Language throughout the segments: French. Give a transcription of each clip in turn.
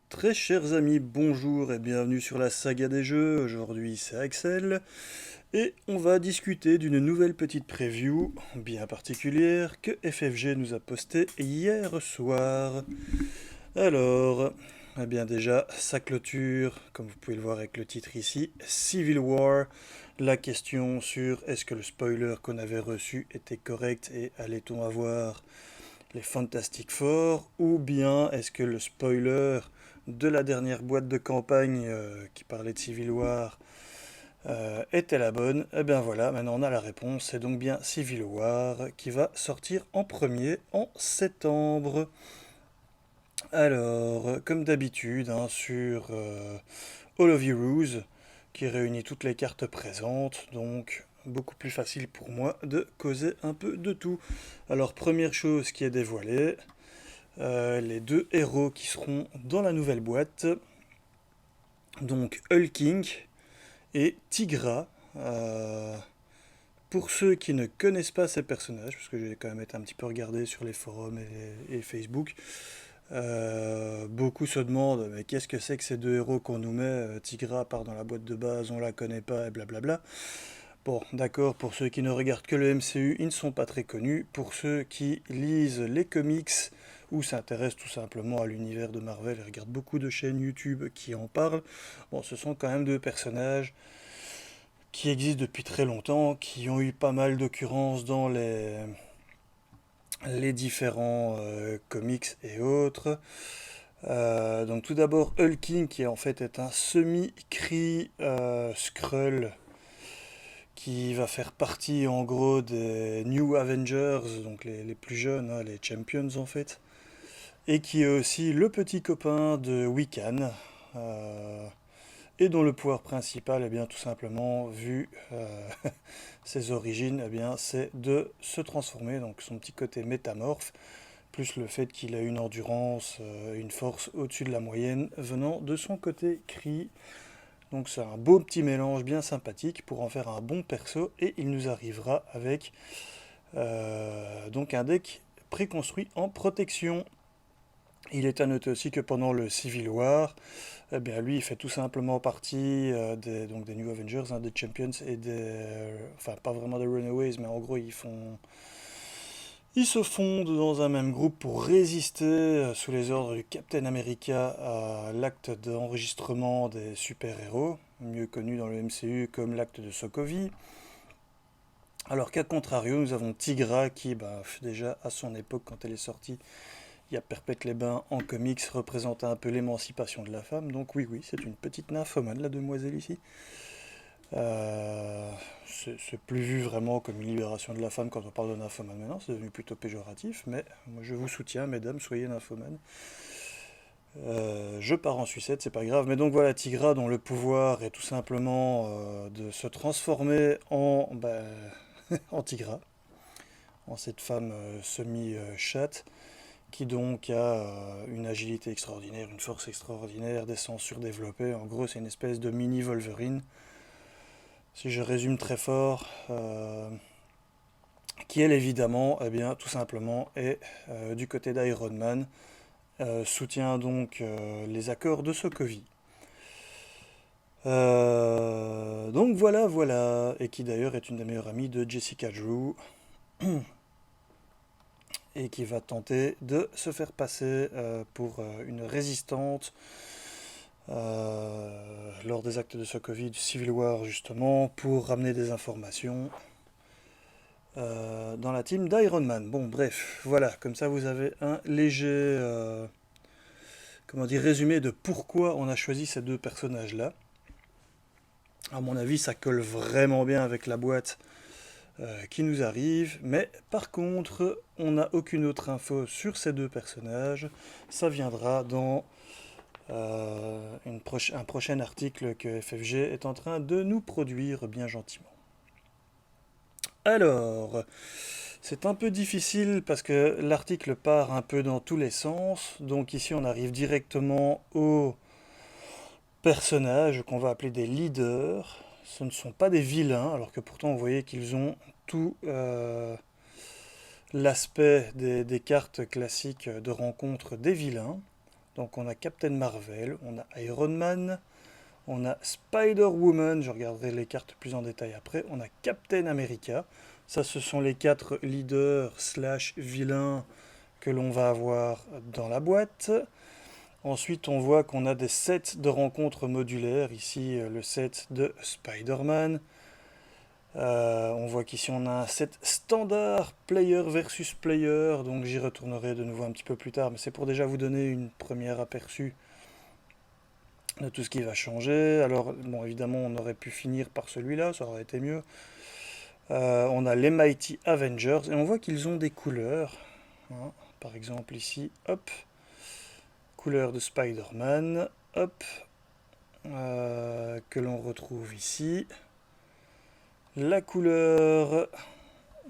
Très chers amis, bonjour et bienvenue sur la saga des jeux. Aujourd'hui c'est Axel et on va discuter d'une nouvelle petite preview bien particulière que FFG nous a postée hier soir. Alors, eh bien déjà, sa clôture, comme vous pouvez le voir avec le titre ici, Civil War, la question sur est-ce que le spoiler qu'on avait reçu était correct et allait-on avoir les Fantastic Four, ou bien est-ce que le spoiler de la dernière boîte de campagne qui parlait de Civil War était la bonne? Eh bien voilà, maintenant on a la réponse, c'est donc bien Civil War qui va sortir en premier en septembre. Alors, comme d'habitude, hein, sur All of Heroes, qui réunit toutes les cartes présentes, donc beaucoup plus facile pour moi de causer un peu de tout. Alors, première chose qui est dévoilée, les deux héros qui seront dans la nouvelle boîte, donc Hulking et Tigra. Pour ceux qui ne connaissent pas ces personnages, parce que j'ai quand même été un petit peu regardé sur les forums et Facebook, beaucoup se demandent mais qu'est-ce que c'est que ces deux héros qu'on nous met. Tigra part dans la boîte de base, on la connaît pas et blablabla. Bon, d'accord, pour ceux qui ne regardent que le MCU, ils ne sont pas très connus. Pour ceux qui lisent les comics ou s'intéressent tout simplement à l'univers de Marvel et regardent beaucoup de chaînes YouTube qui en parlent, bon, ce sont quand même deux personnages qui existent depuis très longtemps, qui ont eu pas mal d'occurrences dans les différents comics et autres. Donc tout d'abord Hulking qui en fait est un semi-Kree Skrull qui va faire partie en gros des New Avengers, donc les plus jeunes, hein, les Champions en fait, et qui est aussi le petit copain de Wiccan, et dont le pouvoir principal, eh bien, tout simplement, vu ses origines, eh bien, c'est de se transformer, donc son petit côté métamorphe, plus le fait qu'il a une endurance, une force au-dessus de la moyenne venant de son côté Kree. Donc c'est un beau petit mélange bien sympathique pour en faire un bon perso et il nous arrivera avec donc un deck préconstruit en protection. Il est à noter aussi que pendant le Civil War, eh bien lui il fait tout simplement partie donc des New Avengers, hein, des Champions et des... enfin pas vraiment des Runaways, mais en gros ils se fondent dans un même groupe pour résister sous les ordres du Captain America à l'acte d'enregistrement des super-héros, mieux connu dans le MCU comme l'acte de Sokovie. Alors qu'à contrario, nous avons Tigra qui, bah, déjà à son époque, quand elle est sortie, il y a Perpète-les-Bains en comics, représentait un peu l'émancipation de la femme. Donc oui, oui, c'est une petite nymphomane, la demoiselle ici. Euh, c'est plus vu vraiment comme une libération de la femme quand on parle de nymphomane maintenant, c'est devenu plutôt péjoratif, mais moi je vous soutiens, mesdames, soyez nymphomane. Je pars en sucette, c'est pas grave. Mais donc voilà, Tigra, dont le pouvoir est tout simplement de se transformer en Tigra, en cette femme semi-chatte, qui donc a une agilité extraordinaire, une force extraordinaire, des sens surdéveloppés. En gros, c'est une espèce de mini Wolverine, si je résume très fort, qui elle évidemment, eh bien, tout simplement, est du côté d'Iron Man, soutient donc les accords de Sokovie. Donc voilà, voilà, et qui d'ailleurs est une des meilleures amies de Jessica Drew, et qui va tenter de se faire passer pour une résistante lors des actes de Sokovie du Civil War justement, pour ramener des informations dans la team d'Iron Man. Bon bref, voilà, comme ça vous avez un léger comment dire, résumé de pourquoi on a choisi ces deux personnages-là. À mon avis, ça colle vraiment bien avec la boîte qui nous arrive, mais par contre, on n'a aucune autre info sur ces deux personnages. Ça viendra dans un prochain article que FFG est en train de nous produire bien gentiment. Alors, c'est un peu difficile parce que l'article part un peu dans tous les sens, donc ici on arrive directement aux personnages qu'on va appeler des leaders. Ce ne sont pas des vilains, alors que pourtant vous voyez qu'ils ont tout l'aspect des cartes classiques de rencontre des vilains. Donc on a Captain Marvel, on a Iron Man, on a Spider-Woman, je regarderai les cartes plus en détail après, on a Captain America. Ça, ce sont les 4 leaders slash vilains que l'on va avoir dans la boîte. Ensuite, on voit qu'on a des sets de rencontres modulaires. Ici, le set de Spider-Man. On voit qu'ici, on a un set standard player versus player. Donc, j'y retournerai de nouveau un petit peu plus tard. Mais c'est pour déjà vous donner une première aperçu de tout ce qui va changer. Alors, bon, évidemment, on aurait pu finir par celui-là. Ça aurait été mieux. On a les Mighty Avengers. Et on voit qu'ils ont des couleurs. Hein. Par exemple, ici, hop. Couleur de Spider-Man, hop, que l'on retrouve ici. La couleur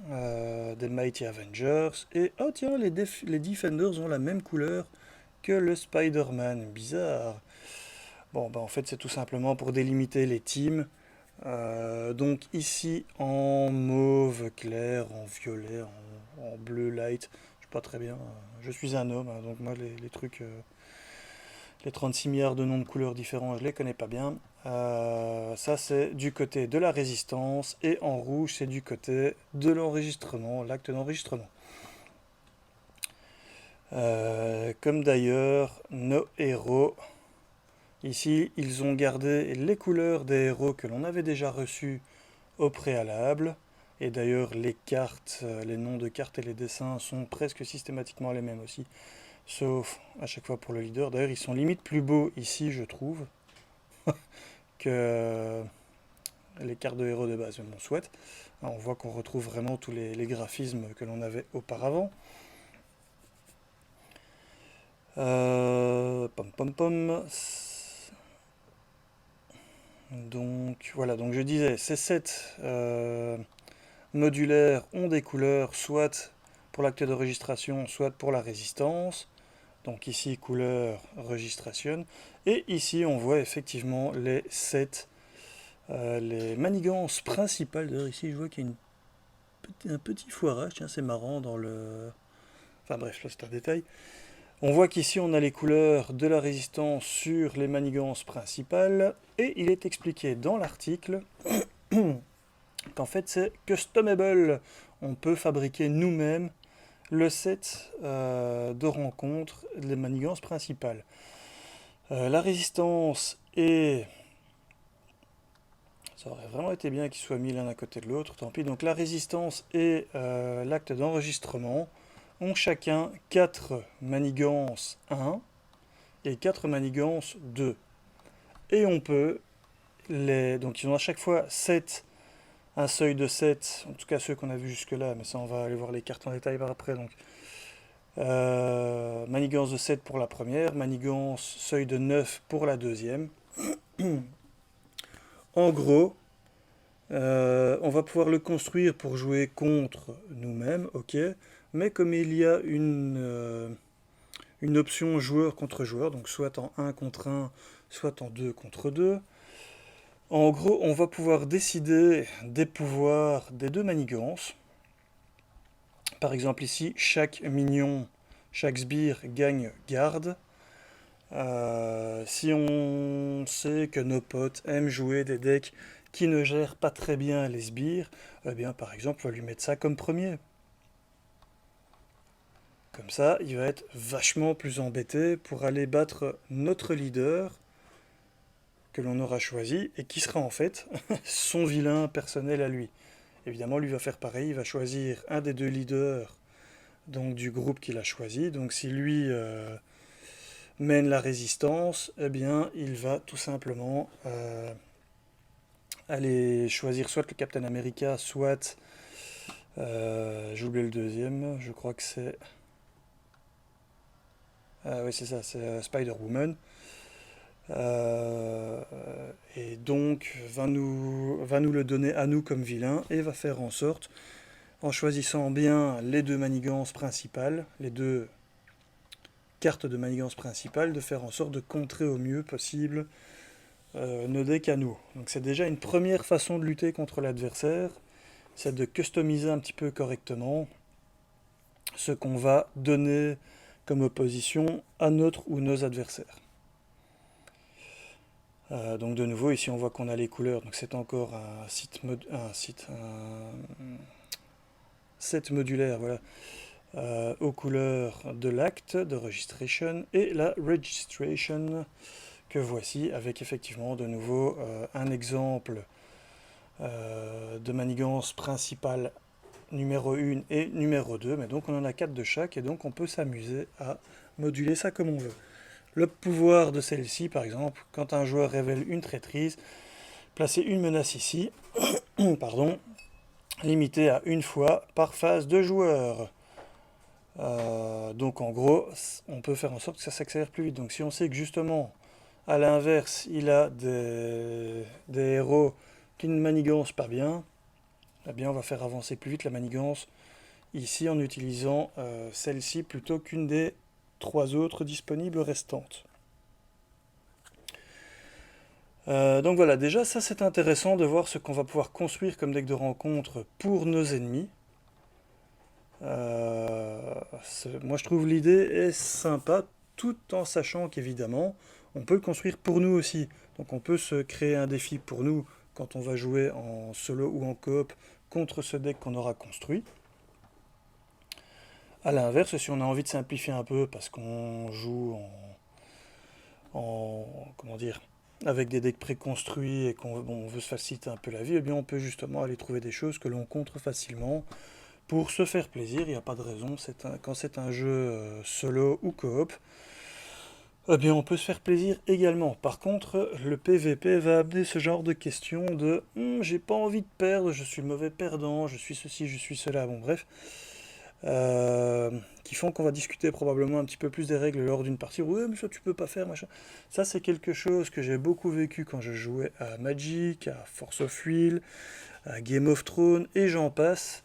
des Mighty Avengers. Et oh tiens, les Defenders ont la même couleur que le Spider-Man. Bizarre. Bon, bah en fait, c'est tout simplement pour délimiter les teams. Donc ici, en mauve clair, en violet, en bleu light. Je sais pas très bien. Je suis un homme, hein, donc moi, les trucs... Les 36 milliards de noms de couleurs différents, je ne les connais pas bien. Ça, c'est du côté de la résistance. Et en rouge, c'est du côté de l'enregistrement, l'acte d'enregistrement. Comme d'ailleurs, nos héros. Ici, ils ont gardé les couleurs des héros que l'on avait déjà reçus au préalable. Et d'ailleurs, les cartes, les noms de cartes et les dessins sont presque systématiquement les mêmes aussi. Sauf à chaque fois pour le leader. D'ailleurs, ils sont limite plus beaux ici, je trouve, que les cartes de héros de base. Mais bon, soit. On voit qu'on retrouve vraiment tous les graphismes que l'on avait auparavant. Pom pom pom. Donc voilà, donc je disais, ces sets modulaires ont des couleurs, soit pour l'acte de registration, soit pour la résistance. Donc ici, couleur registration. Et ici, on voit effectivement les sets, les manigances principales. D'ailleurs, ici, je vois qu'il y a un petit foirage. Tiens, c'est marrant dans le... Enfin bref, là, c'est un détail. On voit qu'ici, on a les couleurs de la résistance sur les manigances principales. Et il est expliqué dans l'article qu'en fait, c'est customable. On peut fabriquer nous-mêmes le set de rencontre des manigances principales. La résistance et... Ça aurait vraiment été bien qu'ils soient mis l'un à côté de l'autre, tant pis. Donc la résistance et l'acte d'enregistrement ont chacun 4 manigances 1 et 4 manigances 2. Et on peut les... Donc ils ont à chaque fois 7, un seuil de 7, en tout cas ceux qu'on a vus jusque-là, mais ça on va aller voir les cartes en détail par après. Donc manigance de 7 pour la première, manigance seuil de 9 pour la deuxième. En gros, on va pouvoir le construire pour jouer contre nous-mêmes, ok, mais comme il y a une option joueur contre joueur, donc soit en 1 contre 1, soit en 2 contre 2, en gros, on va pouvoir décider des pouvoirs des deux manigances. Par exemple ici, chaque minion, chaque sbire gagne garde. Si on sait que nos potes aiment jouer des decks qui ne gèrent pas très bien les sbires, eh bien par exemple, on va lui mettre ça comme premier. Comme ça, il va être vachement plus embêté pour aller battre notre leader que l'on aura choisi et qui sera en fait son vilain personnel à lui. Évidemment, lui va faire pareil, il va choisir un des deux leaders donc du groupe qu'il a choisi. Donc si lui mène la résistance, eh bien il va tout simplement aller choisir soit le Captain America, soit j'ai oublié le deuxième, je crois que c'est oui c'est ça, c'est Spider-Woman. Et donc va nous le donner à nous comme vilain et va faire en sorte, en choisissant bien les deux manigances principales, les deux cartes de manigance principale, de faire en sorte de contrer au mieux possible nos decks à nous. Donc c'est déjà une première façon de lutter contre l'adversaire, c'est de customiser un petit peu correctement ce qu'on va donner comme opposition à notre ou nos adversaires. Donc de nouveau, ici on voit qu'on a les couleurs, donc c'est encore un set modulaire, voilà, aux couleurs de l'acte de registration et la registration que voici, avec effectivement de nouveau un exemple de manigance principale numéro 1 et numéro 2, mais donc on en a 4 de chaque, et donc on peut s'amuser à moduler ça comme on veut. Le pouvoir de celle-ci, par exemple, quand un joueur révèle une traîtrise, placer une menace ici, pardon, limitée à une fois par phase de joueur. Donc en gros, on peut faire en sorte que ça s'accélère plus vite. Donc si on sait que justement, à l'inverse, il a des héros qui ne manigancent pas bien, eh bien on va faire avancer plus vite la manigance ici en utilisant celle-ci plutôt qu'une des 3 autres disponibles restantes. Donc voilà, déjà ça c'est intéressant de voir ce qu'on va pouvoir construire comme deck de rencontre pour nos ennemis. Moi je trouve l'idée est sympa, tout en sachant qu'évidemment on peut le construire pour nous aussi. Donc on peut se créer un défi pour nous quand on va jouer en solo ou en coop contre ce deck qu'on aura construit. A l'inverse, si on a envie de simplifier un peu parce qu'on joue comment dire, avec des decks préconstruits et qu'on veut se faciliter un peu la vie, eh bien on peut justement aller trouver des choses que l'on contre facilement pour se faire plaisir. Il n'y a pas de raison, quand c'est un jeu solo ou coop, eh bien on peut se faire plaisir également. Par contre, le PVP va amener ce genre de questions de j'ai pas envie de perdre, je suis le mauvais perdant, je suis ceci, je suis cela, bon bref. Qui font qu'on va discuter probablement un petit peu plus des règles lors d'une partie. Ouais, mais ça tu peux pas faire, machin. Ça c'est quelque chose que j'ai beaucoup vécu quand je jouais à Magic, à Force of Will, à Game of Thrones et j'en passe,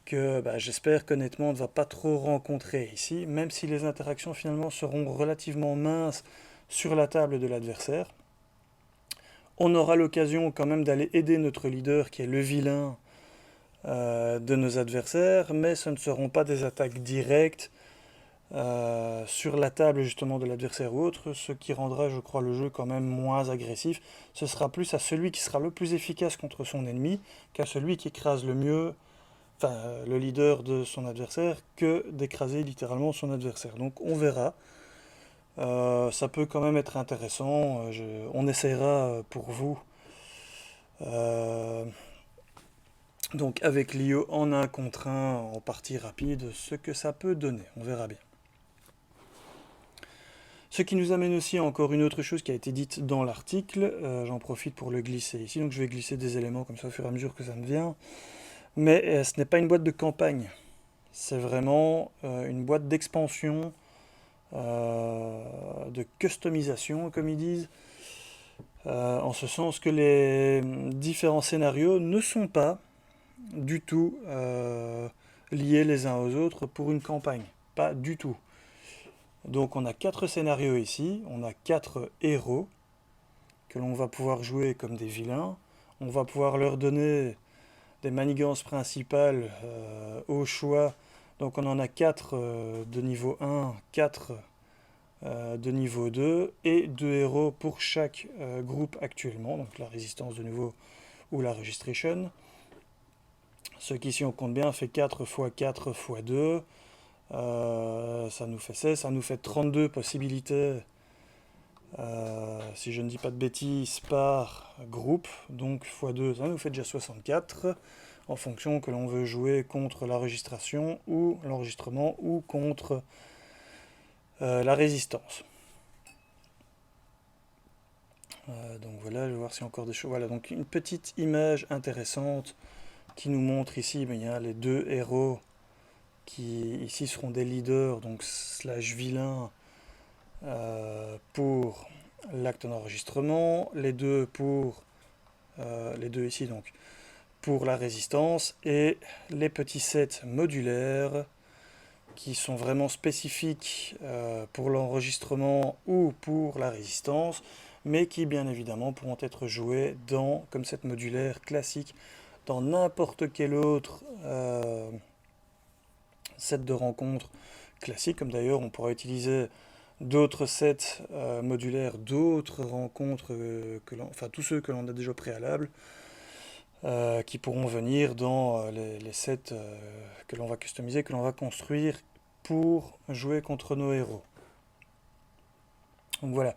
que j'espère qu'honnêtement on ne va pas trop rencontrer ici, même si les interactions finalement seront relativement minces sur la table de l'adversaire. On aura l'occasion quand même d'aller aider notre leader qui est le vilain de nos adversaires, mais ce ne seront pas des attaques directes sur la table justement de l'adversaire ou autre, ce qui rendra, je crois, le jeu quand même moins agressif. Ce sera plus à celui qui sera le plus efficace contre son ennemi qu'à celui qui écrase le mieux, enfin le leader de son adversaire, que d'écraser littéralement son adversaire. Donc on verra. Ça peut quand même être intéressant. On essaiera pour vous. Donc avec l'IO en 1 contre 1 en partie rapide, ce que ça peut donner, on verra bien. Ce qui nous amène aussi à encore une autre chose qui a été dite dans l'article, j'en profite pour le glisser ici, donc je vais glisser des éléments comme ça au fur et à mesure que ça me vient, mais ce n'est pas une boîte de campagne, c'est vraiment une boîte d'expansion, de customisation comme ils disent, en ce sens que les différents scénarios ne sont pas du tout liés les uns aux autres pour une campagne. Pas du tout. Donc on a 4 scénarios ici, on a 4 héros que l'on va pouvoir jouer comme des vilains. On va pouvoir leur donner des manigances principales au choix. Donc on en a 4 de niveau 1, 4 de niveau 2 et 2 héros pour chaque groupe actuellement. Donc la résistance de nouveau ou la registration. Ce qui, si on compte bien, fait 4 x 4 x 2. Ça nous fait 16, ça nous fait 32 possibilités, si je ne dis pas de bêtises, par groupe. Donc x2, ça nous fait déjà 64, en fonction que l'on veut jouer contre la registration ou l'enregistrement ou contre la résistance. Donc voilà, je vais voir si encore des choses. Voilà, donc une petite image intéressante qui nous montre ici, mais il y a les 2 héros qui ici seront des leaders, donc slash vilains pour l'acte d'enregistrement, les deux ici donc pour la résistance, et les petits sets modulaires qui sont vraiment spécifiques pour l'enregistrement ou pour la résistance, mais qui bien évidemment pourront être joués comme set modulaire classique dans n'importe quel autre set de rencontre classiques, comme d'ailleurs on pourra utiliser d'autres sets modulaires, d'autres rencontres, enfin tous ceux que l'on a déjà au préalable, qui pourront venir dans les sets que l'on va customiser, que l'on va construire pour jouer contre nos héros. Donc voilà.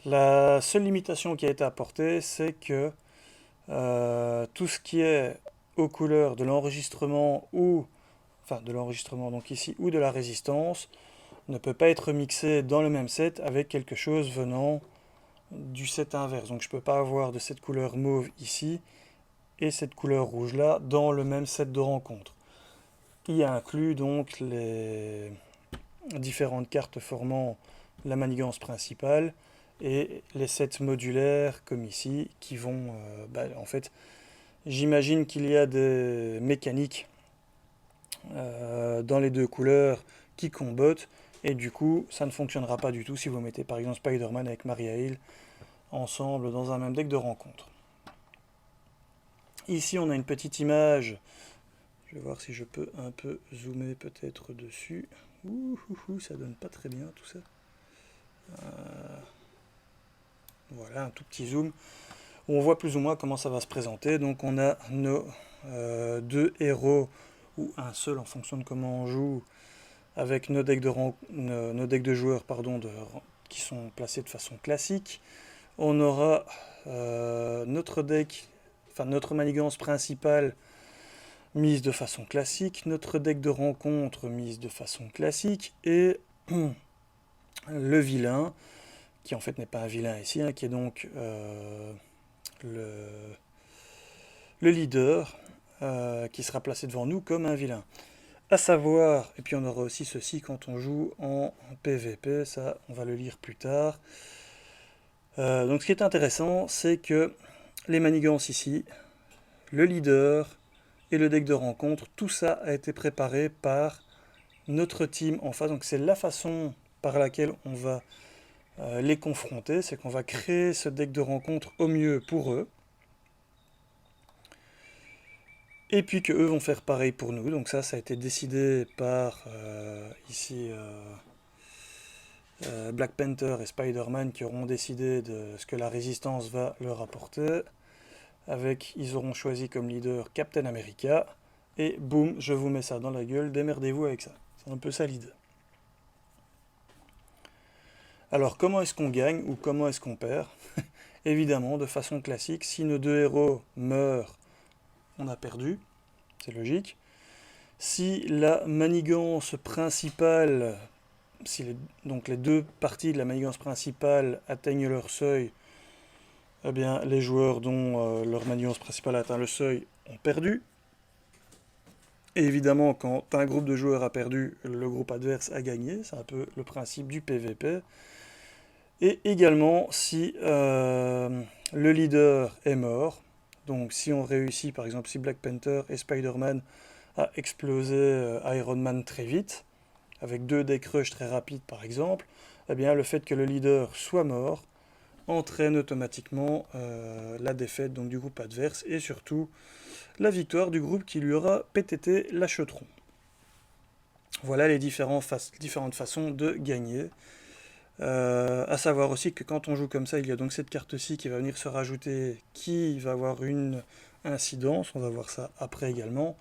La seule limitation qui a été apportée, c'est que tout ce qui est aux couleurs de l'enregistrement enfin de l'enregistrement donc ici, ou de la résistance, ne peut pas être mixé dans le même set avec quelque chose venant du set inverse. Donc je ne peux pas avoir de cette couleur mauve ici et cette couleur rouge là dans le même set de rencontre. Il inclut donc les différentes cartes formant la manigance principale et les sets modulaires comme ici qui vont en fait j'imagine qu'il y a des mécaniques dans les deux couleurs qui combattent et du coup ça ne fonctionnera pas du tout si vous mettez par exemple Spider-Man avec Maria Hill ensemble dans un même deck de rencontre. Ici on a une petite image, je vais voir si je peux un peu zoomer peut-être dessus. Ça donne pas très bien tout ça. Voilà un tout petit zoom où on voit plus ou moins comment ça va se présenter. Donc on a nos deux héros ou un seul en fonction de comment on joue avec nos decks de joueurs qui sont placés de façon classique. On aura notre manigance principale mise de façon classique, notre deck de rencontre mise de façon classique, et le vilain, qui en fait n'est pas un vilain ici, qui est donc le leader, qui sera placé devant nous comme un vilain. À savoir, et puis on aura aussi ceci quand on joue en PVP, ça on va le lire plus tard. Donc ce qui est intéressant, c'est que les manigances ici, le leader et le deck de rencontre, tout ça a été préparé par notre team en face. Donc c'est la façon par laquelle on va les confronter, c'est qu'on va créer ce deck de rencontre au mieux pour eux. Et puis que eux vont faire pareil pour nous. Donc ça a été décidé par ici Black Panther et Spider-Man qui auront décidé de ce que la résistance va leur apporter. Ils auront choisi comme leader Captain America. Et boum, je vous mets ça dans la gueule, démerdez-vous avec ça. C'est un peu ça l'idée. Alors comment est-ce qu'on gagne ou comment est-ce qu'on perd? Évidemment, de façon classique, si nos deux héros meurent, on a perdu, c'est logique. Si la manigance principale, donc les deux parties de la manigance principale atteignent leur seuil, eh bien les joueurs dont leur manigance principale atteint le seuil ont perdu. Et évidemment, quand un groupe de joueurs a perdu, le groupe adverse a gagné. C'est un peu le principe du PVP. Et également, si le leader est mort, donc si on réussit, par exemple, si Black Panther et Spider-Man a explosé Iron Man très vite, avec deux deck rush très rapides par exemple, eh bien le fait que le leader soit mort entraîne automatiquement la défaite donc, du groupe adverse et surtout la victoire du groupe qui lui aura PTT l'achetron. Voilà les différentes façons de gagner. À savoir aussi que quand on joue comme ça, il y a donc cette carte-ci qui va venir se rajouter, qui va avoir une incidence, on va voir ça après également.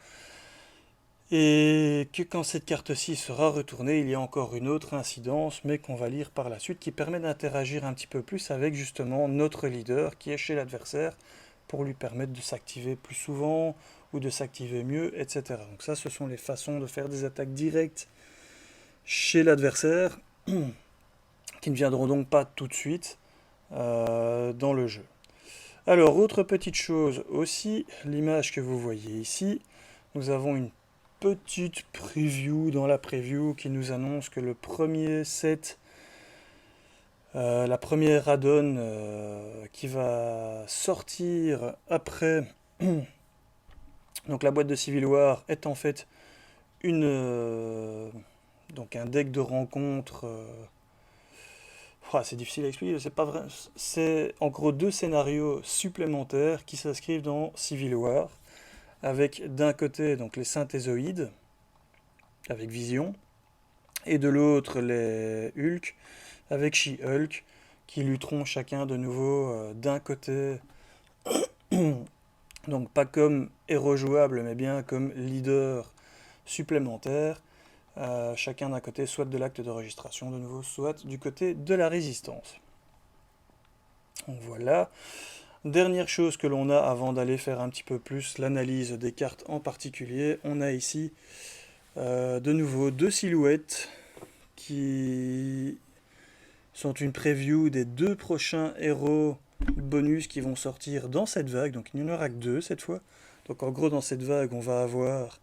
Et que quand cette carte-ci sera retournée, il y a encore une autre incidence, mais qu'on va lire par la suite, qui permet d'interagir un petit peu plus avec justement notre leader qui est chez l'adversaire, pour lui permettre de s'activer plus souvent ou de s'activer mieux, etc. Donc ça, ce sont les façons de faire des attaques directes chez l'adversaire, qui ne viendront donc pas tout de suite dans le jeu. Alors, autre petite chose aussi, l'image que vous voyez ici, nous avons une petite preview dans la preview qui nous annonce que le premier set, la première add-on qui va sortir après donc la boîte de Civil War est en fait donc un deck de rencontre. C'est difficile à expliquer, c'est pas vrai. C'est en gros deux scénarios supplémentaires qui s'inscrivent dans Civil War, avec d'un côté donc les synthézoïdes avec Vision, et de l'autre les Hulk, avec She-Hulk, qui lutteront chacun de nouveau d'un côté, donc pas comme héros jouable, mais bien comme leader supplémentaire, chacun d'un côté, soit de l'acte de registration de nouveau, soit du côté de la résistance. Donc voilà. Dernière chose que l'on a avant d'aller faire un petit peu plus l'analyse des cartes en particulier, on a ici de nouveau deux silhouettes qui sont une preview des 2 prochains héros bonus qui vont sortir dans cette vague. Donc il n'y en aura que 2 cette fois. Donc en gros dans cette vague on va avoir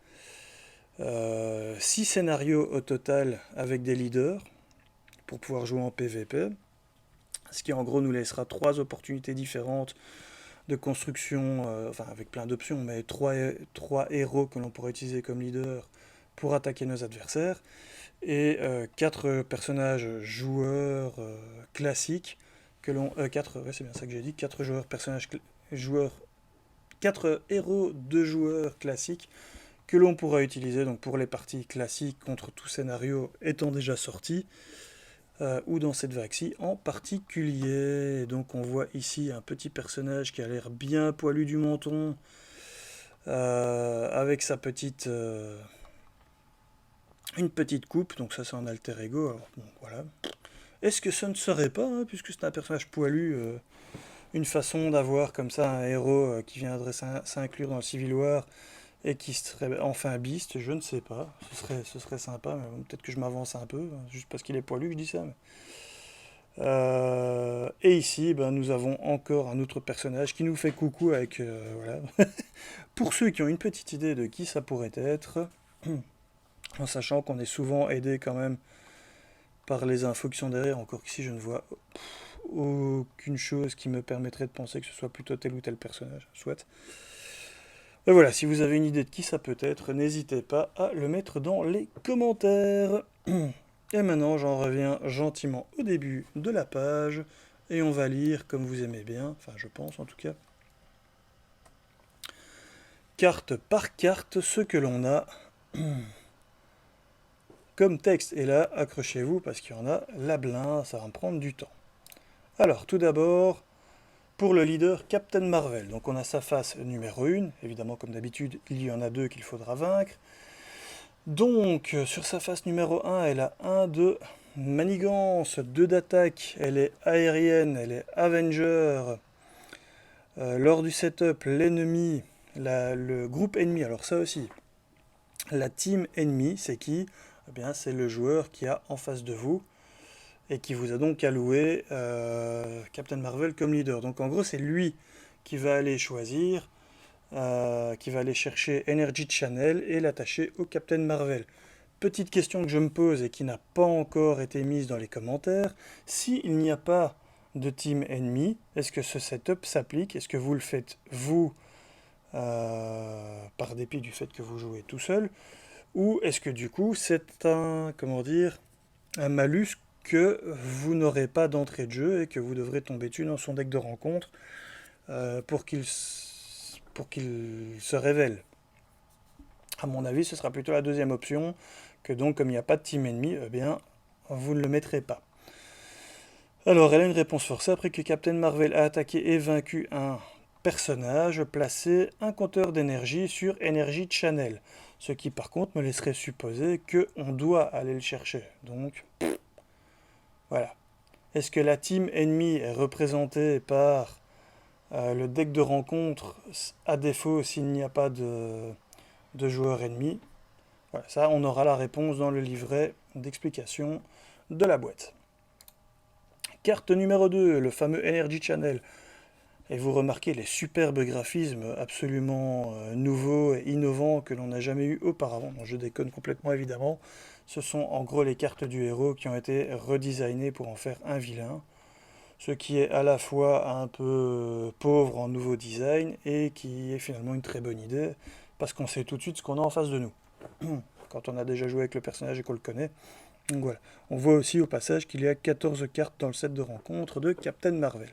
6 scénarios au total avec des leaders pour pouvoir jouer en PvP. Ce qui en gros nous laissera 3 opportunités différentes de construction, enfin avec plein d'options, mais 3 héros que l'on pourra utiliser comme leader pour attaquer nos adversaires. Et 4 personnages joueurs classiques que l'on... 4, ouais, c'est bien ça que j'ai dit, 4 joueurs personnages joueurs 4 héros de joueurs classiques que l'on pourra utiliser donc pour les parties classiques contre tout scénario étant déjà sorti, ou dans cette vague-ci en particulier. Donc on voit ici un petit personnage qui a l'air bien poilu du menton, avec sa petite... une petite coupe, donc ça c'est un alter ego, alors bon, voilà. Est-ce que ce ne serait pas, hein, puisque c'est un personnage poilu, une façon d'avoir comme ça un héros qui viendrait s'inclure dans le Civil War et qui serait enfin Beast, je ne sais pas, ce serait sympa, mais peut-être que je m'avance un peu, hein, juste parce qu'il est poilu que je dis ça. Et ici, ben, nous avons encore un autre personnage qui nous fait coucou avec... voilà. Pour ceux qui ont une petite idée de qui ça pourrait être, en sachant qu'on est souvent aidé quand même par les infos qui sont derrière, encore qu'ici je ne vois aucune chose qui me permettrait de penser que ce soit plutôt tel ou tel personnage, soit. Et voilà, si vous avez une idée de qui ça peut être, n'hésitez pas à le mettre dans les commentaires. Et maintenant, j'en reviens gentiment au début de la page, et on va lire comme vous aimez bien, enfin je pense en tout cas, carte par carte, ce que l'on a comme texte. Et là, accrochez-vous parce qu'il y en a la blinde, ça va me prendre du temps. Alors, tout d'abord, pour le leader Captain Marvel. Donc on a sa face numéro 1, évidemment comme d'habitude, il y en a 2 qu'il faudra vaincre. Donc, sur sa face numéro 1, elle a 1 de manigance, 2 d'attaque, elle est aérienne, elle est Avenger. Lors du setup, l'ennemi, le groupe ennemi, alors ça aussi, la team ennemi, c'est qui? Eh bien, c'est le joueur qui a en face de vous et qui vous a donc alloué Captain Marvel comme leader. Donc en gros, c'est lui qui va aller choisir, qui va aller chercher Energy Channel et l'attacher au Captain Marvel. Petite question que je me pose et qui n'a pas encore été mise dans les commentaires, s'il n'y a pas de team ennemi, est-ce que ce setup s'applique? Est-ce que vous le faites vous, par dépit du fait que vous jouez tout seul? Ou est-ce que du coup c'est un, comment dire, un malus que vous n'aurez pas d'entrée de jeu et que vous devrez tomber dessus dans son deck de rencontre pour qu'il se révèle? À mon avis, ce sera plutôt la deuxième option, que donc comme il n'y a pas de team ennemi, eh bien vous ne le mettrez pas. Alors elle a une réponse forcée. Après que Captain Marvel a attaqué et vaincu un personnage, placez un compteur d'énergie sur Energy Channel. Ce qui par contre me laisserait supposer qu'on doit aller le chercher. Donc, voilà. Est-ce que la team ennemie est représentée par le deck de rencontre, à défaut s'il n'y a pas de joueurs ennemis? Voilà, ça on aura la réponse dans le livret d'explication de la boîte. Carte numéro 2, le fameux Energy Channel. Et vous remarquez les superbes graphismes absolument nouveaux et innovants que l'on n'a jamais eu auparavant. Bon, je déconne complètement évidemment. Ce sont en gros les cartes du héros qui ont été redesignées pour en faire un vilain. Ce qui est à la fois un peu pauvre en nouveau design et qui est finalement une très bonne idée parce qu'on sait tout de suite ce qu'on a en face de nous. Quand on a déjà joué avec le personnage et qu'on le connaît. Donc voilà. On voit aussi au passage qu'il y a 14 cartes dans le set de rencontre de Captain Marvel.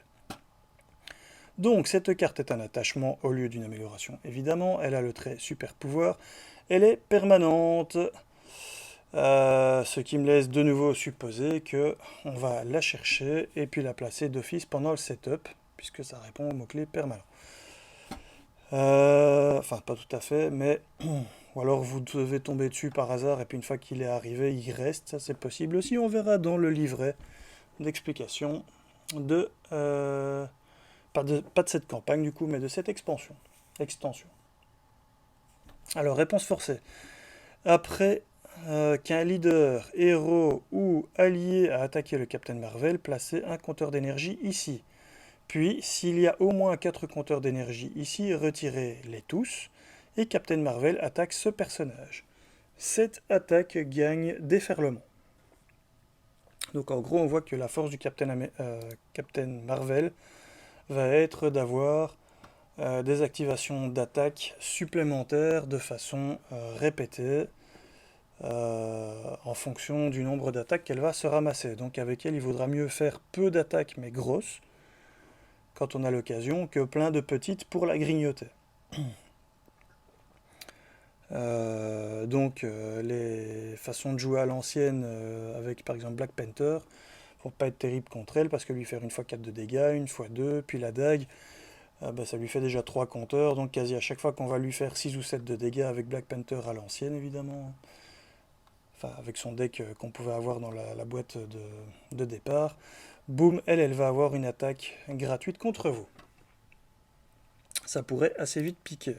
Donc cette carte est un attachement au lieu d'une amélioration. Évidemment, elle a le trait super pouvoir. Elle est permanente. Ce qui me laisse de nouveau supposer que on va la chercher et puis la placer d'office pendant le setup, puisque ça répond au mot-clé permanent. Enfin, pas tout à fait, mais ou alors vous devez tomber dessus par hasard et puis une fois qu'il est arrivé, il reste. Ça, c'est possible aussi. On verra dans le livret d'explication de, pas de cette campagne du coup, mais de cette extension. Alors, réponse forcée. Après qu'un leader, héros ou allié a attaqué le Captain Marvel, placez un compteur d'énergie ici. Puis, s'il y a au moins 4 compteurs d'énergie ici, retirez-les tous, et Captain Marvel attaque ce personnage. Cette attaque gagne déferlement. Donc en gros, on voit que la force du Captain Marvel va être d'avoir des activations d'attaque supplémentaires de façon répétée en fonction du nombre d'attaques qu'elle va se ramasser. Donc avec elle, il vaudra mieux faire peu d'attaques mais grosses quand on a l'occasion que plein de petites pour la grignoter. Les façons de jouer à l'ancienne avec par exemple Black Panther vont pas être terribles contre elle parce que lui faire une fois 4 de dégâts, une fois 2, puis la dague, ça lui fait déjà 3 compteurs, donc quasi à chaque fois qu'on va lui faire 6 ou 7 de dégâts avec Black Panther à l'ancienne évidemment, enfin avec son deck qu'on pouvait avoir dans la boîte de départ, boum, elle va avoir une attaque gratuite contre vous. Ça pourrait assez vite piquer.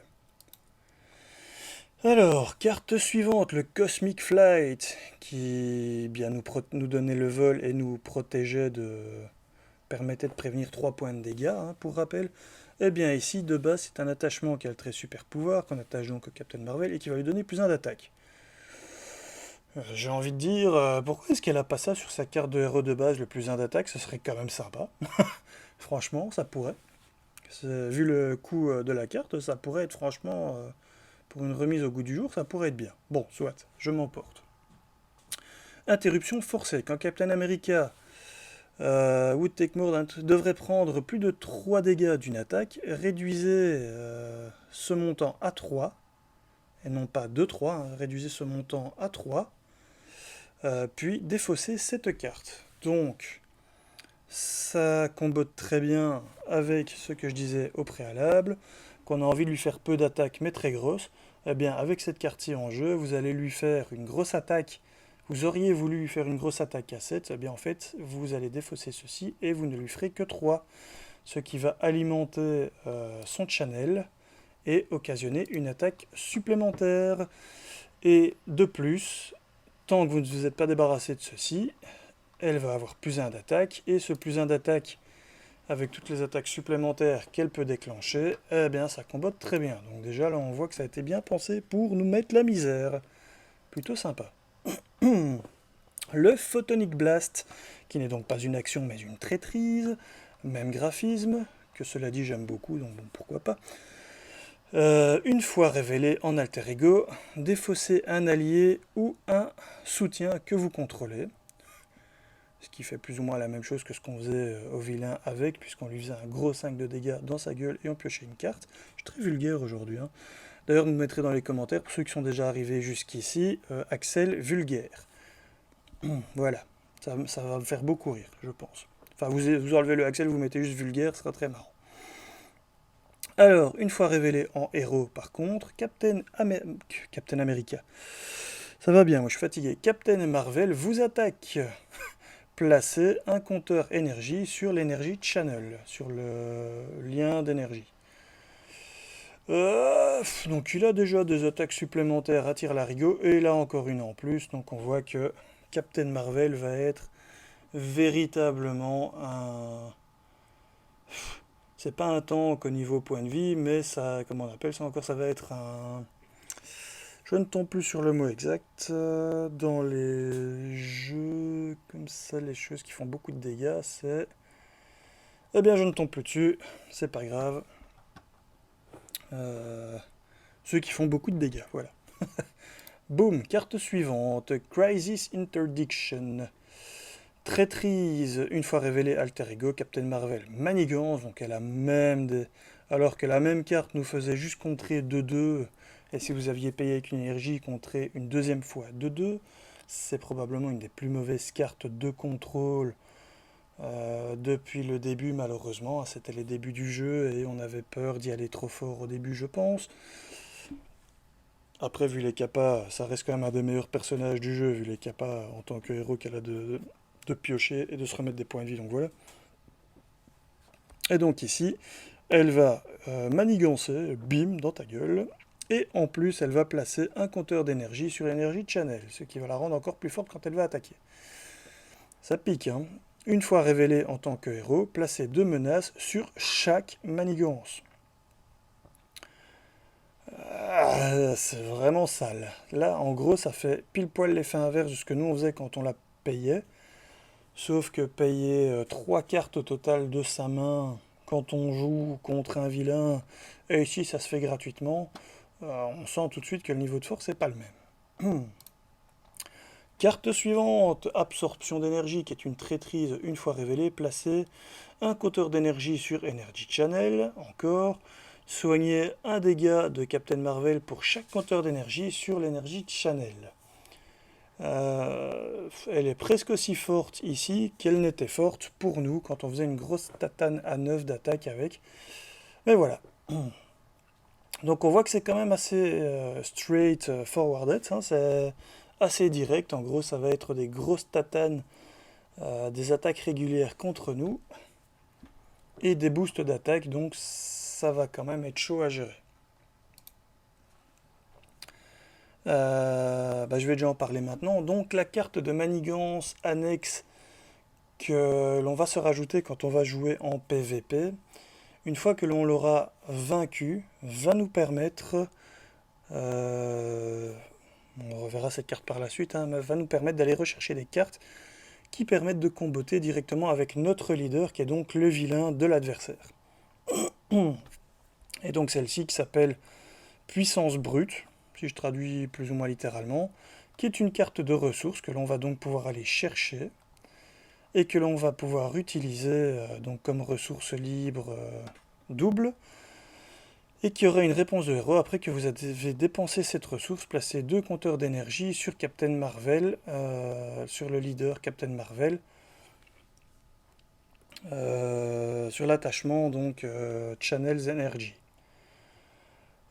Alors, carte suivante, le Cosmic Flight, qui nous donnait le vol et nous permettait de prévenir 3 points de dégâts, hein, pour rappel. Eh bien ici, de base, c'est un attachement qui a le trait super pouvoir, qu'on attache donc au Captain Marvel, et qui va lui donner plus 1 d'attaque. J'ai envie de dire, pourquoi est-ce qu'elle a pas ça sur sa carte de héros de base, le plus 1 d'attaque? Ce serait quand même sympa. Franchement, ça pourrait. Vu le coût de la carte, ça pourrait être franchement... pour une remise au goût du jour, ça pourrait être bien. Bon, soit, je m'emporte. Interruption forcée. Quand Captain America Would Take More devrait prendre plus de 3 dégâts d'une attaque, réduisez ce montant à 3, et non pas 2-3, hein, réduisez ce montant à 3, puis défaussez cette carte. Donc, ça combote très bien avec ce que je disais au préalable, qu'on a envie de lui faire peu d'attaques mais très grosses. Eh bien, avec cette carte-ci en jeu, vous allez lui faire une grosse attaque. Vous auriez voulu lui faire une grosse attaque à 7, eh bien en fait, vous allez défausser ceci et vous ne lui ferez que 3. Ce qui va alimenter son channel et occasionner une attaque supplémentaire. Et de plus, tant que vous ne vous êtes pas débarrassé de ceci, elle va avoir plus 1 d'attaque, et ce plus 1 d'attaque, avec toutes les attaques supplémentaires qu'elle peut déclencher, eh bien ça combote très bien. Donc déjà là on voit que ça a été bien pensé pour nous mettre la misère. Plutôt sympa. Le Photonic Blast, qui n'est donc pas une action mais une traîtrise, même graphisme, que cela dit j'aime beaucoup, donc bon, pourquoi pas. Une fois révélé en alter ego, défaussez un allié ou un soutien que vous contrôlez. Ce qui fait plus ou moins la même chose que ce qu'on faisait au vilain avec, puisqu'on lui faisait un gros 5 de dégâts dans sa gueule et on piochait une carte. Je suis très vulgaire aujourd'hui. Hein. D'ailleurs, vous me mettrez dans les commentaires, pour ceux qui sont déjà arrivés jusqu'ici, Axel vulgaire. Voilà, ça va me faire beaucoup rire, je pense. Enfin, vous enlevez le Axel, vous mettez juste vulgaire, ce sera très marrant. Alors, une fois révélé en héros, par contre, Captain America. Ça va bien, moi je suis fatigué. Captain Marvel vous attaque. Placez un compteur énergie sur l'énergie channel, sur le lien d'énergie. Donc il a déjà des attaques supplémentaires à tire-larigot, et là encore une en plus, donc on voit que Captain Marvel va être véritablement un... C'est pas un tank au niveau point de vie, mais ça, comment on appelle ça encore, ça va être un... Je ne tombe plus sur le mot exact. Dans les jeux comme ça, les choses qui font beaucoup de dégâts, c'est... Eh bien, je ne tombe plus dessus, c'est pas grave. Ceux qui font beaucoup de dégâts, voilà. Boum, carte suivante, Crisis Interdiction. Traîtrise, une fois révélée alter ego, Captain Marvel manigance, donc elle a même des... Alors que la même carte nous faisait juste contrer 2-2, et si vous aviez payé avec une énergie, contrer une deuxième fois 2-2, C'est probablement une des plus mauvaises cartes de contrôle depuis le début, malheureusement. C'était les débuts du jeu et on avait peur d'y aller trop fort au début, je pense. Après, vu les kappas, ça reste quand même un des meilleurs personnages du jeu, vu les kappas en tant que héros qu'elle a de piocher et de se remettre des points de vie, donc voilà. Et donc ici, elle va manigancer, bim, dans ta gueule, et en plus, elle va placer un compteur d'énergie sur l'énergie channel, ce qui va la rendre encore plus forte quand elle va attaquer. Ça pique, hein. Une fois révélée en tant que héros, placez 2 menaces sur chaque manigance. C'est vraiment sale. Là, en gros, ça fait pile poil l'effet inverse de ce que nous on faisait quand on la payait. Sauf que payer 3 cartes au total de sa main quand on joue contre un vilain, et ici ça se fait gratuitement, on sent tout de suite que le niveau de force n'est pas le même. Carte suivante, absorption d'énergie, qui est une traîtrise une fois révélée, placez un compteur d'énergie sur Energy Channel, encore. Soignez un dégât de Captain Marvel pour chaque compteur d'énergie sur l'Energy Channel. Elle est presque aussi forte ici qu'elle n'était forte pour nous quand on faisait une grosse tatane à 9 d'attaque avec. Mais voilà. Donc on voit que c'est quand même assez straight forwarded, hein, c'est assez direct. En gros, ça va être des grosses tatanes, des attaques régulières contre nous et des boosts d'attaque, donc ça va quand même être chaud à gérer. Je vais déjà en parler maintenant. Donc la carte de manigance annexe que l'on va se rajouter quand on va jouer en PVP, une fois que l'on l'aura vaincu, va nous permettre, on reverra cette carte par la suite, hein, mais va nous permettre d'aller rechercher des cartes qui permettent de comboter directement avec notre leader, qui est donc le vilain de l'adversaire. Et donc celle-ci qui s'appelle Puissance Brute, si je traduis plus ou moins littéralement, qui est une carte de ressources que l'on va donc pouvoir aller chercher et que l'on va pouvoir utiliser donc comme ressource libre double, et qui aura une réponse de héros après que vous avez dépensé cette ressource. Placez 2 compteurs d'énergie sur Captain Marvel, sur le leader Captain Marvel, sur l'attachement donc Channels Energy.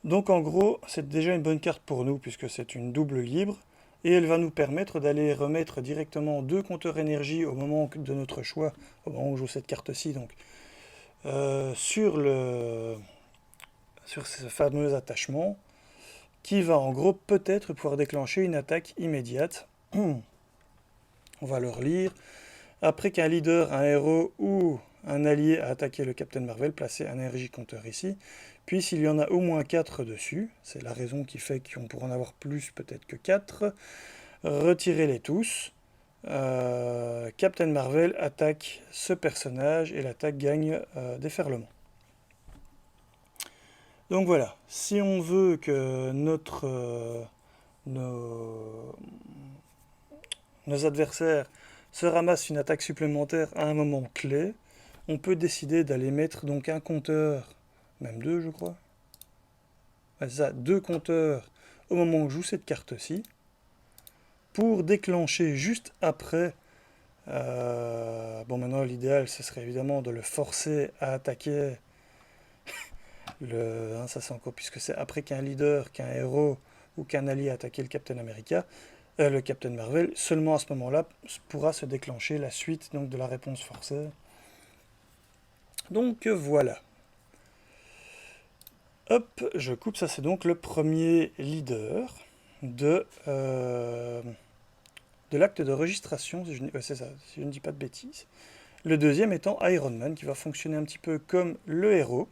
Donc en gros, c'est déjà une bonne carte pour nous puisque c'est une double libre. Et elle va nous permettre d'aller remettre directement 2 compteurs énergie au moment de notre choix, au moment où on joue cette carte-ci, donc sur ce fameux attachement, qui va en gros peut-être pouvoir déclencher une attaque immédiate. On va le relire. Après qu'un leader, un héros ou un allié a attaqué le Captain Marvel, placez un énergie compteur ici. Puis s'il y en a au moins 4 dessus, c'est la raison qui fait qu'on pourra en avoir plus peut-être que 4, retirez-les tous. Captain Marvel attaque ce personnage et l'attaque gagne déferlement. Donc voilà, si on veut que nos adversaires se ramassent une attaque supplémentaire à un moment clé, on peut décider d'aller mettre donc un compteur, même 2 je crois, c'est ça, 2 compteurs au moment où je joue cette carte-ci, pour déclencher juste après. Bon, maintenant l'idéal ce serait évidemment de le forcer à attaquer ça c'est encore puisque c'est après qu'un leader, qu'un héros ou qu'un allié a attaqué le Captain America, le Captain Marvel, seulement à ce moment-là pourra se déclencher la suite donc de la réponse forcée. Donc voilà. Hop, je coupe, ça c'est donc le premier leader de l'acte de registration, si c'est ça, si je ne dis pas de bêtises. Le deuxième étant Iron Man, qui va fonctionner un petit peu comme le héros.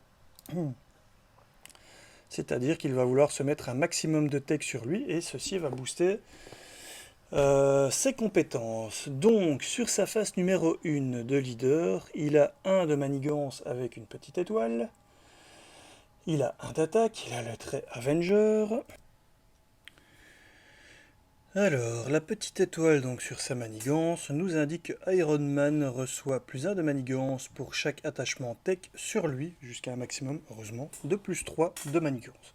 C'est-à-dire qu'il va vouloir se mettre un maximum de tech sur lui, et ceci va booster ses compétences. Donc, sur sa face numéro 1 de leader, il a 1 de manigance avec une petite étoile. Il a 1 d'attaque, il a le trait Avenger. Alors, la petite étoile donc sur sa manigance nous indique que Iron Man reçoit plus 1 de manigance pour chaque attachement tech sur lui, jusqu'à un maximum, heureusement, de plus 3 de manigance.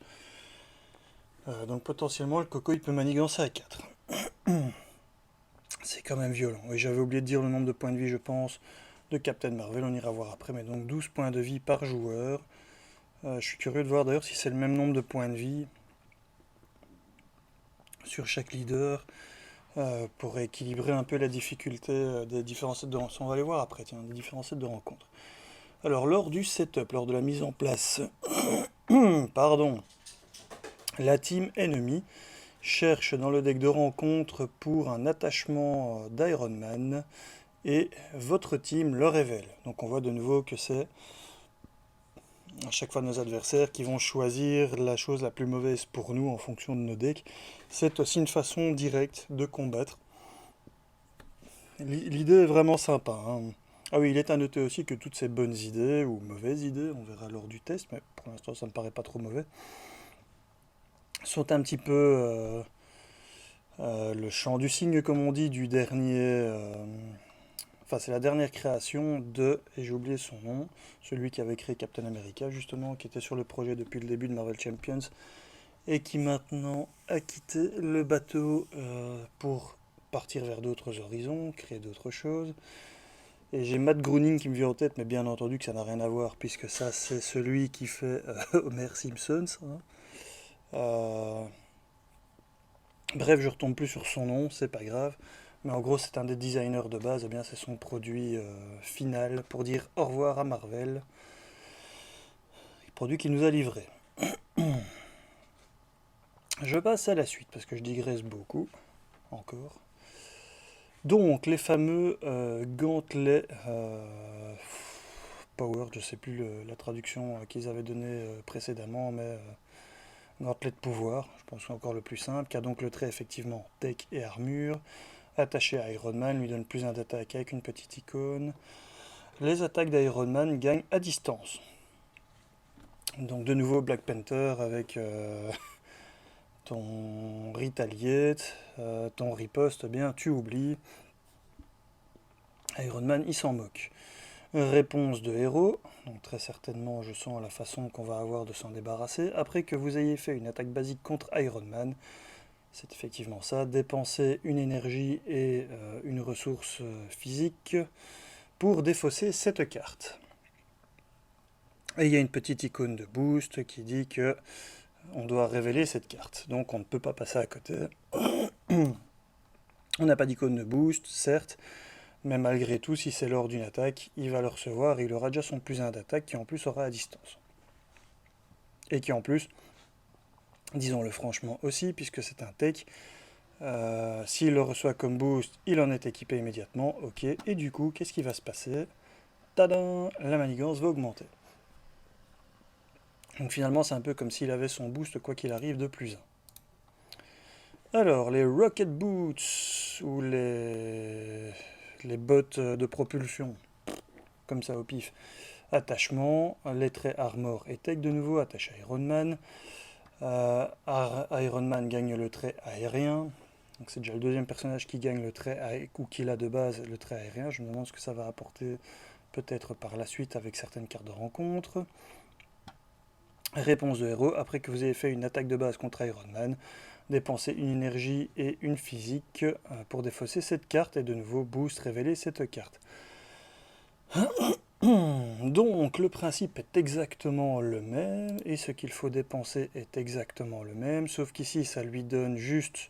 Donc potentiellement le coco il peut manigancer à 4. C'est quand même violent. Et j'avais oublié de dire le nombre de points de vie, je pense, de Captain Marvel, on ira voir après, mais donc 12 points de vie par joueur. Je suis curieux de voir d'ailleurs si c'est le même nombre de points de vie sur chaque leader pour équilibrer un peu la difficulté des différents sets de rencontres. On va aller voir après, tiens, des différents sets de rencontres. Alors, lors du setup, lors de la mise en place, pardon, la team ennemie cherche dans le deck de rencontre pour un attachement d'Iron Man et votre team le révèle. Donc on voit de nouveau que c'est à chaque fois nos adversaires qui vont choisir la chose la plus mauvaise pour nous en fonction de nos decks. C'est aussi une façon directe de combattre. L'idée est vraiment sympa, hein. Ah oui, il est à noter aussi que toutes ces bonnes idées, ou mauvaises idées, on verra lors du test, mais pour l'instant ça me paraît pas trop mauvais, sont un petit peu le chant du cygne, comme on dit, du dernier... Enfin, c'est la dernière création de, et j'ai oublié son nom, celui qui avait créé Captain America, justement, qui était sur le projet depuis le début de Marvel Champions, et qui maintenant a quitté le bateau pour partir vers d'autres horizons, créer d'autres choses. Et j'ai Matt Groening qui me vient en tête, mais bien entendu que ça n'a rien à voir, puisque ça, c'est celui qui fait Homer Simpson, hein. Euh, Bref, je retombe plus sur son nom, c'est pas grave. Mais en gros, c'est un des designers de base, et bien c'est son produit final pour dire au revoir à Marvel. Produit qu'il nous a livré. Je passe à la suite parce que je digresse beaucoup, encore. Donc, les fameux gantelets Power, je sais plus la traduction qu'ils avaient donnée précédemment, mais gantelet de pouvoir, je pense que c'est encore le plus simple, qui a donc le trait effectivement tech et armure. Attaché à Iron Man, lui donne plus un d'attaque avec une petite icône. Les attaques d'Iron Man gagnent à distance. Donc de nouveau Black Panther avec ton retaliate, ton riposte, eh bien tu oublies. Iron Man, il s'en moque. Réponse de héros, donc très certainement je sens la façon qu'on va avoir de s'en débarrasser. Après que vous ayez fait une attaque basique contre Iron Man, c'est effectivement ça, dépenser une énergie et une ressource physique pour défausser cette carte. Et il y a une petite icône de boost qui dit que on doit révéler cette carte. Donc on ne peut pas passer à côté. On n'a pas d'icône de boost, certes, mais malgré tout, si c'est lors d'une attaque, il va le recevoir et il aura déjà son +1 d'attaque qui en plus aura à distance. Et qui en plus, disons-le franchement aussi, puisque c'est un tech, s'il le reçoit comme boost, il en est équipé immédiatement, ok, et du coup, qu'est-ce qui va se passer? Tadam! La manigance va augmenter. Donc finalement, c'est un peu comme s'il avait son boost, quoi qu'il arrive, de +1. Alors, les Rocket Boots, ou les bottes de propulsion, comme ça au pif. Attachement, les traits Armor et Tech de nouveau, attaché à Iron Man. Iron Man gagne le trait aérien. Donc c'est déjà le deuxième personnage qui gagne le trait, ou qui a de base le trait aérien. Je me demande ce que ça va apporter peut-être par la suite avec certaines cartes de rencontre. Réponse de héros, après que vous ayez fait une attaque de base contre Iron Man, dépensez une énergie et une physique pour défausser cette carte et de nouveau boost, révéler cette carte. Donc le principe est exactement le même et ce qu'il faut dépenser est exactement le même, sauf qu'ici ça lui donne juste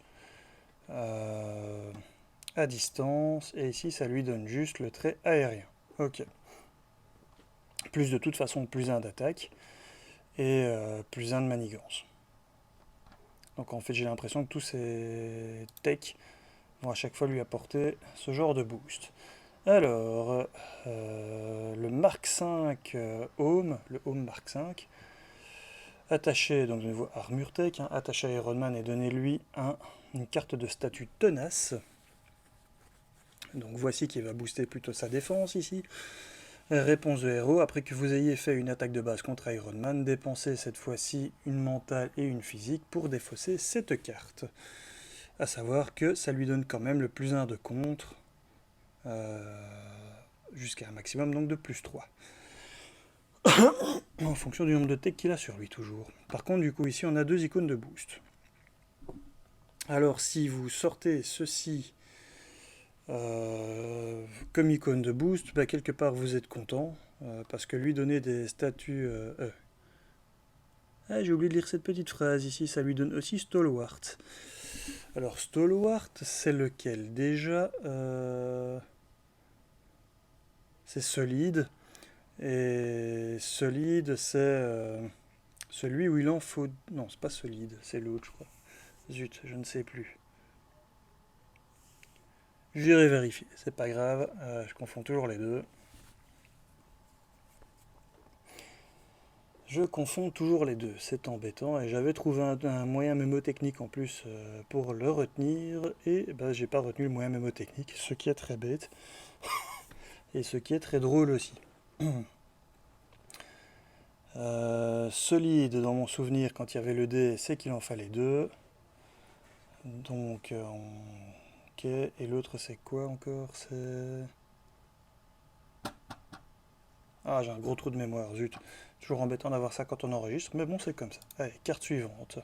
à distance et ici ça lui donne juste le trait aérien. Ok. Plus de toute façon +1 d'attaque et +1 de manigance. Donc en fait j'ai l'impression que tous ces techs vont à chaque fois lui apporter ce genre de boost. Alors, le Mark 5 Home, le Home Mark 5, attaché, donc de nouveau Armure Tech, hein, attaché à Iron Man et donnez-lui une carte de statut tenace. Donc voici qui va booster plutôt sa défense ici. Réponse de héros, après que vous ayez fait une attaque de base contre Iron Man, dépensez cette fois-ci une mentale et une physique pour défausser cette carte. A savoir que ça lui donne quand même le +1 de contre. Jusqu'à un maximum donc de +3. En fonction du nombre de tech qu'il a sur lui toujours. Par contre du coup ici on a deux icônes de boost. Alors si vous sortez ceci Comme icône de boost, bah, quelque part vous êtes content, parce que lui donner des statuts... Ah, j'ai oublié de lire cette petite phrase ici, ça lui donne aussi Stalwart. Alors Stalwart, c'est lequel? Déjà, c'est solide, et solide, c'est celui où il en faut... Non, c'est pas solide, c'est l'autre, je crois. Zut, je ne sais plus. J'irai vérifier, c'est pas grave, je confonds toujours les deux. Je confonds toujours les deux, c'est embêtant, et j'avais trouvé un moyen mémotechnique en plus pour le retenir, et bah, j'ai pas retenu le moyen mémotechnique, ce qui est très bête, et ce qui est très drôle aussi. Solide, dans mon souvenir, quand il y avait le dé, c'est qu'il en fallait deux. Donc, ok, et l'autre c'est quoi encore? C'est... Ah, j'ai un gros trou de mémoire, zut. Toujours embêtant d'avoir ça quand on enregistre, mais bon, c'est comme ça. Allez, carte suivante.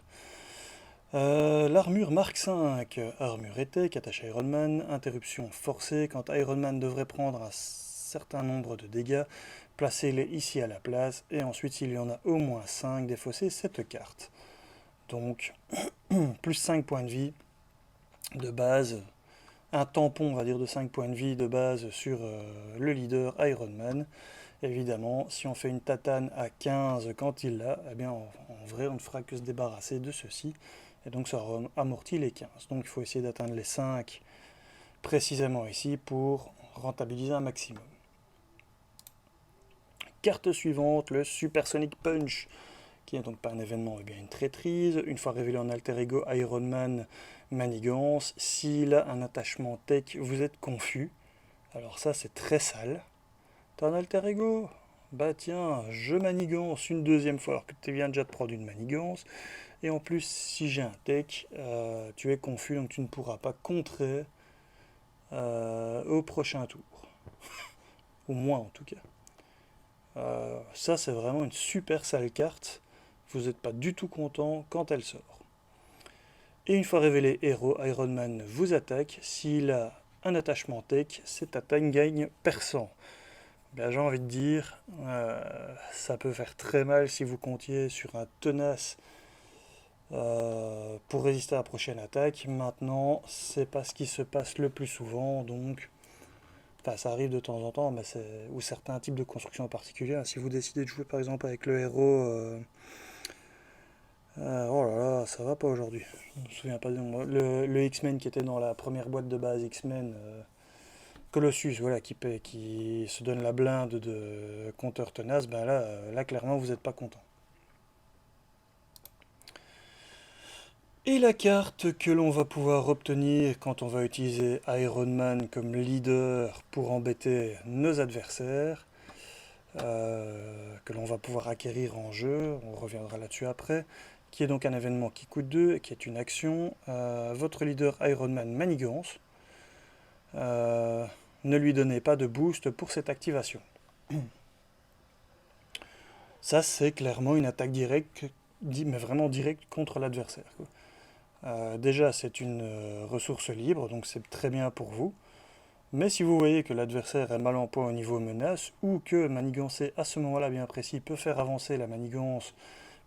L'armure Mark V, armure éthique, attache à Iron Man, interruption forcée, quand Iron Man devrait prendre un certain nombre de dégâts, placez-les ici à la place, et ensuite s'il y en a au moins 5, défaussez cette carte. Donc, plus 5 points de vie de base, un tampon, on va dire, de 5 points de vie de base sur le leader Iron Man. Évidemment, si on fait une tatane à 15 quand il l'a, eh bien en vrai on ne fera que se débarrasser de ceci. Et donc ça amortit les 15. Donc il faut essayer d'atteindre les 5 précisément ici pour rentabiliser un maximum. Carte suivante, le Supersonic Punch, qui n'est donc pas un événement mais bien une traîtrise. Une fois révélé en alter ego Iron Man manigance, s'il a un attachement tech, vous êtes confus. Alors ça c'est très sale. T'as un alter ego? Bah tiens, je manigance une deuxième fois alors que tu viens déjà de prendre une manigance. Et en plus, si j'ai un tech, tu es confus, donc tu ne pourras pas contrer au prochain tour. Au moins en tout cas. Ça, c'est vraiment une super sale carte. Vous n'êtes pas du tout content quand elle sort. Et une fois révélé héros, Iron Man vous attaque. S'il a un attachement tech, cette attaque gagne perçant. Ben, j'ai envie de dire, ça peut faire très mal si vous comptiez sur un tenace pour résister à la prochaine attaque. Maintenant, c'est pas ce qui se passe le plus souvent, donc enfin, ça arrive de temps en temps, mais ou certains types de constructions en particulier. Si vous décidez de jouer par exemple avec le héros, oh là là, ça va pas aujourd'hui. Je me souviens pas du nom. Le X-Men qui était dans la première boîte de base X-Men. Colossus, voilà, qui se donne la blinde de compteur tenace, ben là, là clairement, vous n'êtes pas content. Et la carte que l'on va pouvoir obtenir quand on va utiliser Iron Man comme leader pour embêter nos adversaires, que l'on va pouvoir acquérir en jeu, on reviendra là-dessus après, qui est donc un événement qui coûte 2, qui est une action. Votre leader Iron Man manigance. Ne lui donnez pas de boost pour cette activation. Ça, c'est clairement une attaque directe, mais vraiment directe contre l'adversaire. Déjà, c'est une ressource libre, donc c'est très bien pour vous. Mais si vous voyez que l'adversaire est mal en point au niveau menace, ou que manigancer à ce moment-là bien précis peut faire avancer la manigance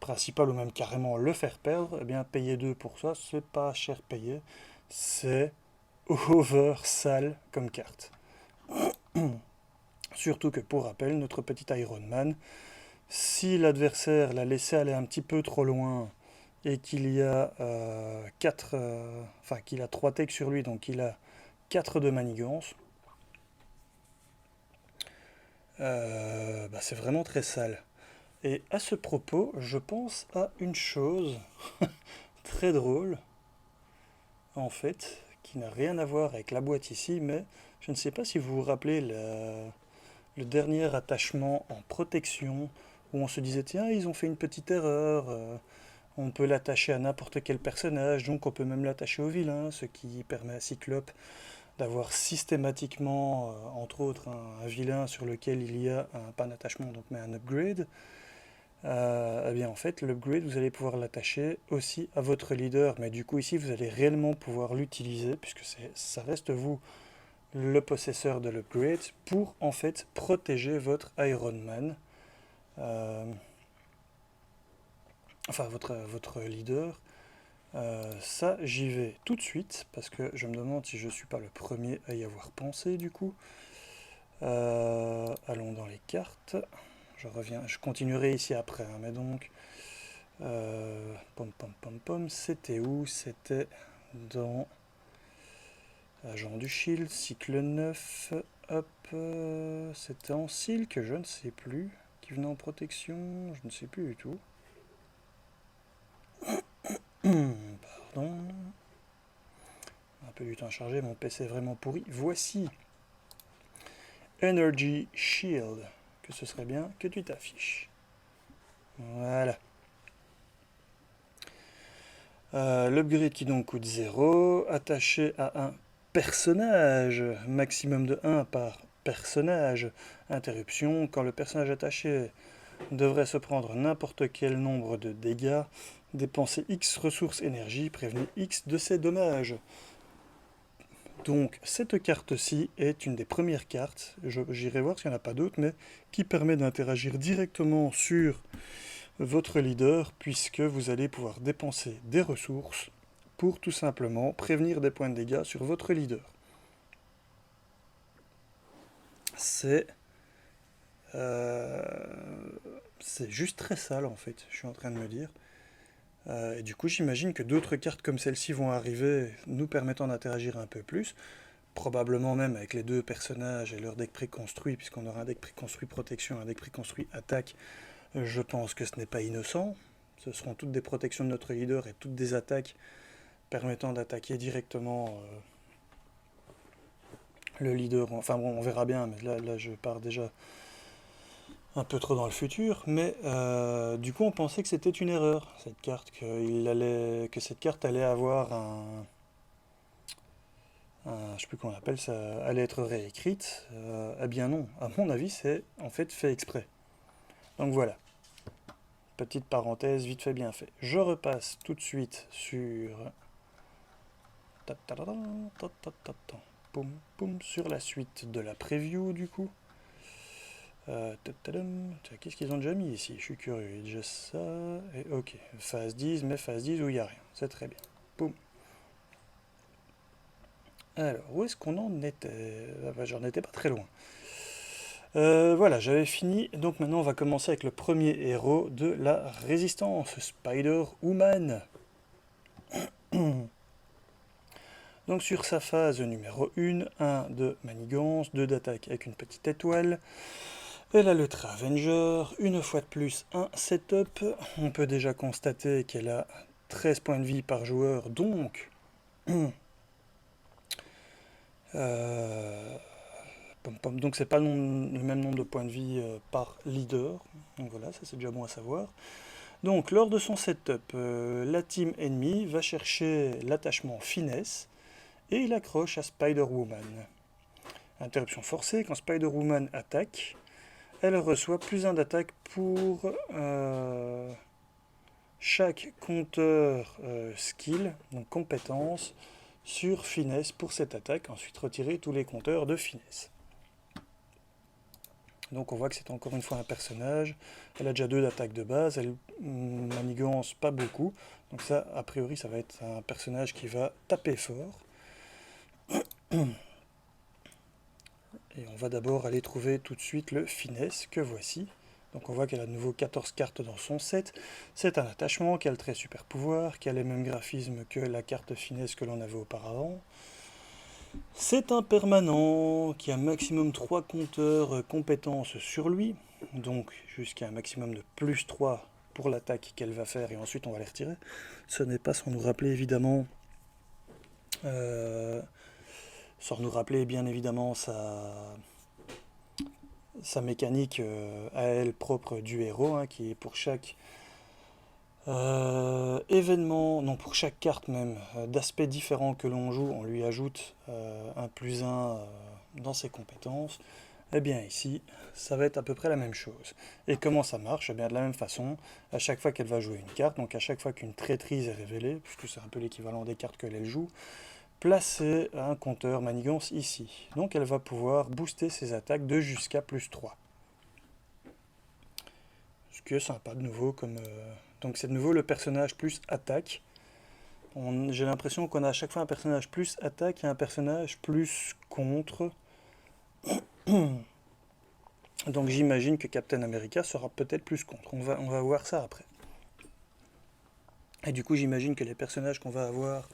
principale, ou même carrément le faire perdre, eh bien payer 2 pour ça, c'est pas cher payé. C'est over sale comme carte. Surtout que pour rappel, notre petit Iron Man, si l'adversaire l'a laissé aller un petit peu trop loin et qu'il y a qu'il a 3 techs sur lui, donc il a 4 de manigance, bah c'est vraiment très sale. Et à ce propos, je pense à une chose très drôle, en fait, qui n'a rien à voir avec la boîte ici, mais je ne sais pas si vous vous rappelez le dernier attachement en protection, où on se disait, tiens, ils ont fait une petite erreur, on peut l'attacher à n'importe quel personnage, donc on peut même l'attacher au vilain, ce qui permet à Cyclope d'avoir systématiquement, entre autres, un vilain sur lequel il y a pas un attachement, donc, mais un upgrade. Eh bien en fait, l'upgrade, vous allez pouvoir l'attacher aussi à votre leader, mais du coup ici, vous allez réellement pouvoir l'utiliser, puisque ça reste vous le possesseur de l'upgrade pour en fait protéger votre Iron Man, enfin votre leader. Ça, j'y vais tout de suite parce que je me demande si je ne suis pas le premier à y avoir pensé du coup. Allons dans les cartes. Je reviens, je continuerai ici après, hein, mais donc pom pom pom pom, c'était où? C'était dans Agent du Shield, cycle 9, hop, c'était en silk, je ne sais plus, qui venait en protection, je ne sais plus du tout. Pardon. Un peu du temps à charger, mon PC est vraiment pourri. Voici Energy Shield, que ce serait bien que tu t'affiches. Voilà. L'upgrade qui donc coûte 0, attaché à un personnage, maximum de 1 par personnage. Interruption, quand le personnage attaché devrait se prendre n'importe quel nombre de dégâts, dépenser X ressources énergie, prévenez X de ses dommages. Donc cette carte-ci est une des premières cartes, j'irai voir s'il n'y en a pas d'autres, mais qui permet d'interagir directement sur votre leader, puisque vous allez pouvoir dépenser des ressources pour tout simplement prévenir des points de dégâts sur votre leader. C'est juste très sale en fait, je suis en train de me dire. Et du coup, j'imagine que d'autres cartes comme celle-ci vont arriver, nous permettant d'interagir un peu plus, probablement même avec les deux personnages et leur deck préconstruit, puisqu'on aura un deck préconstruit protection, un deck préconstruit attaque. Je pense que ce n'est pas innocent. Ce seront toutes des protections de notre leader et toutes des attaques permettant d'attaquer directement le leader. Enfin bon, on verra bien, mais là je pars déjà un peu trop dans le futur. Mais du coup, on pensait que c'était une erreur, cette carte, que cette carte allait avoir je sais plus comment on appelle ça, allait être réécrite. Eh bien non, à mon avis, c'est en fait fait exprès. Donc voilà. Petite parenthèse, vite fait, bien fait. Je repasse tout de suite sur... sur la suite de la preview, du coup. Qu'est-ce qu'ils ont déjà mis ici? Je suis curieux. Il y a déjà ça. Et ok, phase 10, mais phase 10 où il n'y a rien. C'est très bien. Boum. Alors, où est-ce qu'on en était? J'en étais pas très loin. Voilà, j'avais fini. Donc maintenant, on va commencer avec le premier héros de la résistance, Spider-Woman. Donc sur sa phase numéro 1, 1 de manigance, 2 d'attaque avec une petite étoile. Elle a le trait Avenger, une fois de plus un setup. On peut déjà constater qu'elle a 13 points de vie par joueur, donc... donc c'est pas le même nombre de points de vie par leader. Donc voilà, ça c'est déjà bon à savoir. Donc lors de son setup, la team ennemie va chercher l'attachement finesse et il accroche à Spider-Woman. Interruption forcée, quand Spider-Woman attaque, elle reçoit plus 1 d'attaque pour chaque compteur skill, donc compétence, sur finesse pour cette attaque. Ensuite retirer tous les compteurs de finesse. Donc on voit que c'est encore une fois un personnage. Elle a déjà 2 d'attaque de base, elle manigance pas beaucoup. Donc ça, a priori, ça va être un personnage qui va taper fort. Et on va d'abord aller trouver tout de suite le finesse que voici. Donc on voit qu'elle a de nouveau 14 cartes dans son set. C'est un attachement qui a le trait super pouvoir, qui a les mêmes graphismes que la carte finesse que l'on avait auparavant. C'est un permanent qui a maximum 3 compteurs compétences sur lui, donc jusqu'à un maximum de plus 3 pour l'attaque qu'elle va faire et ensuite on va les retirer. Ce n'est pas sans nous rappeler évidemment bien évidemment sa mécanique à elle propre du héros, hein, qui est pour chaque événement, non pour chaque carte même, d'aspect différent que l'on joue, on lui ajoute un plus 1 dans ses compétences. Et bien ici, ça va être à peu près la même chose. Et comment ça marche? Eh bien de la même façon, à chaque fois qu'elle va jouer une carte, donc à chaque fois qu'une traîtrise est révélée, puisque c'est un peu l'équivalent des cartes qu'elle joue, placer un compteur manigance ici. Donc elle va pouvoir booster ses attaques de jusqu'à +3. Ce qui est sympa de nouveau comme... Donc c'est de nouveau le personnage plus attaque. J'ai l'impression qu'on a à chaque fois un personnage plus attaque et un personnage plus contre. Donc j'imagine que Captain America sera peut-être plus contre. On va voir ça après. Et du coup j'imagine que les personnages qu'on va avoir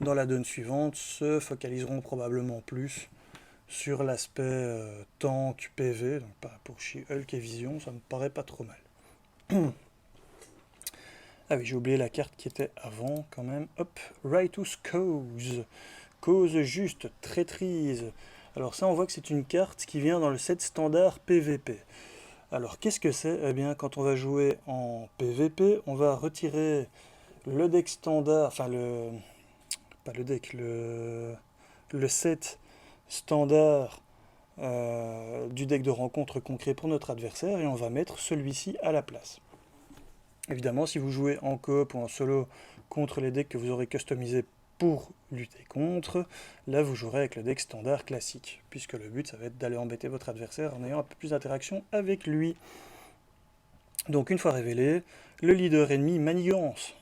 dans la donne suivante se focaliseront probablement plus sur l'aspect tank, PV. Donc pour She-Hulk et Vision, ça me paraît pas trop mal. Ah oui, j'ai oublié la carte qui était avant quand même. Hop, Righteous Cause. Cause juste, traîtrise. Alors ça, on voit que c'est une carte qui vient dans le set standard PVP. Alors qu'est-ce que c'est? Eh bien, quand on va jouer en PVP, on va retirer le deck standard, enfin pas le deck, le set standard du deck de rencontre qu'on crée pour notre adversaire et on va mettre celui-ci à la place. Évidemment, si vous jouez en coop ou en solo contre les decks que vous aurez customisés pour lutter contre, là vous jouerez avec le deck standard classique, puisque le but ça va être d'aller embêter votre adversaire en ayant un peu plus d'interaction avec lui. Donc une fois révélé, le leader ennemi manigance.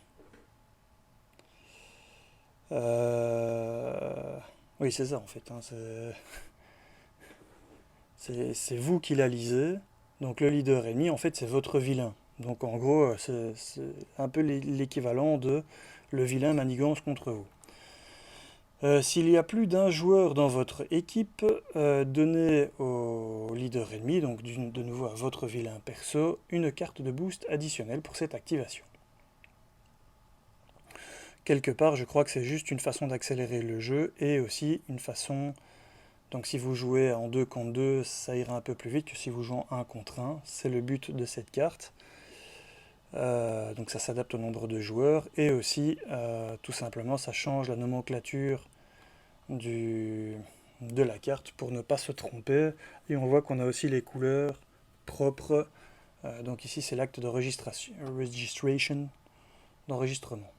Oui c'est ça en fait, hein, c'est vous qui la lisez, donc le leader ennemi en fait c'est votre vilain. Donc en gros c'est un peu l'équivalent de le vilain manigance contre vous. S'il y a plus d'un joueur dans votre équipe, donnez au leader ennemi, donc de nouveau à votre vilain perso, une carte de boost additionnelle pour cette activation. Quelque part, je crois que c'est juste une façon d'accélérer le jeu et aussi une façon... Donc si vous jouez en 2 contre 2, ça ira un peu plus vite que si vous jouez en 1 contre 1. C'est le but de cette carte. Donc ça s'adapte au nombre de joueurs et aussi, tout simplement, ça change la nomenclature de la carte pour ne pas se tromper. Et on voit qu'on a aussi les couleurs propres. Donc ici, c'est l'acte de registration, d'enregistrement.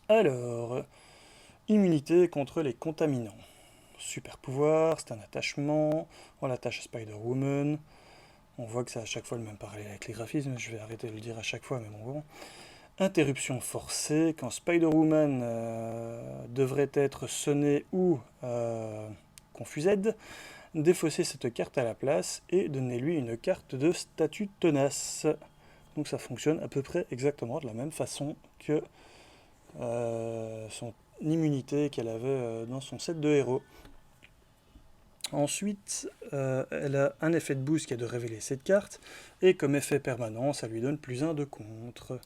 Alors, immunité contre les contaminants. Super pouvoir, c'est un attachement. On l'attache à Spider-Woman. On voit que c'est à chaque fois le même parallèle avec les graphismes. Je vais arrêter de le dire à chaque fois, mais bon. Interruption forcée, quand Spider-Woman devrait être sonnée ou confused, défaussez cette carte à la place et donnez-lui une carte de statut tenace. Donc ça fonctionne à peu près exactement de la même façon que son immunité qu'elle avait dans son set de héros. Ensuite, elle a un effet de boost qui est de révéler cette carte, et comme effet permanent, ça lui donne +1 de contre.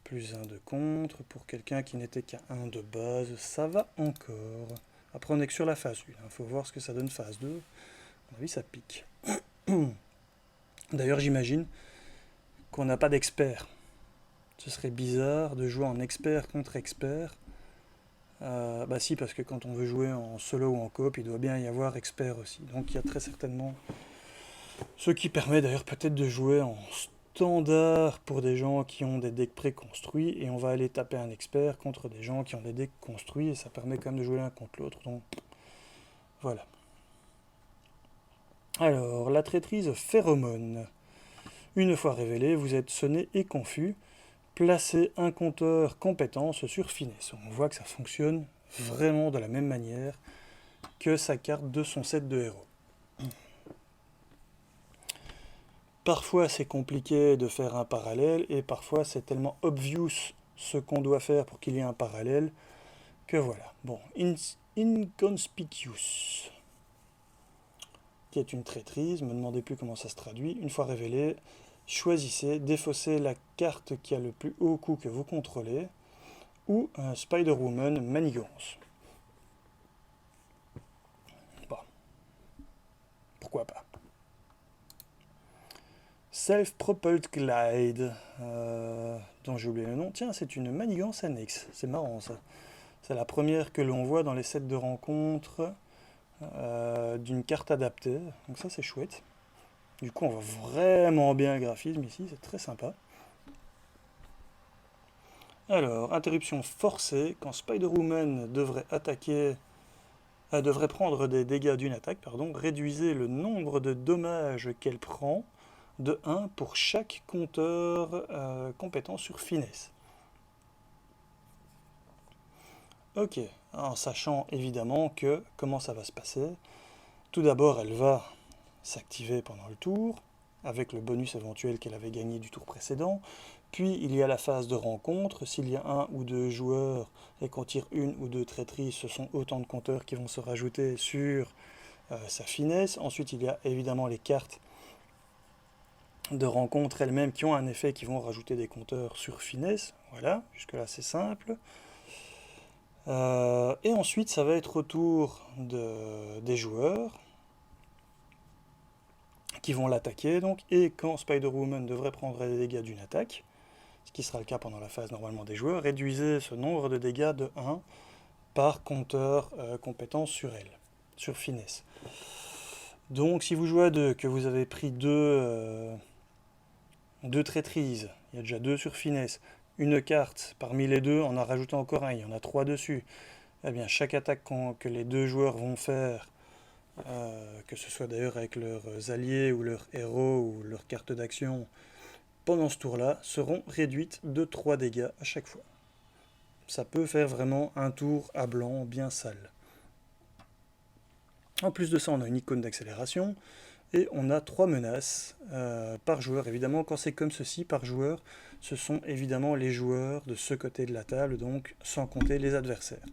+1 de contre, pour quelqu'un qui n'était qu'à 1 de base, ça va encore. Après on est que sur la phase 1, il faut voir ce que ça donne phase 2. À mon avis ça pique. D'ailleurs j'imagine qu'on n'a pas d'expert. Ce serait bizarre de jouer en expert contre expert. Bah si, parce que quand on veut jouer en solo ou en coop, il doit bien y avoir expert aussi. Donc il y a très certainement ce qui permet d'ailleurs peut-être de jouer en standard pour des gens qui ont des decks préconstruits, et on va aller taper un expert contre des gens qui ont des decks construits, et ça permet quand même de jouer l'un contre l'autre. Donc voilà. Alors, la traîtrise phéromone. Une fois révélée, vous êtes sonné et confus. Placez un compteur compétence sur finesse. On voit que ça fonctionne vraiment de la même manière que sa carte de son set de héros. Parfois c'est compliqué de faire un parallèle et parfois c'est tellement obvious ce qu'on doit faire pour qu'il y ait un parallèle que voilà. Bon, Inconspicuous, qui est une traîtrise, ne me demandez plus comment ça se traduit. Une fois révélé, choisissez, défaussez la carte qui a le plus haut coût que vous contrôlez, ou un Spider-Woman manigance. Bon, pourquoi pas. Self-Propelled Glide, dont j'ai oublié le nom. Tiens, c'est une manigance annexe, c'est marrant ça. C'est la première que l'on voit dans les sets de rencontres d'une carte adaptée, donc ça c'est chouette. Du coup on voit vraiment bien le graphisme ici, c'est très sympa. Alors, interruption forcée, quand Spider-Woman devrait prendre des dégâts d'une attaque, pardon, réduisez le nombre de dommages qu'elle prend de 1 pour chaque compteur compétent sur finesse. Ok, en sachant évidemment que comment ça va se passer. Tout d'abord, elle va s'activer pendant le tour, avec le bonus éventuel qu'elle avait gagné du tour précédent. Puis il y a la phase de rencontre. S'il y a un ou deux joueurs et qu'on tire une ou deux traîtrises, ce sont autant de compteurs qui vont se rajouter sur sa finesse. Ensuite, il y a évidemment les cartes de rencontre elles-mêmes qui ont un effet qui vont rajouter des compteurs sur finesse. Voilà, jusque-là c'est simple. Et ensuite, ça va être au tour des joueurs qui vont l'attaquer. Donc, et quand Spider-Woman devrait prendre des dégâts d'une attaque, ce qui sera le cas pendant la phase normalement des joueurs, réduisez ce nombre de dégâts de 1 par compteur compétence sur elle, sur finesse. Donc, si vous jouez à 2, que vous avez pris 2 traîtrises, il y a déjà 2 sur finesse, une carte parmi les 2, en a rajouté encore un, il y en a 3 dessus. Eh bien, chaque attaque que les 2 joueurs vont faire, que ce soit d'ailleurs avec leurs alliés ou leurs héros ou leurs cartes d'action, pendant ce tour-là, seront réduites de 3 dégâts à chaque fois. Ça peut faire vraiment un tour à blanc bien sale. En plus de ça, on a une icône d'accélération et on a 3 menaces par joueur. Évidemment, quand c'est comme ceci, par joueur, ce sont évidemment les joueurs de ce côté de la table, donc sans compter les adversaires.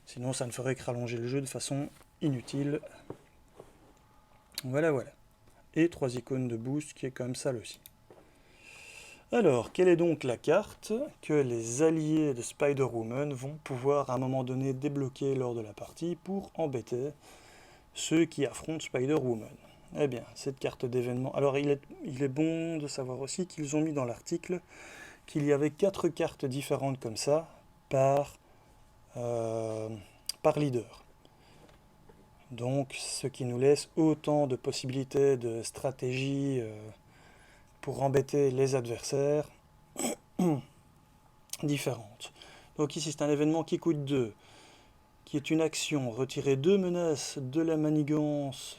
Sinon, ça ne ferait que rallonger le jeu de façon inutile. Voilà, voilà. Et 3 icônes de boost qui est comme ça aussi. Alors, quelle est donc la carte que les alliés de Spider-Woman vont pouvoir à un moment donné débloquer lors de la partie pour embêter ceux qui affrontent Spider-Woman? Eh bien, cette carte d'événement... Alors, il est bon de savoir aussi qu'ils ont mis dans l'article qu'il y avait 4 cartes différentes comme ça par leader. Donc, ce qui nous laisse autant de possibilités de stratégie pour embêter les adversaires différentes. Donc ici, c'est un événement qui coûte 2, qui est une action. Retirer 2 menaces de la manigance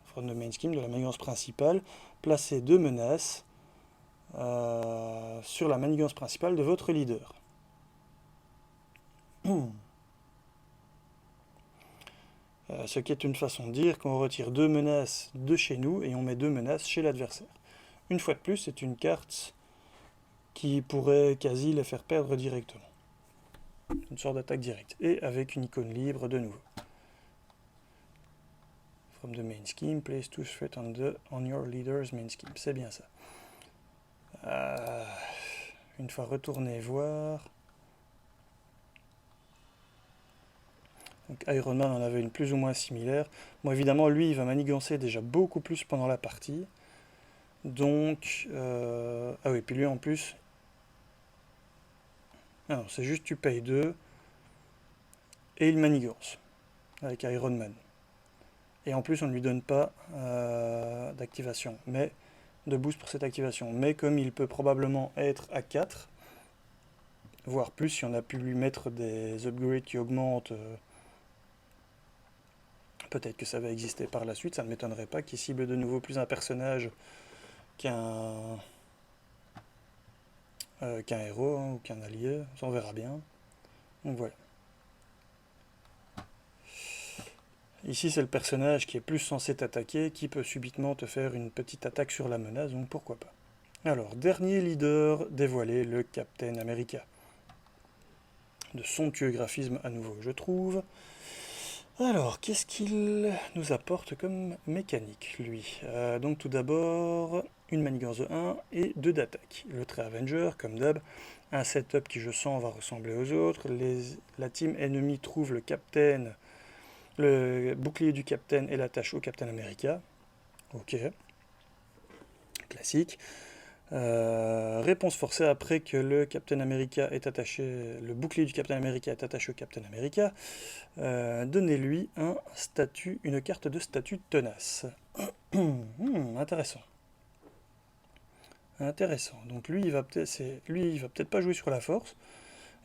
from the main scheme, de la manigance principale. Placer 2 menaces sur la manigance principale de votre leader. Ce qui est une façon de dire qu'on retire 2 menaces de chez nous et on met 2 menaces chez l'adversaire. Une fois de plus, c'est une carte qui pourrait quasi les faire perdre directement. Une sorte d'attaque directe. Et avec une icône libre de nouveau. From the main scheme, place 2 threats on your leader's main scheme. C'est bien ça. Une fois retourné voir... Donc Iron Man en avait une plus ou moins similaire. Bon, évidemment, lui, il va manigancer déjà beaucoup plus pendant la partie. Donc... Ah oui, puis lui, en plus... Ah non, c'est juste tu payes 2 et il manigance avec Iron Man. Et en plus, on ne lui donne pas d'activation, mais de boost pour cette activation. Mais comme il peut probablement être à 4, voire plus, si on a pu lui mettre des upgrades qui augmentent... Peut-être que ça va exister par la suite, ça ne m'étonnerait pas qu'il cible de nouveau plus un personnage qu'un héros hein, ou qu'un allié, ça on verra bien. Donc voilà. Ici c'est le personnage qui est plus censé t'attaquer, qui peut subitement te faire une petite attaque sur la menace, donc pourquoi pas. Alors, dernier leader dévoilé, le Captain America. De somptueux graphisme à nouveau, je trouve. Alors, qu'est-ce qu'il nous apporte comme mécanique, lui? Donc tout d'abord, une manigance de 1 et 2 d'attaque. Le trait Avenger, comme d'hab, un setup qui je sens va ressembler aux autres. La team ennemie trouve le bouclier du Captain et l'attache au Captain America. Ok, classique. Réponse forcée après que le Captain America est attaché, le bouclier du Captain America est attaché au Captain America. Donnez-lui une carte de statut tenace. Intéressant. Intéressant. Donc lui, il va peut-être pas jouer sur la force,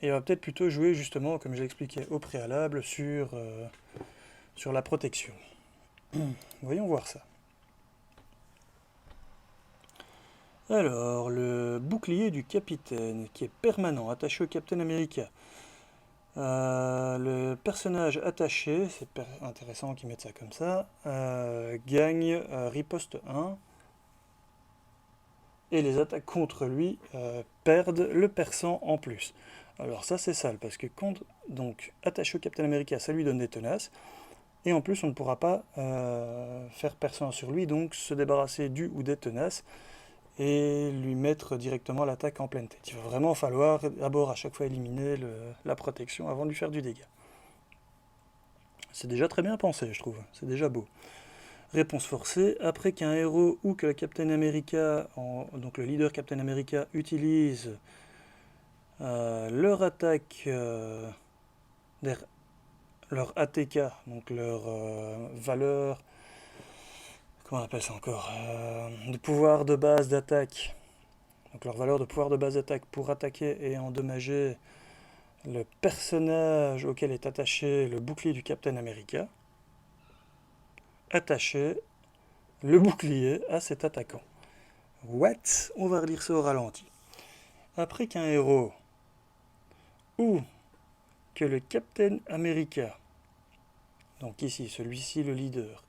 et il va peut-être plutôt jouer justement, comme je l'expliquais au préalable, sur la protection. Voyons voir ça. Alors, le bouclier du capitaine, qui est permanent, attaché au Captain America. Le personnage attaché, c'est intéressant qu'ils mettent ça comme ça, gagne riposte 1, et les attaques contre lui perdent le perçant en plus. Alors ça c'est sale, parce que donc attaché au Captain America, ça lui donne des tenaces, et en plus on ne pourra pas faire perçant sur lui, donc se débarrasser du ou des tenaces, et lui mettre directement l'attaque en pleine tête. Il va vraiment falloir d'abord à chaque fois éliminer la protection avant de lui faire du dégât. C'est déjà très bien pensé, je trouve. C'est déjà beau. Réponse forcée. Après qu'un héros ou que le Captain America, donc le leader Captain America, utilise leur attaque, leur ATK, donc leur valeur, comment on appelle ça encore, de pouvoir de base d'attaque. Donc leur valeur de pouvoir de base d'attaque pour attaquer et endommager le personnage auquel est attaché le bouclier du Captain America. Attacher le bouclier à cet attaquant. What? On va relire ça au ralenti. Après qu'un héros ou que le Captain America, donc ici celui-ci le leader,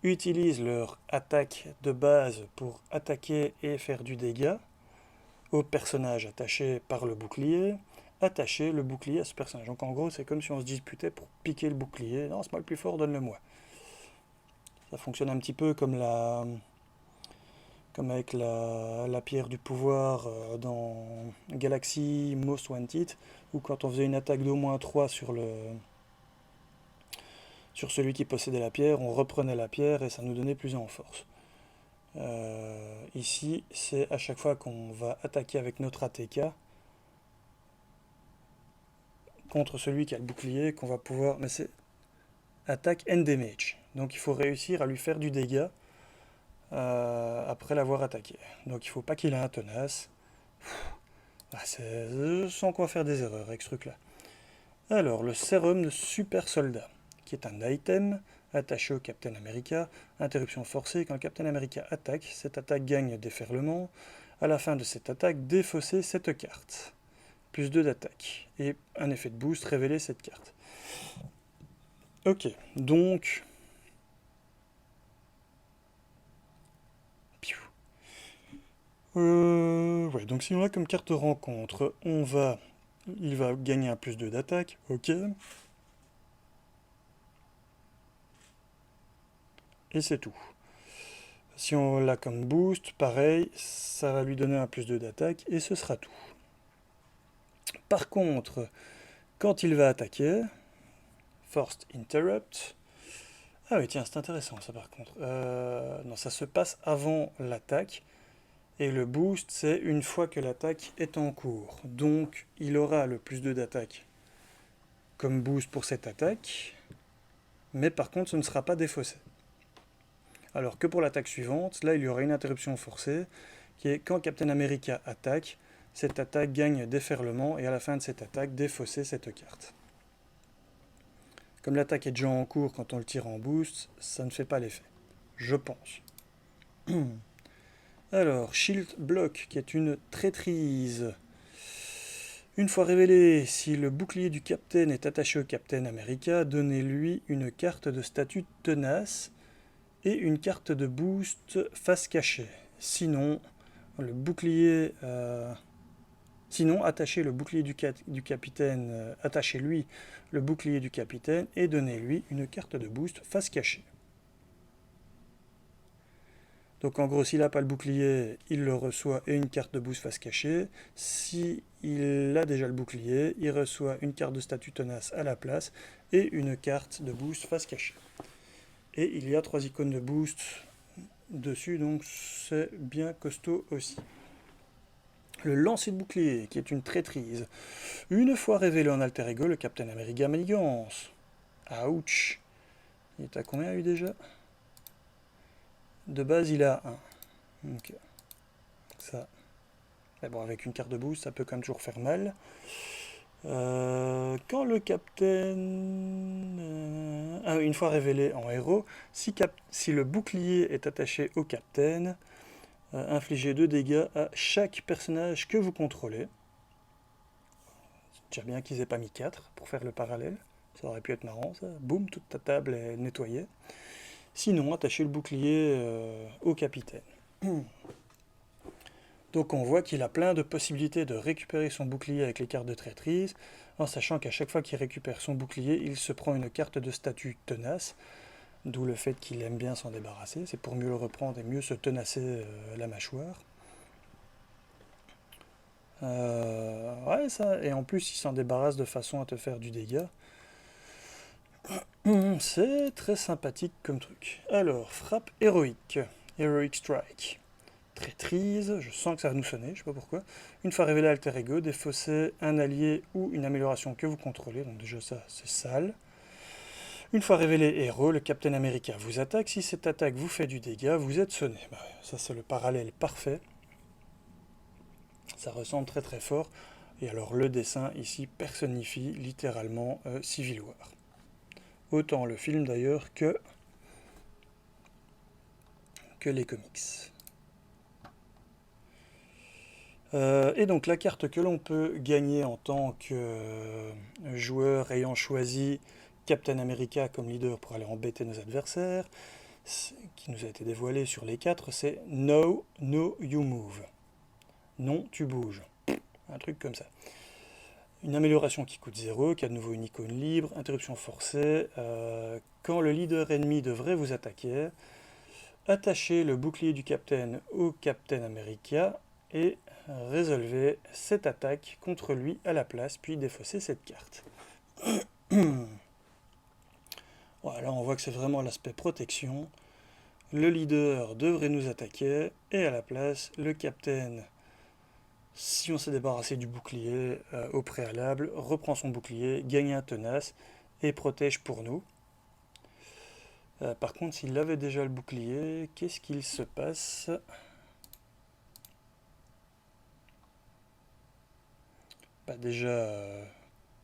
utilise leur attaque de base pour attaquer et faire du dégât au personnage attaché par le bouclier, attacher le bouclier à ce personnage. Donc en gros c'est comme si on se disputait pour piquer le bouclier. Non, c'est moi le plus fort, donne-le-moi. Ça fonctionne un petit peu comme avec la pierre du pouvoir dans Galaxy Most Wanted, où quand on faisait une attaque d'au moins 3 sur celui qui possédait la pierre, on reprenait la pierre et ça nous donnait plus en force. Ici, c'est à chaque fois qu'on va attaquer avec notre ATK contre celui qui a le bouclier qu'on va pouvoir... Mais c'est attaque and damage. Donc il faut réussir à lui faire du dégât après l'avoir attaqué. Donc il faut pas qu'il ait un tenace. Je sens qu'on va faire des erreurs avec ce truc-là. Alors, le sérum de super soldat, qui est un item attaché au Captain America. Interruption forcée, quand le Captain America attaque, cette attaque gagne déferlement. À la fin de cette attaque, défausser cette carte. Plus 2 d'attaque. Et un effet de boost, révéler cette carte. Ok, donc... ouais, donc si on a comme carte rencontre, il va gagner un plus 2 d'attaque, ok. Et c'est tout. Si on l'a comme boost, pareil, ça va lui donner un plus 2 d'attaque, et ce sera tout. Par contre, quand il va attaquer, Forced Interrupt... Ah oui, tiens, c'est intéressant ça par contre. Non, ça se passe avant l'attaque. Et le boost, c'est une fois que l'attaque est en cours. Donc, il aura le plus 2 d'attaque comme boost pour cette attaque. Mais par contre, ce ne sera pas défaussé. Alors que pour l'attaque suivante, là, il y aura une interruption forcée, qui est quand Captain America attaque, cette attaque gagne déferlement, et à la fin de cette attaque, défausser cette carte. Comme l'attaque est déjà en cours quand on le tire en boost, ça ne fait pas l'effet. Je pense. Alors, Shield Block, qui est une traîtrise. Une fois révélé, si le bouclier du Captain est attaché au Captain America, donnez-lui une carte de statut tenace et une carte de boost face cachée. Sinon, attachez le bouclier du capitaine, attachez-lui le bouclier du capitaine et donnez-lui une carte de boost face cachée. Donc en gros, s'il n'a pas le bouclier, il le reçoit et une carte de boost face cachée. S'il a déjà le bouclier, il reçoit une carte de statut tenace à la place et une carte de boost face cachée. Et il y a 3 icônes de boost dessus, donc c'est bien costaud aussi. Le lancer de bouclier, qui est une traîtrise. Une fois révélé en alter ego, le Captain America manigance. Ouch. Il est à combien lui déjà? De base, il a 1. Ok. ça. Mais bon, avec une carte de boost, ça peut quand même toujours faire mal. Quand le capitaine... une fois révélé en héros, si le bouclier est attaché au capitaine, infligez 2 dégâts à chaque personnage que vous contrôlez. C'est déjà bien qu'ils aient pas mis 4 pour faire le parallèle. Ça aurait pu être marrant, ça. Boum, toute ta table est nettoyée. Sinon, attachez le bouclier au capitaine. Donc on voit qu'il a plein de possibilités de récupérer son bouclier avec les cartes de traîtrise, en sachant qu'à chaque fois qu'il récupère son bouclier, il se prend une carte de statut tenace, d'où le fait qu'il aime bien s'en débarrasser, c'est pour mieux le reprendre et mieux se tenacer la mâchoire. Ouais, ça, et en plus il s'en débarrasse de façon à te faire du dégât. C'est très sympathique comme truc. Alors, frappe héroïque, Heroic Strike. Traîtrise, je sens que ça va nous sonner, je sais pas pourquoi. Une fois révélé Alter Ego, défaussez un allié ou une amélioration que vous contrôlez, donc déjà ça c'est sale. Une fois révélé héros, le Captain America vous attaque. Si cette attaque vous fait du dégât, vous êtes sonné. Bah, ça c'est le parallèle parfait. Ça ressemble très très fort. Et alors le dessin ici personnifie littéralement Civil War. Autant le film d'ailleurs que les comics. Et donc la carte que l'on peut gagner en tant que joueur ayant choisi Captain America comme leader pour aller embêter nos adversaires, qui nous a été dévoilé sur les 4, c'est No, no, you move. Non, tu bouges. Un truc comme ça. Une amélioration qui coûte 0, qui a de nouveau une icône libre, interruption forcée. Quand le leader ennemi devrait vous attaquer, attachez le bouclier du Captain au Captain America et résolvez cette attaque contre lui à la place, puis défaussez cette carte. Voilà, on voit que c'est vraiment l'aspect protection. Le leader devrait nous attaquer, et à la place, le Captain, si on s'est débarrassé du bouclier au préalable, reprend son bouclier, gagne un tenace et protège pour nous. Par contre, s'il avait déjà le bouclier, qu'est-ce qu'il se passe ? Bah déjà,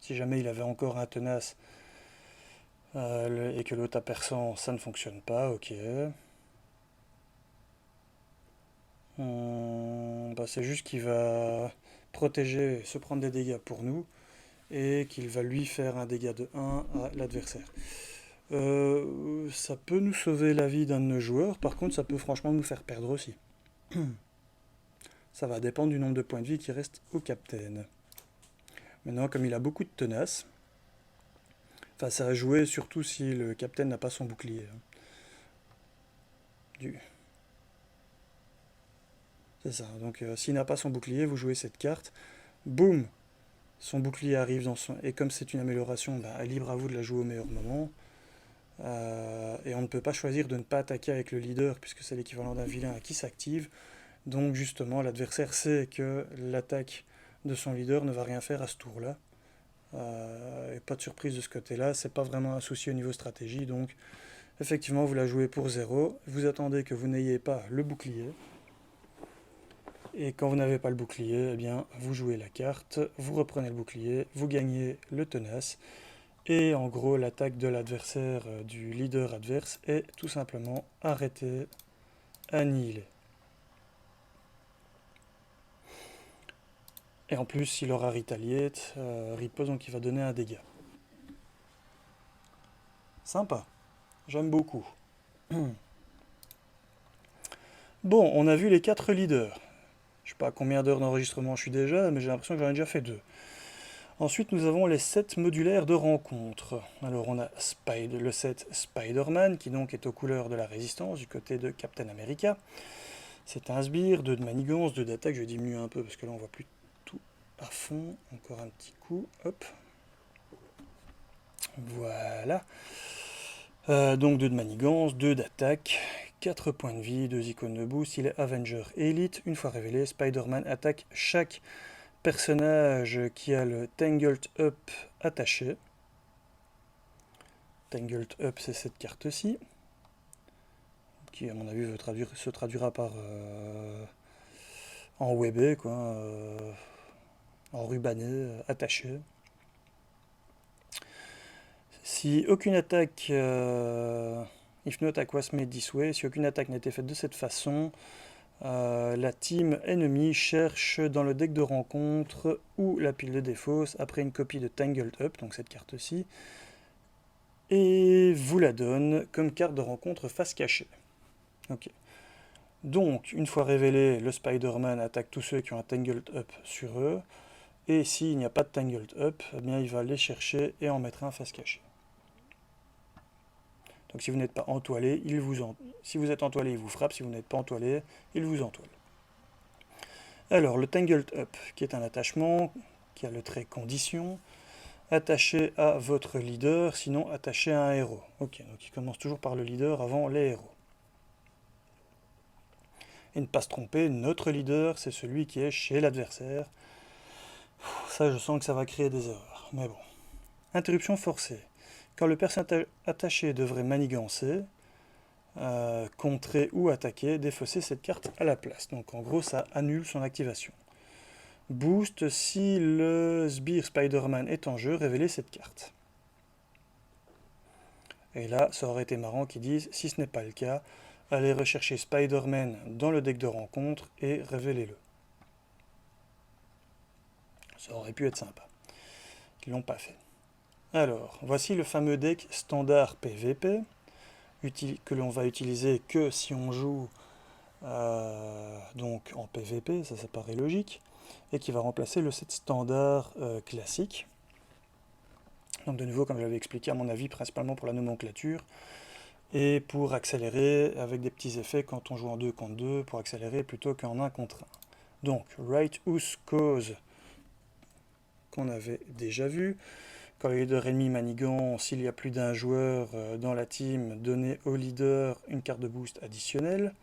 si jamais il avait encore un tenace et que l'autre a perçant, ça ne fonctionne pas, ok. Bah c'est juste qu'il va protéger, se prendre des dégâts pour nous, et qu'il va lui faire un dégât de 1 à l'adversaire. Ça peut nous sauver la vie d'un de nos joueurs, par contre ça peut franchement nous faire perdre aussi. Ça va dépendre du nombre de points de vie qui reste au capitaine. Maintenant, comme il a beaucoup de tenace, enfin ça a joué surtout si le capitaine n'a pas son bouclier. C'est ça, donc s'il n'a pas son bouclier, vous jouez cette carte, boum, son bouclier arrive dans son... Et comme c'est une amélioration, bah, libre à vous de la jouer au meilleur moment. Et on ne peut pas choisir de ne pas attaquer avec le leader, puisque c'est l'équivalent d'un vilain qui s'active. Donc justement, l'adversaire sait que l'attaque de son leader ne va rien faire à ce tour-là. Et pas de surprise de ce côté-là, c'est pas vraiment un souci au niveau stratégie, donc effectivement vous la jouez pour 0, vous attendez que vous n'ayez pas le bouclier, et quand vous n'avez pas le bouclier, eh bien vous jouez la carte, vous reprenez le bouclier, vous gagnez le tenace, et en gros l'attaque de l'adversaire, du leader adverse, est tout simplement arrêtée, annihilée. Et en plus, il aura Retaliate, riposte, donc il va donner un dégât. Sympa, j'aime beaucoup. Bon, on a vu les 4 leaders. Je sais pas à combien d'heures d'enregistrement je suis déjà, mais j'ai l'impression que j'en ai déjà fait 2. Ensuite, nous avons les 7 modulaires de rencontre. Alors, on a le set Spider-Man, qui donc est aux couleurs de la résistance, du côté de Captain America. C'est un sbire, 2 de manigance, 2 d'attaque. Je vais diminuer un peu, parce que là, on voit plus tout à fond. Encore un petit coup, hop. Voilà. Donc 2 de manigance, 2 d'attaque, 4 points de vie, 2 icônes de boost. Il est Avenger Elite. Une fois révélé, Spider-Man attaque chaque personnage qui a le Tangled Up attaché. Tangled Up, c'est cette carte-ci, qui à mon avis se traduira par en webé, quoi, en rubané, attaché. Si aucune attaque, if no attack was made this way, si aucune attaque n'a été faite de cette façon, la team ennemie cherche dans le deck de rencontre ou la pile de défausse après une copie de Tangled Up, donc cette carte-ci, et vous la donne comme carte de rencontre face cachée. Ok. Donc, une fois révélé, le Spider-Man attaque tous ceux qui ont un Tangled Up sur eux, et s'il n'y a pas de Tangled Up, eh bien, il va les chercher et en mettre un face cachée. Donc si vous n'êtes pas entoilé, si vous êtes entoilé, il vous frappe. Si vous n'êtes pas entoilé, il vous entoile. Alors, le Tangled Up, qui est un attachement, qui a le trait condition, attaché à votre leader, sinon attaché à un héros. Ok, donc il commence toujours par le leader avant les héros. Et ne pas se tromper, notre leader, c'est celui qui est chez l'adversaire. Ça, je sens que ça va créer des erreurs, mais bon. Interruption forcée. Quand le personnage attaché devrait manigancer, contrer ou attaquer, défausser cette carte à la place. Donc en gros, ça annule son activation. Boost, si le sbire Spider-Man est en jeu, révélez cette carte. Et là, ça aurait été marrant qu'ils disent, si ce n'est pas le cas, allez rechercher Spider-Man dans le deck de rencontre et révélez-le. Ça aurait pu être sympa. Ils l'ont pas fait. Alors, voici le fameux deck standard PVP, que l'on va utiliser que si on joue donc en PVP, ça paraît logique, et qui va remplacer le set standard classique. Donc de nouveau, comme je l'avais expliqué, à mon avis, principalement pour la nomenclature, et pour accélérer avec des petits effets quand on joue en 2 contre 2, pour accélérer plutôt qu'en 1 contre 1. Donc, Right Who's Cause, qu'on avait déjà vu. Quand le leader ennemi manigant, s'il y a plus d'un joueur dans la team, donnez au leader une carte de boost additionnelle.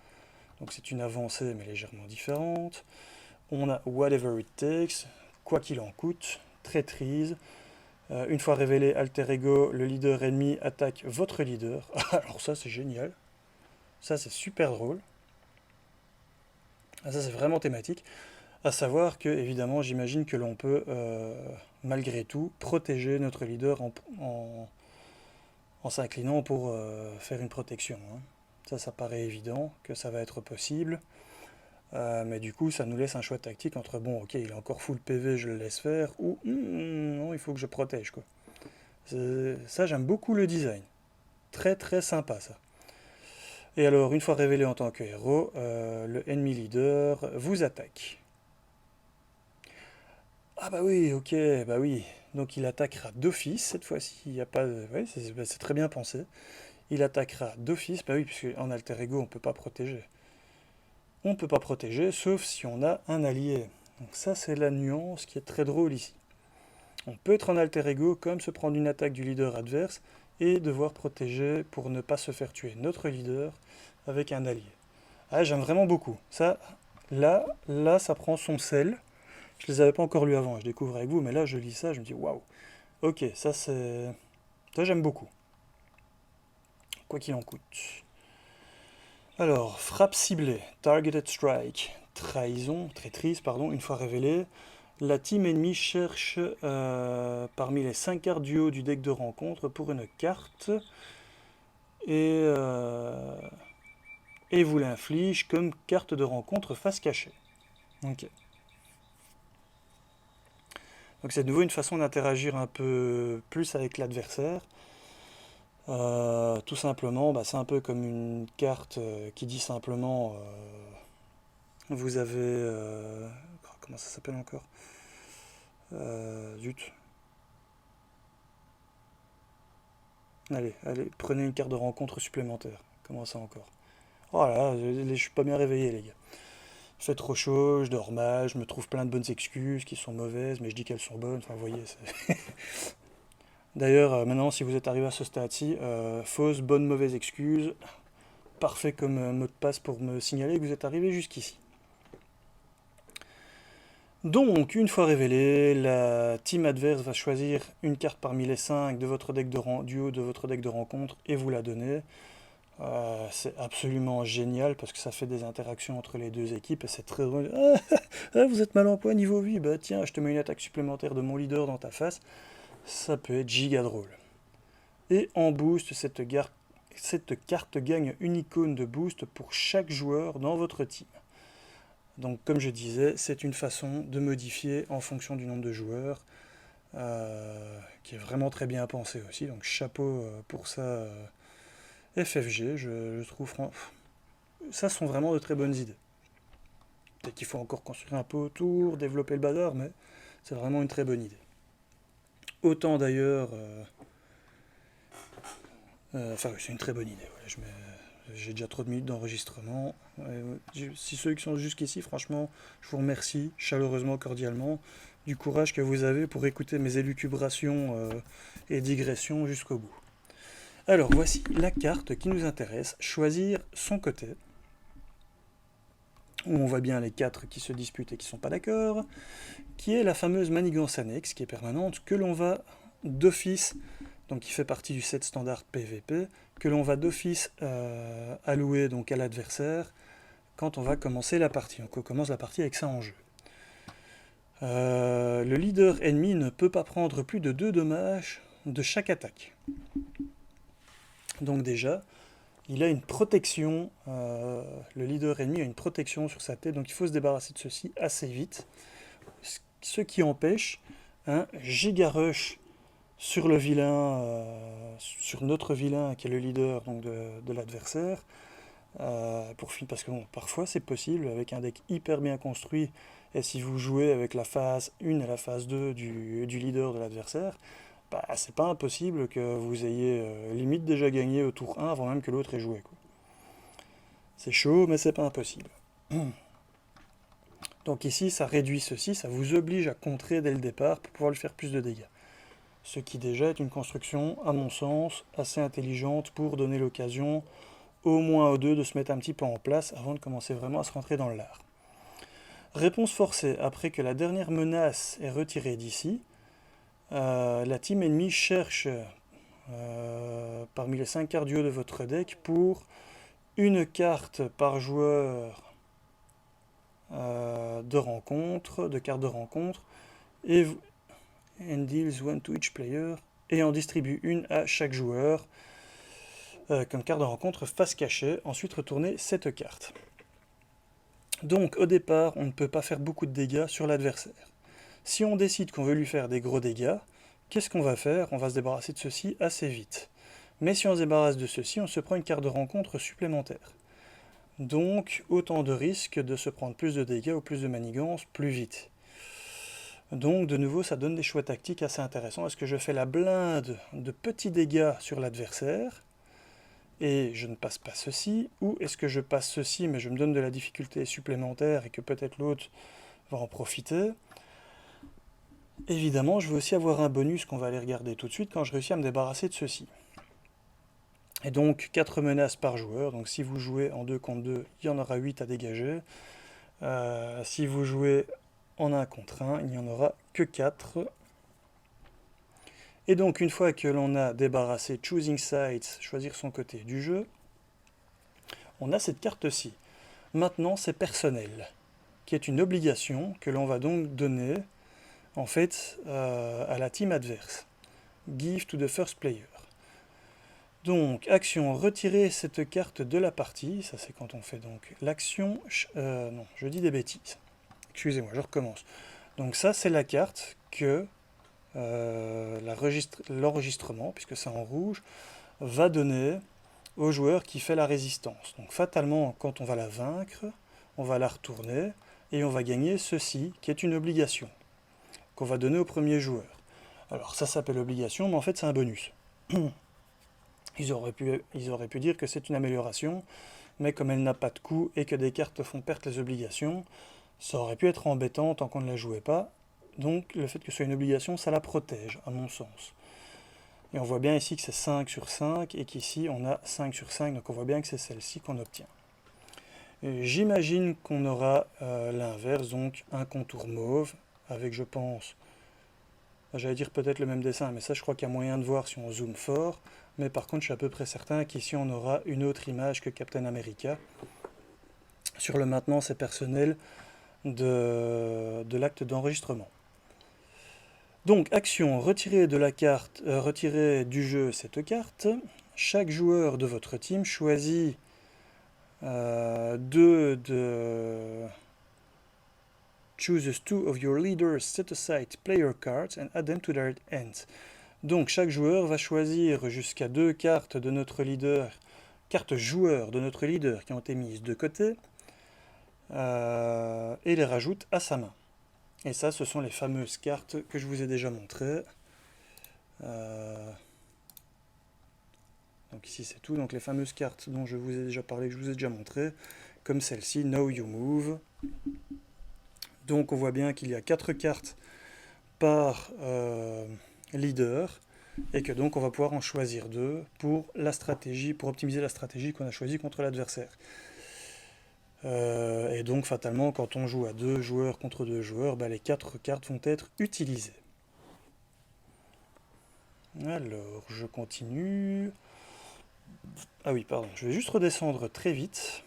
Donc c'est une avancée mais légèrement différente. On a Whatever It Takes, quoi qu'il en coûte, traîtrise. Une fois révélé Alter Ego, le leader ennemi attaque votre leader. Alors ça c'est génial. Ça c'est super drôle. Ça c'est vraiment thématique. À savoir que, évidemment, j'imagine que l'on peut, malgré tout, protéger notre leader en s'inclinant pour faire une protection. Hein. Ça paraît évident que ça va être possible. Mais du coup, ça nous laisse un choix tactique entre, bon, ok, il est encore full PV, je le laisse faire, ou, non, il faut que je protège, quoi. Ça, j'aime beaucoup le design. Très, très sympa, ça. Et alors, une fois révélé en tant que héros, le enemy leader vous attaque. Ah bah oui, ok, bah oui. Donc il attaquera d'office cette fois-ci. Il y a pas, oui, c'est très bien pensé. Il attaquera d'office, bah oui, puisque en alter ego on peut pas protéger. On peut pas protéger, sauf si on a un allié. Donc ça c'est la nuance qui est très drôle ici. On peut être en alter ego comme se prendre une attaque du leader adverse et devoir protéger pour ne pas se faire tuer notre leader avec un allié. Ah, j'aime vraiment beaucoup. Ça, là, ça prend son sel. Je les avais pas encore lus avant, je découvre avec vous, mais là je lis ça, je me dis waouh. Ok, ça c'est. Ça j'aime beaucoup. Quoi qu'il en coûte. Alors, frappe ciblée, targeted strike, trahison, traîtrise, pardon, une fois révélée. La team ennemie cherche parmi les 5 cartes du haut du deck de rencontre pour une carte et vous l'inflige comme carte de rencontre face cachée. Ok. Donc c'est de nouveau une façon d'interagir un peu plus avec l'adversaire. Tout simplement, bah, c'est un peu comme une carte qui dit simplement vous avez... comment ça s'appelle encore Zut. Allez, prenez une carte de rencontre supplémentaire. Comment ça encore? Oh là là, je suis pas bien réveillé les gars. Il fait trop chaud, je dors mal, je me trouve plein de bonnes excuses qui sont mauvaises, mais je dis qu'elles sont bonnes. Enfin, vous voyez, D'ailleurs, maintenant, si vous êtes arrivé à ce stade-ci, fausse, bonne, mauvaise excuse, parfait comme mot de passe pour me signaler que vous êtes arrivé jusqu'ici. Donc, une fois révélé, la team adverse va choisir une carte parmi les 5 de votre deck du haut de votre deck de rencontre et vous la donner. C'est absolument génial parce que ça fait des interactions entre les deux équipes et c'est très drôle. Vous êtes mal en point niveau vie, bah tiens, je te mets une attaque supplémentaire de mon leader dans ta face. Ça peut être giga drôle. Et en boost, cette carte gagne une icône de boost pour chaque joueur dans votre team. Donc comme je disais, c'est une façon de modifier en fonction du nombre de joueurs, qui est vraiment très bien pensée aussi. Donc chapeau pour ça, FFG, je trouve. Ça sont vraiment de très bonnes idées. Peut-être qu'il faut encore construire un peu autour, développer le bazar, mais c'est vraiment une très bonne idée. Autant d'ailleurs. Enfin, oui, c'est une très bonne idée. Ouais, j'ai déjà trop de minutes d'enregistrement. Si ceux qui sont jusqu'ici, franchement, je vous remercie chaleureusement, cordialement, du courage que vous avez pour écouter mes élucubrations et digressions jusqu'au bout. Alors, voici la carte qui nous intéresse. Choisir son côté. Où on voit bien les quatre qui se disputent et qui ne sont pas d'accord. Qui est la fameuse manigance annexe, qui est permanente, que l'on va d'office, donc qui fait partie du set standard PVP, que l'on va d'office allouer donc à l'adversaire quand on va commencer la partie. Donc on commence la partie avec ça en jeu. Le leader ennemi ne peut pas prendre plus de 2 dommages de chaque attaque. Donc déjà, il a une protection, le leader ennemi a une protection sur sa tête, donc il faut se débarrasser de ceci assez vite. Ce qui empêche un giga rush sur le vilain, sur notre vilain qui est le leader donc de l'adversaire, parce que bon, parfois c'est possible avec un deck hyper bien construit, et si vous jouez avec la phase 1 et la phase 2 du leader de l'adversaire, bah, c'est pas impossible que vous ayez limite déjà gagné au tour 1 avant même que l'autre ait joué, quoi. C'est chaud, mais c'est pas impossible. Donc ici, ça réduit ceci, ça vous oblige à contrer dès le départ pour pouvoir lui faire plus de dégâts. Ce qui déjà est une construction, à mon sens, assez intelligente pour donner l'occasion au moins aux deux de se mettre un petit peu en place avant de commencer vraiment à se rentrer dans l'art. Réponse forcée, après que la dernière menace est retirée d'ici, la team ennemie cherche parmi les 5 cartes du haut de votre deck pour une carte par joueur de cartes de rencontre, et and deals one to each player, et en distribue une à chaque joueur comme carte de rencontre face cachée. Ensuite, retournez cette carte. Donc, au départ, on ne peut pas faire beaucoup de dégâts sur l'adversaire. Si on décide qu'on veut lui faire des gros dégâts, qu'est-ce qu'on va faire? On va se débarrasser de ceci assez vite. Mais si on se débarrasse de ceci, on se prend une carte de rencontre supplémentaire. Donc, autant de risques de se prendre plus de dégâts ou plus de manigances plus vite. Donc, de nouveau, ça donne des choix tactiques assez intéressants. Est-ce que je fais la blinde de petits dégâts sur l'adversaire et je ne passe pas ceci, ou est-ce que je passe ceci mais je me donne de la difficulté supplémentaire et que peut-être l'autre va en profiter? Évidemment, je veux aussi avoir un bonus qu'on va aller regarder tout de suite quand je réussis à me débarrasser de ceci. Et donc 4 menaces par joueur, donc si vous jouez en 2 contre 2, il y en aura 8 à dégager. Si vous jouez en 1 contre 1, il n'y en aura que 4. Et donc une fois que l'on a débarrassé Choosing Sides, choisir son côté du jeu, on a cette carte-ci. Maintenant c'est personnel, qui est une obligation que l'on va donc donner en fait à la team adverse. Give to the first player. Donc action, retirer cette carte de la partie, ça c'est quand on fait donc l'action, non je dis des bêtises, excusez-moi je recommence. Donc ça c'est la carte que l'enregistrement, puisque c'est en rouge, va donner au joueur qui fait la résistance. Donc fatalement, quand on va la vaincre, on va la retourner et on va gagner ceci, qui est une obligation, qu'on va donner au premier joueur. Alors ça s'appelle obligation, mais en fait c'est un bonus. Ils auraient pu dire que c'est une amélioration, mais comme elle n'a pas de coût et que des cartes font perdre les obligations, ça aurait pu être embêtant tant qu'on ne la jouait pas. Donc le fait que ce soit une obligation, ça la protège, à mon sens. Et on voit bien ici que c'est 5 sur 5, et qu'ici on a 5 sur 5, donc on voit bien que c'est celle-ci qu'on obtient. J'imagine qu'on aura l'inverse, donc un contour mauve, avec je pense, j'allais dire peut-être le même dessin, mais ça je crois qu'il y a moyen de voir si on zoome fort, mais par contre je suis à peu près certain qu'ici on aura une autre image que Captain America sur le maintenance et personnel de l'acte d'enregistrement. Donc action, retirer du jeu cette carte. Chaque joueur de votre team choisit chooses two of your leaders set aside player cards and add them to their hand. Donc chaque joueur va choisir jusqu'à 2 cartes de notre leader, cartes joueurs de notre leader qui ont été mises de côté, et les rajoute à sa main. Et ça, ce sont les fameuses cartes que je vous ai déjà montrées. Donc ici c'est tout, donc les fameuses cartes dont je vous ai déjà parlé, que je vous ai déjà montré, comme celle-ci, Now You Move. Donc on voit bien qu'il y a 4 cartes par leader, et que donc on va pouvoir en choisir 2 pour la stratégie, pour optimiser la stratégie qu'on a choisie contre l'adversaire. Et donc fatalement, quand on joue à 2 joueurs contre 2 joueurs, les 4 cartes vont être utilisées. Alors, je continue. Ah oui, pardon, je vais juste redescendre très vite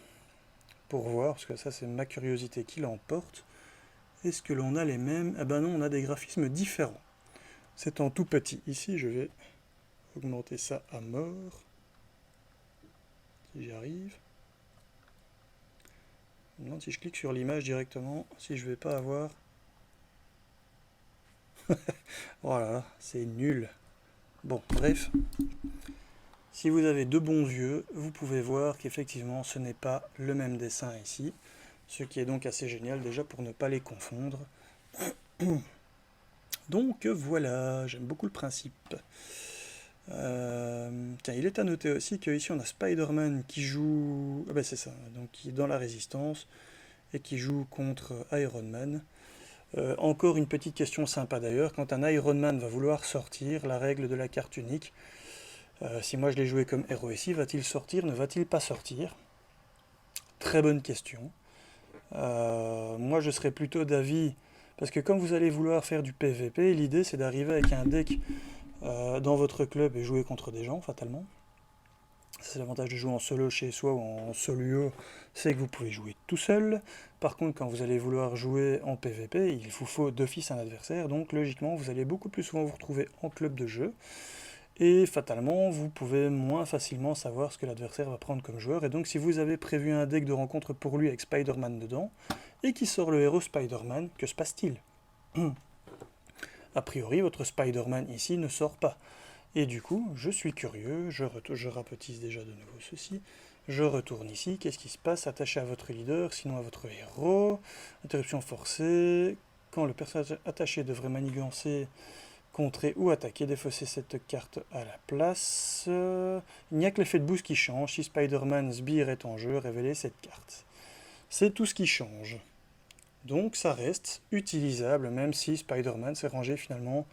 pour voir, parce que ça c'est ma curiosité qui l'emporte. Est-ce que l'on a les mêmes? Ah ben non, on a des graphismes différents. C'est en tout petit. Ici, je vais augmenter ça à mort. Si j'y arrive. Je me demande si je clique sur l'image directement, si je vais pas avoir... Voilà, c'est nul. Bon, bref. Si vous avez de bons yeux, vous pouvez voir qu'effectivement, ce n'est pas le même dessin ici. Ce qui est donc assez génial déjà pour ne pas les confondre. Donc voilà, j'aime beaucoup le principe. Tiens, il est à noter aussi qu'ici on a Spider-Man qui joue... Ah ben c'est ça, donc qui est dans la résistance et qui joue contre Iron Man. Encore une petite question sympa d'ailleurs, quand un Iron Man va vouloir sortir, la règle de la carte unique, si moi je l'ai joué comme héros ici, va-t-il sortir, ne va-t-il pas sortir? Très bonne question. Moi je serais plutôt d'avis, parce que comme vous allez vouloir faire du PVP, l'idée c'est d'arriver avec un deck dans votre club et jouer contre des gens, fatalement. C'est l'avantage de jouer en solo chez soi ou en solo, c'est que vous pouvez jouer tout seul. Par contre, quand vous allez vouloir jouer en PVP, il vous faut d'office un adversaire, donc logiquement, vous allez beaucoup plus souvent vous retrouver en club de jeu. Et fatalement, vous pouvez moins facilement savoir ce que l'adversaire va prendre comme joueur. Et donc, si vous avez prévu un deck de rencontre pour lui avec Spider-Man dedans, et qui sort le héros Spider-Man, que se passe-t-il? A priori, votre Spider-Man ici ne sort pas. Et du coup, je suis curieux, je rapetisse déjà de nouveau ceci, je retourne ici, qu'est-ce qui se passe? Attaché à votre leader, sinon à votre héros, interruption forcée, quand le personnage attaché devrait manigancer, contrer ou attaquer, défausser cette carte à la place. Il n'y a que l'effet de boost qui change, si Spider-Man Sbire est en jeu, révélez cette carte. C'est tout ce qui change. Donc ça reste utilisable, même si Spider-Man s'est rangé finalement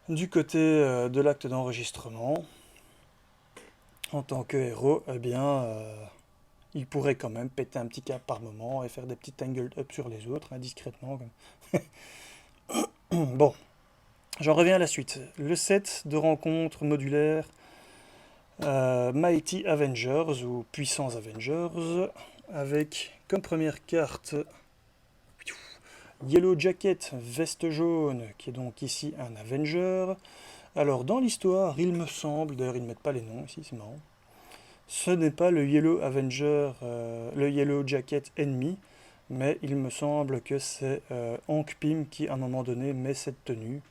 du côté de l'acte d'enregistrement. En tant que héros, eh bien, il pourrait quand même péter un petit câble par moment et faire des petits tangled up sur les autres, discrètement. Bon, j'en reviens à la suite. Le set de rencontres modulaires Mighty Avengers ou Puissants Avengers, avec comme première carte Yellow Jacket, veste jaune, qui est donc ici un Avenger. Alors dans l'histoire, il me semble, d'ailleurs ils ne mettent pas les noms ici, c'est marrant, ce n'est pas le Yellow Avenger, le Yellow Jacket ennemi, mais il me semble que c'est Hank Pym qui à un moment donné met cette tenue.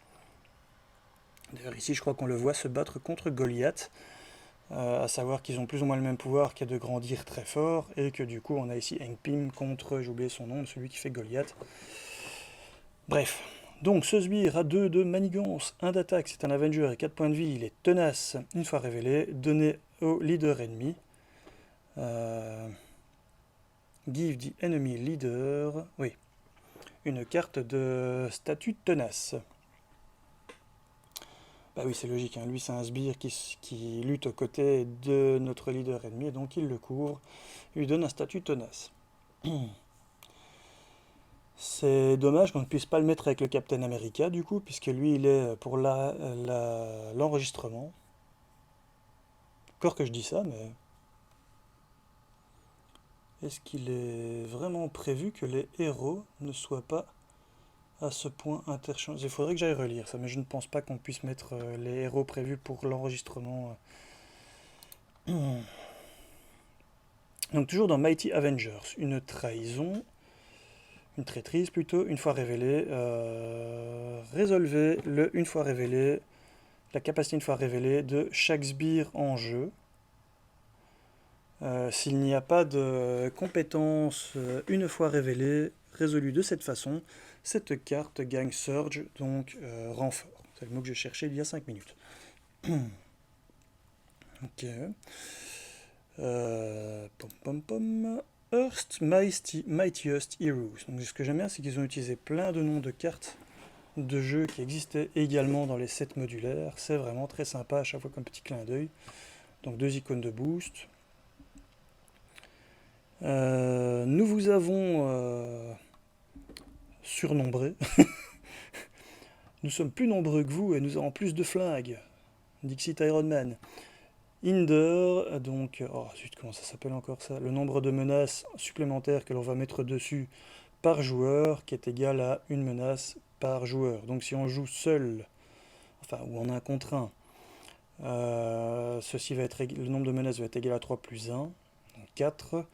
D'ailleurs ici je crois qu'on le voit se battre contre Goliath, à savoir qu'ils ont plus ou moins le même pouvoir qui est de grandir très fort, et que du coup on a ici Hank Pym contre, j'ai oublié son nom, celui qui fait Goliath. Bref, donc ce sbire a 2 de manigance, 1 d'attaque, c'est un Avenger et 4 points de vie, il est tenace, une fois révélé, donné au leader ennemi. Give the enemy leader, oui, une carte de statut tenace. Bah oui, c'est logique, lui c'est un sbire qui lutte aux côtés de notre leader ennemi, et donc il le couvre, il lui donne un statut tenace. C'est dommage qu'on ne puisse pas le mettre avec le Captain America, du coup, puisque lui, il est pour l'enregistrement. Encore que je dis ça, mais est-ce qu'il est vraiment prévu que les héros ne soient pas à ce point interchangeables? Il faudrait que j'aille relire ça, mais je ne pense pas qu'on puisse mettre les héros prévus pour l'enregistrement. Donc toujours dans Mighty Avengers, une trahison, une traîtrise plutôt, une fois révélée, résolvez une fois révélé, la capacité une fois révélée de chaque sbire en jeu. S'il n'y a pas de compétence une fois révélée, résolue de cette façon, cette carte gagne Surge, donc renfort. C'est le mot que je cherchais il y a 5 minutes. Ok. Pom pom pom. Earth's Mightiest Heroes. Donc ce que j'aime bien, c'est qu'ils ont utilisé plein de noms de cartes de jeux qui existaient également dans les sets modulaires. C'est vraiment très sympa à chaque fois comme petit clin d'œil. Donc 2 icônes de boost. Nous vous avons surnombré. Nous sommes plus nombreux que vous et nous avons plus de flingues. Dixit Iron Man. Hinder, donc, oh zut, comment ça s'appelle encore ça? Le nombre de menaces supplémentaires que l'on va mettre dessus par joueur, qui est égal à une menace par joueur. Donc si on joue seul, enfin, ou en un contre un, ceci va être, le nombre de menaces va être égal à 3 plus 1, donc 4.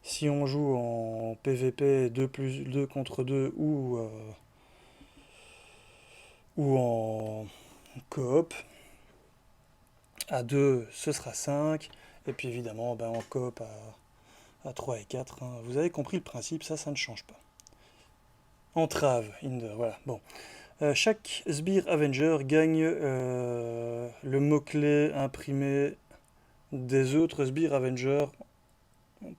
Si on joue en PvP 2 contre 2 ou en coop, à 2 ce sera 5, et puis évidemment ben, en coop à 3 et 4. Hein. Vous avez compris le principe, ça ne change pas. Entrave, hinder, voilà. Bon. Chaque sbire Avenger gagne le mot-clé imprimé des autres sbires Avengers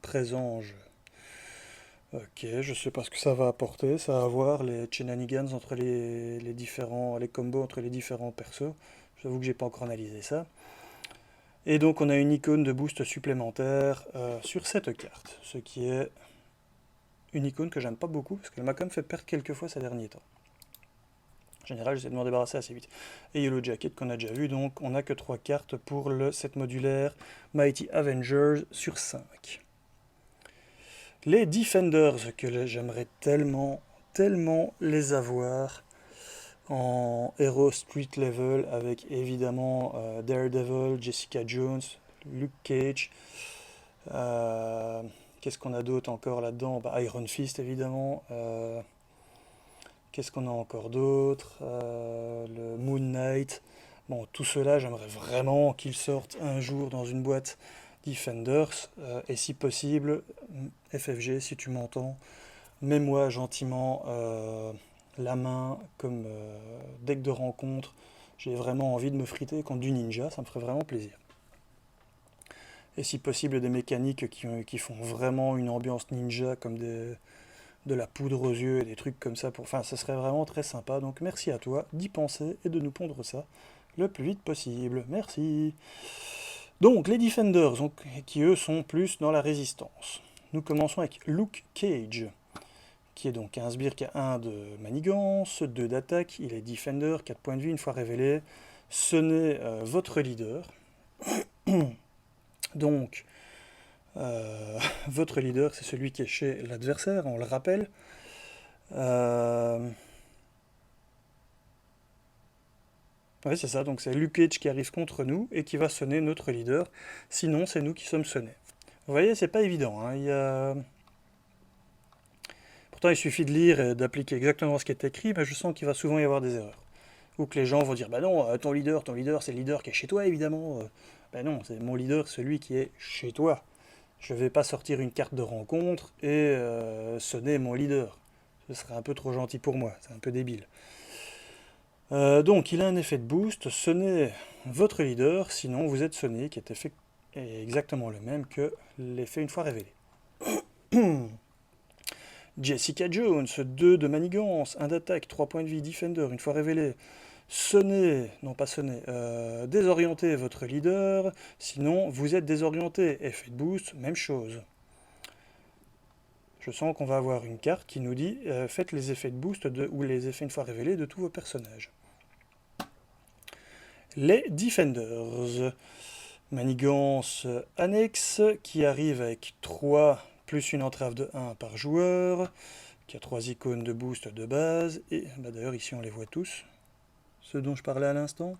présents en jeu. Ok, je sais pas ce que ça va apporter, ça va avoir les shenanigans entre les différents, les combos entre les différents persos. J'avoue que j'ai pas encore analysé ça. Et donc on a une icône de boost supplémentaire sur cette carte, ce qui est une icône que j'aime pas beaucoup parce qu'elle m'a quand même fait perdre quelques fois ces derniers temps. En général, j'essaie de m'en débarrasser assez vite. Et Yellow Jacket qu'on a déjà vu, donc on n'a que 3 cartes pour le set modulaire Mighty Avengers sur 5. Les Defenders, que j'aimerais tellement les avoir en Hero Street Level, avec évidemment Daredevil, Jessica Jones, Luke Cage. Qu'est-ce qu'on a d'autre encore là-dedans? Bah, Iron Fist évidemment. Qu'est-ce qu'on a encore d'autre? Le Moon Knight. Bon, tout cela, j'aimerais vraiment qu'ils sortent un jour dans une boîte Defenders. Et si possible, FFG, si tu m'entends, mets-moi gentiment la main comme deck de rencontre. J'ai vraiment envie de me friter contre du ninja, ça me ferait vraiment plaisir. Et si possible, des mécaniques qui font vraiment une ambiance ninja, comme de la poudre aux yeux et des trucs comme ça. Enfin, ça serait vraiment très sympa. Donc merci à toi d'y penser et de nous pondre ça le plus vite possible. Merci. Donc les Defenders, qui eux sont plus dans la résistance. Nous commençons avec Luke Cage, qui est donc un sbire qui a 1 de manigance, 2 d'attaque, il est Defender, 4 points de vie une fois révélé. Ce n'est votre leader. Donc, votre leader, c'est celui qui est chez l'adversaire, on le rappelle. Oui, c'est ça, donc c'est Luke Cage qui arrive contre nous et qui va sonner notre leader. Sinon, c'est nous qui sommes sonnés. Vous voyez, c'est pas évident. Hein. Pourtant, il suffit de lire et d'appliquer exactement ce qui est écrit, mais je sens qu'il va souvent y avoir des erreurs. Ou que les gens vont dire, bah non, ton leader, c'est le leader qui est chez toi, évidemment. Bah non, c'est mon leader, celui qui est chez toi. Je vais pas sortir une carte de rencontre et sonner mon leader. Ce serait un peu trop gentil pour moi, c'est un peu débile. Donc il a un effet de boost, sonnez votre leader, sinon vous êtes sonné, qui est exactement le même que l'effet une fois révélé. Jessica Jones, 2 de manigance, 1 d'attaque, 3 points de vie, Defender, une fois révélé. Sonnez, non pas sonnez, désorientez votre leader, sinon vous êtes désorienté. Effet de boost, même chose. Je sens qu'on va avoir une carte qui nous dit faites les effets de boost ou les effets une fois révélés de tous vos personnages. Les Defenders. Manigance annexe qui arrive avec 3 plus une entrave de 1 par joueur, qui a 3 icônes de boost de base, et bah d'ailleurs ici on les voit tous, ceux dont je parlais à l'instant.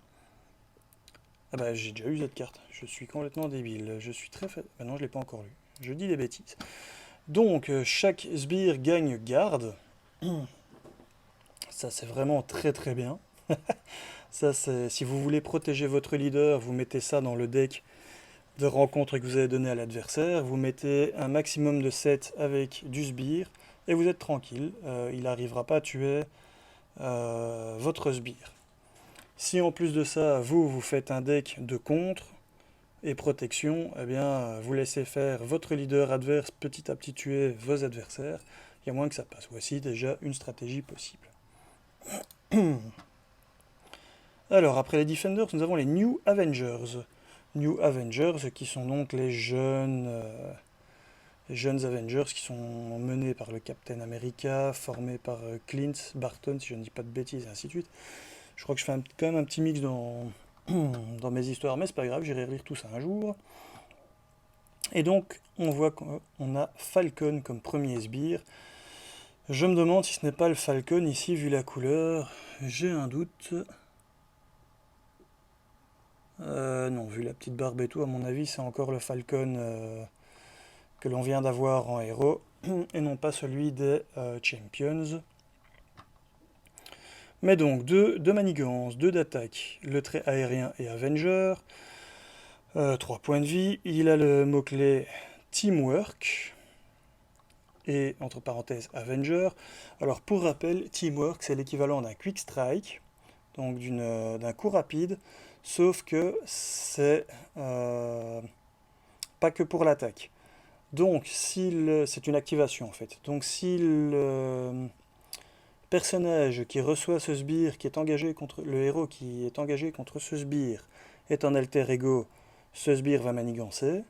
Ah bah j'ai déjà eu cette carte, je suis complètement débile, je suis très... Bah non, je l'ai pas encore lu, je dis des bêtises. Donc chaque sbire gagne garde, ça c'est vraiment très très bien. Ça c'est, si vous voulez protéger votre leader, vous mettez ça dans le deck de rencontres que vous avez donné à l'adversaire, vous mettez un maximum de 7 avec du sbire, et vous êtes tranquille, il n'arrivera pas à tuer votre sbire. Si en plus de ça, vous faites un deck de contre et protection, eh bien, vous laissez faire votre leader adverse petit à petit tuer vos adversaires, il y a moins que ça passe. Voici déjà une stratégie possible. Alors, après les Defenders, nous avons les New Avengers. New Avengers, qui sont donc les jeunes Avengers qui sont menés par le Captain America, formés par Clint Barton, si je ne dis pas de bêtises, et ainsi de suite. Je crois que je fais quand même un petit mix dans mes histoires, mais c'est pas grave, j'irai relire tout ça un jour. Et donc, on voit qu'on a Falcon comme premier sbire. Je me demande si ce n'est pas le Falcon ici, vu la couleur. J'ai un doute. Non, vu la petite barbe et tout, à mon avis, c'est encore le Falcon que l'on vient d'avoir en héros, et non pas celui des Champions. Mais donc, 2 de manigance, 2 d'attaque, le trait aérien et Avenger, 3 points de vie. Il a le mot-clé Teamwork, et entre parenthèses Avenger. Alors pour rappel, Teamwork c'est l'équivalent d'un Quick Strike, donc d'un coup rapide, sauf que c'est pas que pour l'attaque. Donc c'est une activation en fait. Donc si le personnage qui reçoit ce sbire, qui est engagé contre le héros qui est engagé contre ce sbire, est en alter ego, ce sbire va manigancer.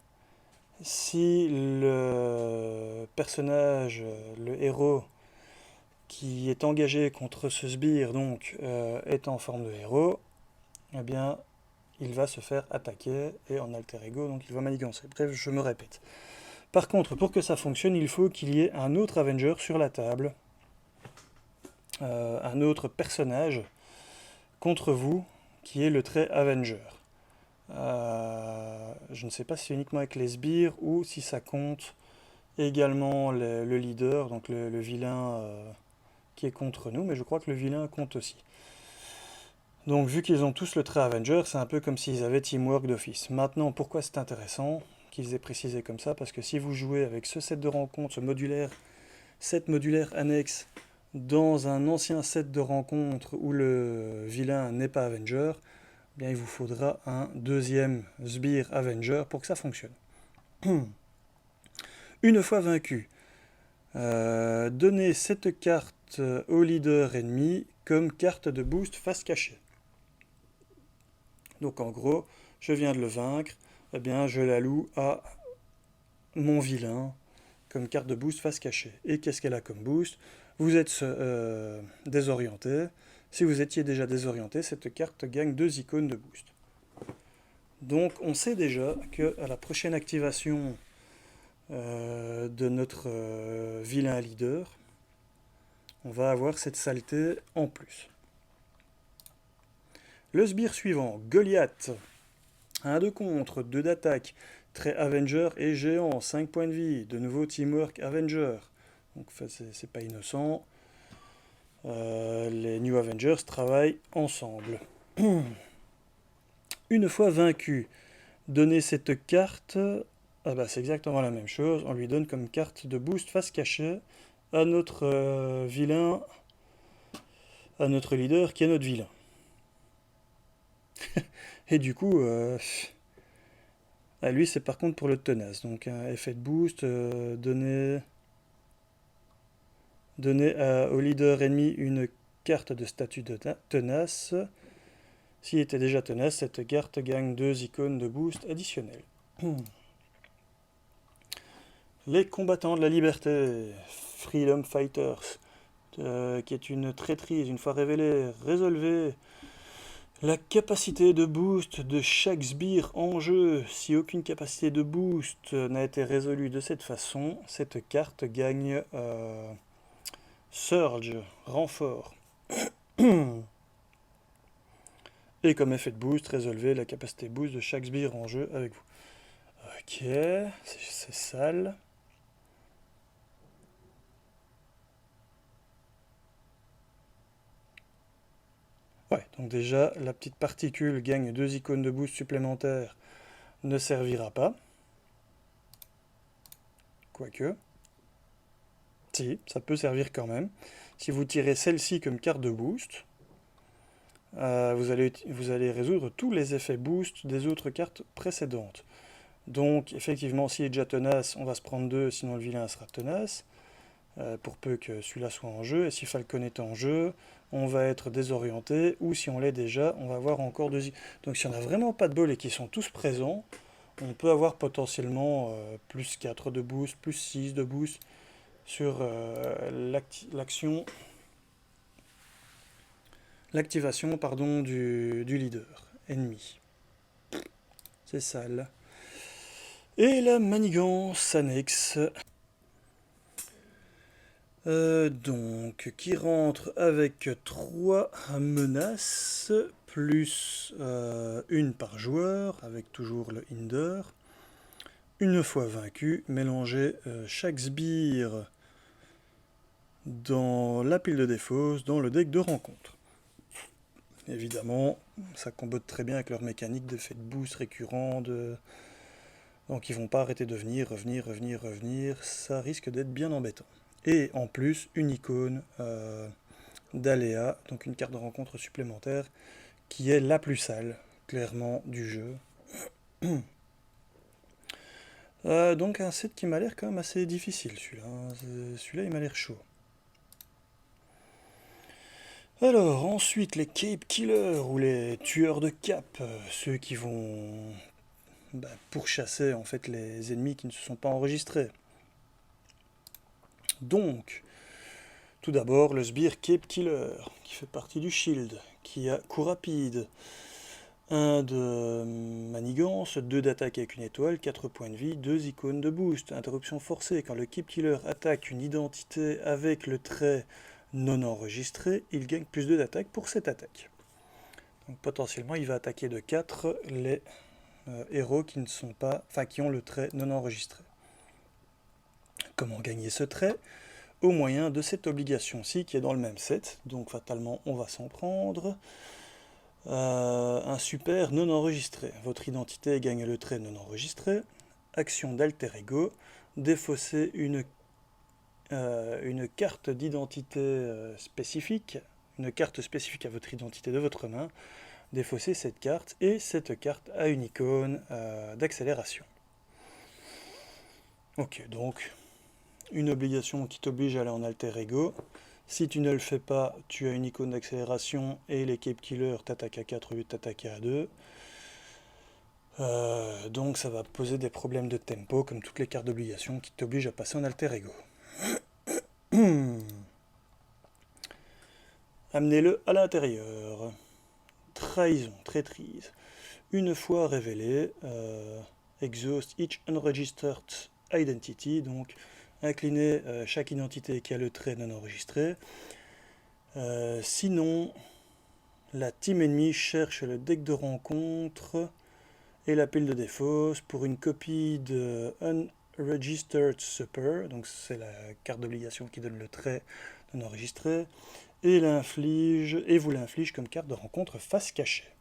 Si le personnage, le héros qui est engagé contre ce sbire donc est en forme de héros, eh bien il va se faire attaquer et en alter ego donc il va manigancer. Bref, je me répète. Par contre, pour que ça fonctionne, il faut qu'il y ait un autre Avenger sur la table, un autre personnage contre vous qui est le trait Avenger. Je ne sais pas si c'est uniquement avec les sbires ou si ça compte également le leader, donc le vilain qui est contre nous, mais je crois que le vilain compte aussi. Donc vu qu'ils ont tous le trait Avenger, c'est un peu comme s'ils avaient Teamwork d'office. Maintenant, pourquoi c'est intéressant qu'ils aient précisé comme ça? Parce que si vous jouez avec ce set de rencontres, ce set modulaire annexe, dans un ancien set de rencontres où le vilain n'est pas Avenger, eh bien il vous faudra un deuxième sbire Avenger pour que ça fonctionne. Une fois vaincu, donnez cette carte au leader ennemi comme carte de boost face cachée. Donc en gros, je viens de le vaincre, eh bien je la loue à mon vilain comme carte de boost face cachée. Et qu'est-ce qu'elle a comme boost? Vous êtes désorienté. Si vous étiez déjà désorienté, cette carte gagne 2 icônes de boost. Donc on sait déjà qu'à la prochaine activation de notre vilain leader, on va avoir cette saleté en plus. Le sbire suivant, Goliath. 1 de contre, 2 d'attaque, trait Avenger et géant, 5 points de vie, de nouveau Teamwork Avenger. Donc c'est pas innocent. Les New Avengers travaillent ensemble. Une fois vaincu, donnez cette carte, ah bah c'est exactement la même chose, on lui donne comme carte de boost face cachée à notre vilain, à notre leader qui est notre vilain. Et du coup, lui c'est par contre pour le tenace, donc un effet de boost, donner au leader ennemi une carte de statut de tenace. S'il était déjà tenace, cette carte gagne 2 icônes de boost additionnelles. Les combattants de la liberté, Freedom Fighters, qui est une traîtrise, une fois révélée, résolvez La capacité de boost de chaque sbire en jeu. Si aucune capacité de boost n'a été résolue de cette façon, cette carte gagne Surge, renfort. Et comme effet de boost, résolvez la capacité boost de chaque sbire en jeu avec vous. Ok, c'est sale. Ouais, donc déjà, la petite particule gagne 2 icônes de boost supplémentaires, ne servira pas. Quoique. Si, ça peut servir quand même. Si vous tirez celle-ci comme carte de boost, vous allez résoudre tous les effets boost des autres cartes précédentes. Donc, effectivement, s'il est déjà tenace, on va se prendre 2, sinon le vilain sera tenace, pour peu que celui-là soit en jeu. Et si Falcon est en jeu, on va être désorienté, ou si on l'est déjà, on va avoir encore 2. Donc, si on n'a vraiment pas de bol et qu'ils sont tous présents, on peut avoir potentiellement plus 4 de boost, plus 6 de boost sur l'activation du leader ennemi. C'est sale. Et la manigance annexe. Donc, qui rentre avec 3 menaces, plus une par joueur, avec toujours le hinder. Une fois vaincu, mélangez chaque sbire dans la pile de défausse, dans le deck de rencontre. Évidemment, ça combote très bien avec leur mécanique d'effet de boost récurrent, donc ils vont pas arrêter de venir, revenir, ça risque d'être bien embêtant. Et en plus, une icône d'aléa, donc une carte de rencontre supplémentaire, qui est la plus sale, clairement, du jeu. Donc un set qui m'a l'air quand même assez difficile, celui-là. Celui-là, il m'a l'air chaud. Alors, ensuite, les Cape Killers, ou les tueurs de cap, ceux qui vont pourchasser en fait les ennemis qui ne se sont pas enregistrés. Donc, tout d'abord, le sbire Cape Killer, qui fait partie du shield, qui a coup rapide, 1 de manigance, 2 d'attaque avec une étoile, 4 points de vie, 2 icônes de boost. Interruption forcée, quand le Cape Killer attaque une identité avec le trait non enregistré, il gagne plus 2 d'attaque pour cette attaque. Donc potentiellement, il va attaquer de 4 les héros qui ne sont pas, qui ont le trait non enregistré. Comment gagner ce trait? Au moyen de cette obligation-ci qui est dans le même set, donc fatalement on va s'en prendre. Un super non enregistré. Votre identité gagne le trait non enregistré. Action d'alter ego. Défausser une carte d'identité spécifique, une carte spécifique à votre identité de votre main. Défausser cette carte, et cette carte a une icône d'accélération. Ok, donc une obligation qui t'oblige à aller en alter ego. Si tu ne le fais pas, tu as une icône d'accélération et les Cape Killers t'attaquent à 4 au lieu de t'attaquer à 2. Donc ça va poser des problèmes de tempo, comme toutes les cartes d'obligation qui t'obligent à passer en alter ego. Amenez-le à l'intérieur. Trahison, traîtrise. Une fois révélé, exhaust each unregistered identity, donc incliner chaque identité qui a le trait non enregistré. Sinon, la team ennemie cherche le deck de rencontre et la pile de défausse pour une copie de Unregistered Super, donc c'est la carte d'obligation qui donne le trait non enregistré, et vous l'inflige comme carte de rencontre face cachée.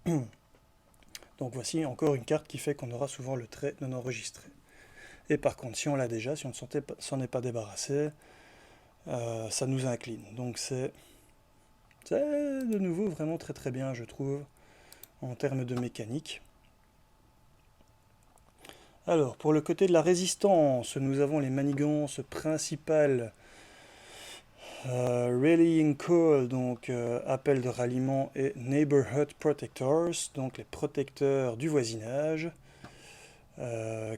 Donc voici encore une carte qui fait qu'on aura souvent le trait non enregistré. Et par contre, si on l'a déjà, si on ne s'en est pas débarrassé, ça nous incline. Donc c'est de nouveau vraiment très très bien, je trouve, en termes de mécanique. Alors, pour le côté de la résistance, nous avons les manigances principales. Rallying Call, donc appel de ralliement, et Neighborhood Protectors, donc les protecteurs du voisinage,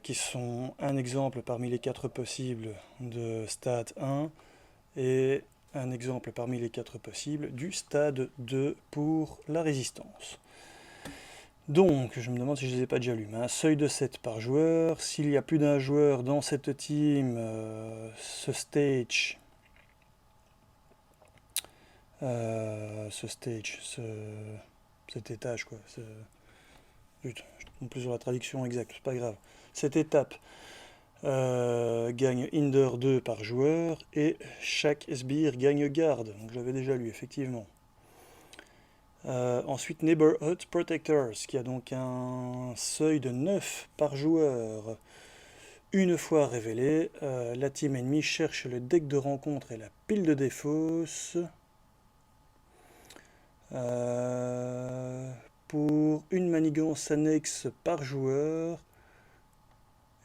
qui sont un exemple parmi les 4 possibles de stade 1, et un exemple parmi les 4 possibles du stade 2 pour la résistance. Donc, je me demande si je ne les ai pas déjà lus. Un seuil de 7 par joueur. S'il y a plus d'un joueur dans cette team, ce stage, cet étage, quoi. Putain, je ne tombe plus sur la traduction exacte, c'est pas grave. Cette étape gagne Hinder 2 par joueur et chaque sbire gagne garde. Donc j'avais déjà lu, effectivement. Ensuite, Neighborhood Protectors, qui a donc un seuil de 9 par joueur. Une fois révélé, la team ennemie cherche le deck de rencontre et la pile de défausse pour une manigance annexe par joueur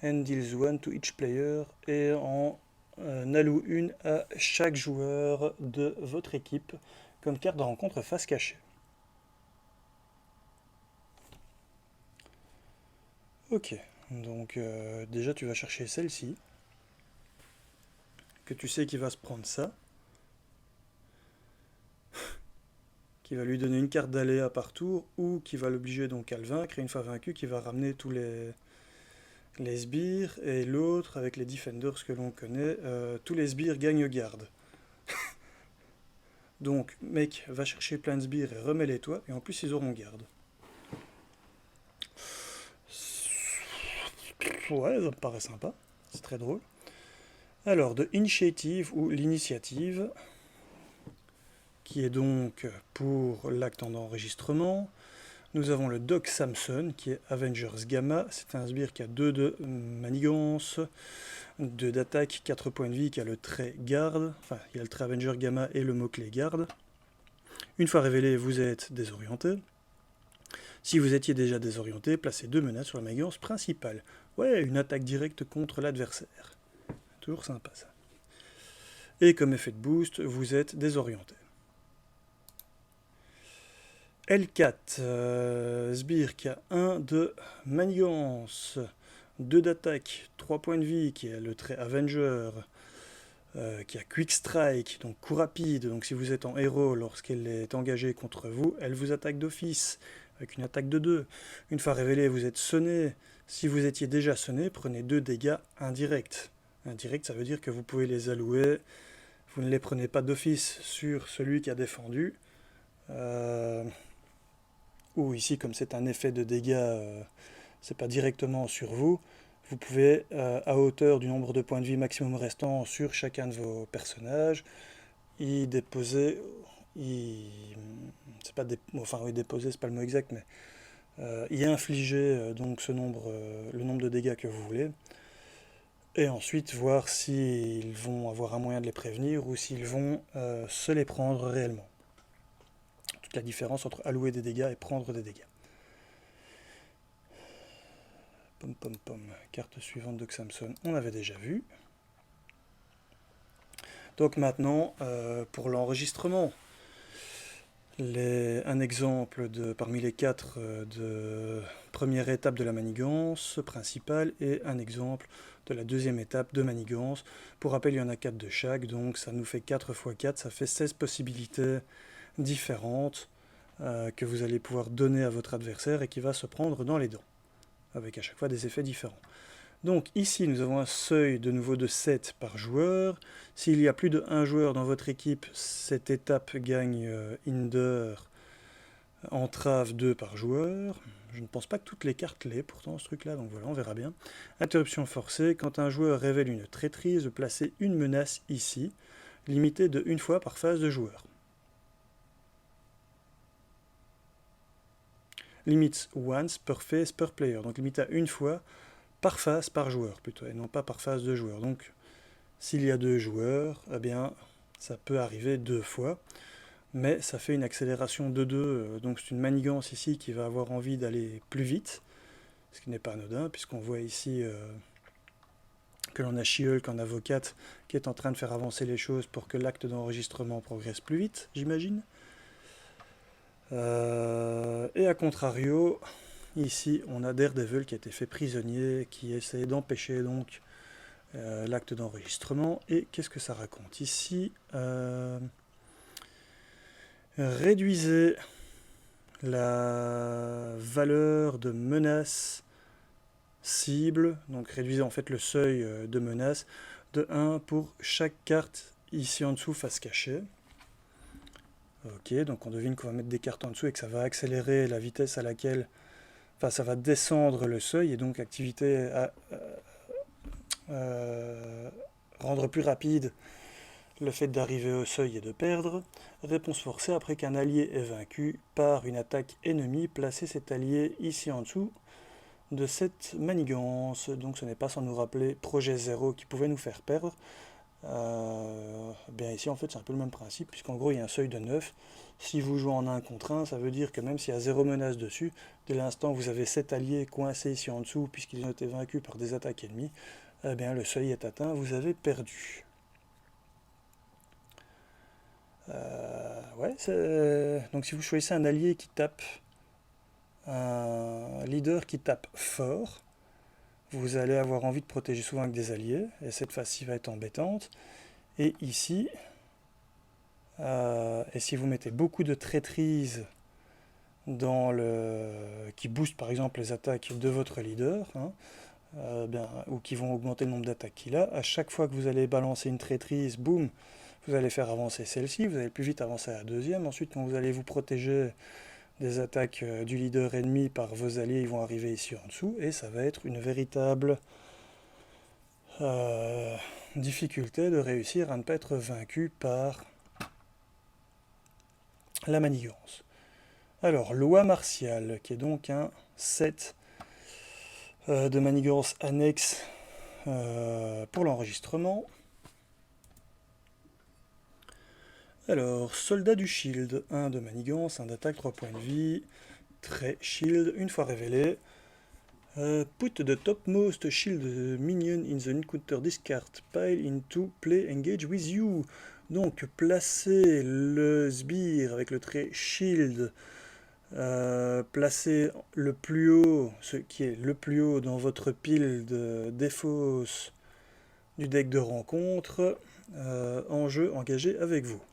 and deals one to each player et en alloue une à chaque joueur de votre équipe comme carte de rencontre face cachée. Ok, donc déjà tu vas chercher celle-ci, que tu sais qu'il va se prendre ça, qui va lui donner une carte d'aléa par tour, ou qui va l'obliger donc à le vaincre, et une fois vaincu, qui va ramener tous les sbires, et l'autre, avec les defenders que l'on connaît, tous les sbires gagnent garde. Donc, mec, va chercher plein de sbires et remets-les toi, et en plus ils auront garde. Ouais, ça me paraît sympa, c'est très drôle. Alors, de Initiative ou l'initiative, qui est donc pour l'acte en enregistrement. Nous avons le Doc Samson, qui est Avengers Gamma. C'est un sbire qui a 2 de manigance, 2 d'attaque, 4 points de vie, qui a le trait garde. Enfin, il y a le trait Avenger Gamma et le mot-clé garde. Une fois révélé, vous êtes désorienté. Si vous étiez déjà désorienté, placez 2 menaces sur la manigance principale. Ouais, une attaque directe contre l'adversaire. Toujours sympa ça. Et comme effet de boost, vous êtes désorienté. L4, sbire qui a 1 de manigance, 2 d'attaque, 3 points de vie, qui a le trait Avenger, qui a Quick Strike, donc coup rapide. Donc si vous êtes en héros, lorsqu'elle est engagée contre vous, elle vous attaque d'office, avec une attaque de 2. Une fois révélé, vous êtes sonné. Si vous étiez déjà sonné, prenez 2 dégâts indirects. Indirect, ça veut dire que vous pouvez les allouer. Vous ne les prenez pas d'office sur celui qui a défendu. Ou ici, comme c'est un effet de dégâts, c'est pas directement sur vous, vous pouvez, à hauteur du nombre de points de vie maximum restant sur chacun de vos personnages, y déposer, c'est pas enfin oui, déposer, c'est pas le mot exact, mais y infliger donc le nombre de dégâts que vous voulez, et ensuite voir s'ils vont avoir un moyen de les prévenir ou s'ils vont se les prendre réellement. La différence entre allouer des dégâts et prendre des dégâts. Pom pom pom. Carte suivante de Samson, on avait déjà vu. Donc maintenant, pour l'enregistrement, un exemple parmi les 4 de première étape de la manigance principale et un exemple de la deuxième étape de manigance. Pour rappel, il y en a 4 de chaque, donc ça nous fait 4 x 4, ça fait 16 possibilités différentes que vous allez pouvoir donner à votre adversaire et qui va se prendre dans les dents, avec à chaque fois des effets différents. Donc ici, nous avons un seuil de nouveau de 7 par joueur. S'il y a plus de 1 joueur dans votre équipe, cette étape gagne Hinder, entrave 2 par joueur. Je ne pense pas que toutes les cartes l'aient pourtant ce truc-là, donc voilà, on verra bien. Interruption forcée, quand un joueur révèle une traîtrise, placez une menace ici, limitée de 1 fois par phase de joueur. Limite once per phase per player, donc limite à 1 fois par phase par joueur plutôt, et non pas par phase de joueur. Donc s'il y a 2 joueurs, eh bien ça peut arriver 2 fois, mais ça fait une accélération de 2, donc c'est une manigance ici qui va avoir envie d'aller plus vite, ce qui n'est pas anodin, puisqu'on voit ici que l'on a She-Hulk en avocate qui est en train de faire avancer les choses pour que l'acte d'enregistrement progresse plus vite, j'imagine. Et à contrario, ici on a Daredevil qui a été fait prisonnier, qui essaie d'empêcher donc l'acte d'enregistrement. Et qu'est-ce que ça raconte ici? Réduisez la valeur de menace cible, donc réduisez en fait le seuil de menace de 1 pour chaque carte ici en dessous face cachée. Ok, donc on devine qu'on va mettre des cartes en dessous et que ça va accélérer la vitesse à laquelle, enfin ça va descendre le seuil et donc activité à rendre plus rapide le fait d'arriver au seuil et de perdre. Réponse forcée, après qu'un allié est vaincu par une attaque ennemie, placez cet allié ici en dessous de cette manigance. Donc ce n'est pas sans nous rappeler Projet 0 qui pouvait nous faire perdre. Bien ici en fait c'est un peu le même principe, puisqu'en gros il y a un seuil de 9. Si vous jouez en 1 contre 1, ça veut dire que même s'il y a 0 menace dessus, dès l'instant où vous avez 7 alliés coincés ici en dessous, puisqu'ils ont été vaincus par des attaques ennemies, eh bien le seuil est atteint, vous avez perdu. Donc si vous choisissez un allié qui tape, un leader qui tape fort, vous allez avoir envie de protéger souvent avec des alliés, et cette phase-ci va être embêtante. Et ici, et si vous mettez beaucoup de traîtrise qui booste par exemple les attaques de votre leader, ou qui vont augmenter le nombre d'attaques qu'il a, à chaque fois que vous allez balancer une traîtrise, boum, vous allez faire avancer celle-ci, vous allez plus vite avancer à la deuxième. Ensuite, quand vous allez vous protéger des attaques du leader ennemi par vos alliés, ils vont arriver ici en dessous, et ça va être une véritable difficulté de réussir à ne pas être vaincu par la manigance. Alors, loi martiale, qui est donc un set de manigance annexe pour l'enregistrement. Alors, soldat du shield, 1 de manigance, 1 d'attaque, 3 points de vie, trait shield, une fois révélé. Put the topmost shield minion in the encounter discard pile into play engage with you. Donc, placez le sbire avec le trait shield, placez le plus haut, ce qui est le plus haut dans votre pile de défausse du deck de rencontre, en jeu engagé avec vous.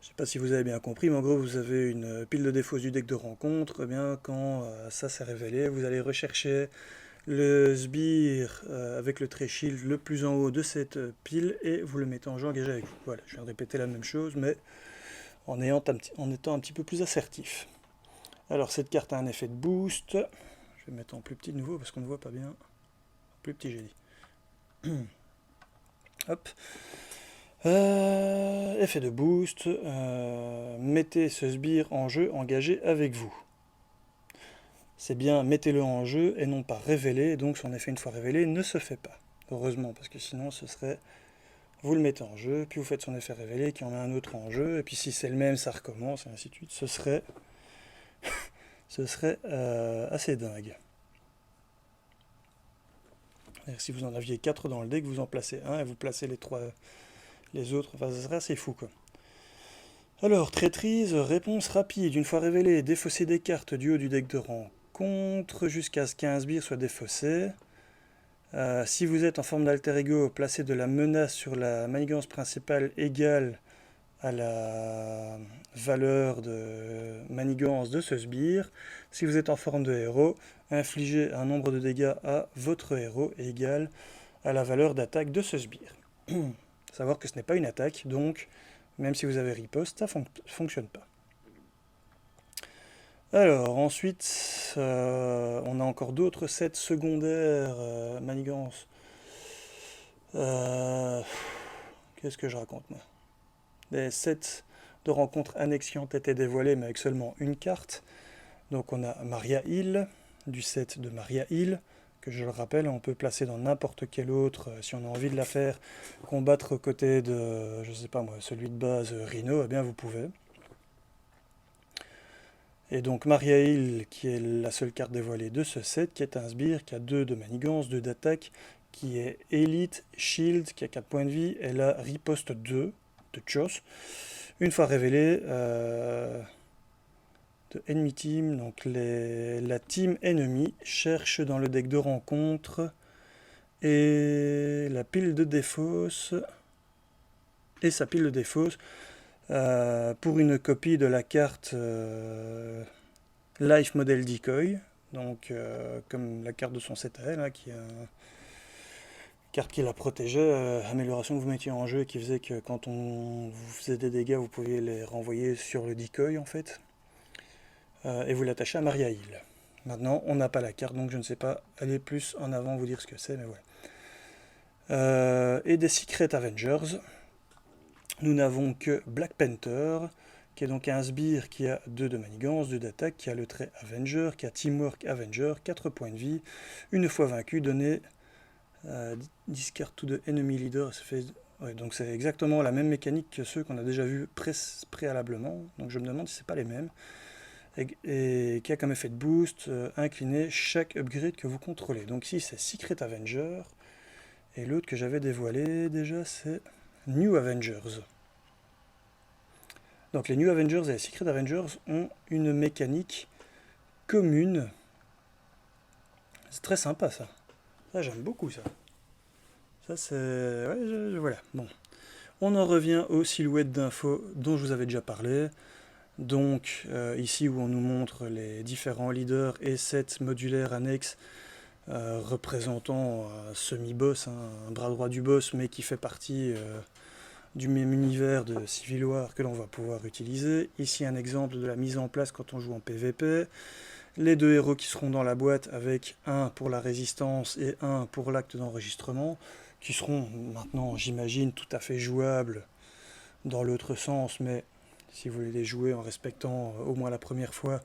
Je ne sais pas si vous avez bien compris, mais en gros, vous avez une pile de défauts du deck de rencontre. Eh bien, quand ça s'est révélé, vous allez rechercher le sbire avec le trait shield le plus en haut de cette pile et vous le mettez en jeu engagé avec vous. Voilà, je viens de répéter la même chose, mais en étant un petit peu plus assertif. Alors, cette carte a un effet de boost. Je vais mettre en plus petit de nouveau parce qu'on ne voit pas bien. Plus petit, j'ai dit. Hop. Effet de boost, mettez ce sbire en jeu engagé avec vous. C'est bien mettez-le en jeu et non pas révélé, donc son effet une fois révélé ne se fait pas. Heureusement, parce que sinon ce serait, vous le mettez en jeu, puis vous faites son effet révélé, qui en met un autre en jeu, et puis si c'est le même ça recommence, et ainsi de suite. Ce serait assez dingue. Si vous en aviez 4 dans le deck, vous en placez un et vous placez les autres, enfin ça serait assez fou quoi. Alors, traîtrise, réponse rapide. Une fois révélé, défausser des cartes du haut du deck de rencontre jusqu'à ce qu'un sbire soit défaussé. Si vous êtes en forme d'alter ego, placez de la menace sur la manigance principale égale à la valeur de manigance de ce sbire. Si vous êtes en forme de héros, infligez un nombre de dégâts à votre héros égal à la valeur d'attaque de ce sbire. Savoir que ce n'est pas une attaque, donc même si vous avez riposte, ça ne fonctionne pas. Alors ensuite, on a encore d'autres sets secondaires manigance. Qu'est-ce que je raconte moi? Des sets de rencontres annexes qui ont été dévoilés, mais avec seulement une carte. Donc on a Maria Hill, du set de Maria Hill, que je le rappelle, on peut placer dans n'importe quel autre, si on a envie de la faire combattre aux côtés de, je sais pas moi, celui de base Rhino, eh bien vous pouvez. Et donc Maria Hill, qui est la seule carte dévoilée de ce set, qui est un sbire, qui a 2 de manigance, 2 d'attaque, qui est Elite, Shield, qui a 4 points de vie, elle a riposte 2 de Chos. Une fois révélée, de Enemy Team, donc la team ennemie cherche dans le deck de rencontre et la pile de défausse et sa pile de défausse pour une copie de la carte Life Model Decoy, donc comme la carte de son set à elle, hein, qui est une carte qui la protégeait, amélioration que vous mettiez en jeu et qui faisait que quand on vous faisait des dégâts, vous pouviez les renvoyer sur le decoy en fait, et vous l'attachez à Maria Hill. Maintenant, on n'a pas la carte, donc je ne sais pas aller plus en avant vous dire ce que c'est, mais voilà. Et des Secret Avengers, nous n'avons que Black Panther, qui est donc un sbire qui a 2 de manigance, 2 d'attaque, qui a le trait Avenger, qui a Teamwork Avenger, 4 points de vie, une fois vaincu, donné discard to the enemy leader. Ouais, donc c'est exactement la même mécanique que ceux qu'on a déjà vus préalablement, donc je me demande si c'est pas les mêmes, et qui a comme effet de boost, incliner chaque upgrade que vous contrôlez. Donc ici c'est Secret Avenger, et l'autre que j'avais dévoilé déjà c'est New Avengers. Donc les New Avengers et les Secret Avengers ont une mécanique commune. C'est très sympa ça. Ça j'aime beaucoup ça. Ça c'est... Ouais, voilà. Bon. On en revient aux silhouettes d'infos dont je vous avais déjà parlé. Donc ici où on nous montre les différents leaders et sets modulaires annexes représentant un semi-boss, hein, un bras droit du boss, mais qui fait partie du même univers de Civil War que l'on va pouvoir utiliser. Ici un exemple de la mise en place quand on joue en PvP. Les 2 héros qui seront dans la boîte avec un pour la résistance et un pour l'acte d'enregistrement, qui seront maintenant, j'imagine, tout à fait jouables dans l'autre sens, mais si vous voulez les jouer en respectant au moins la première fois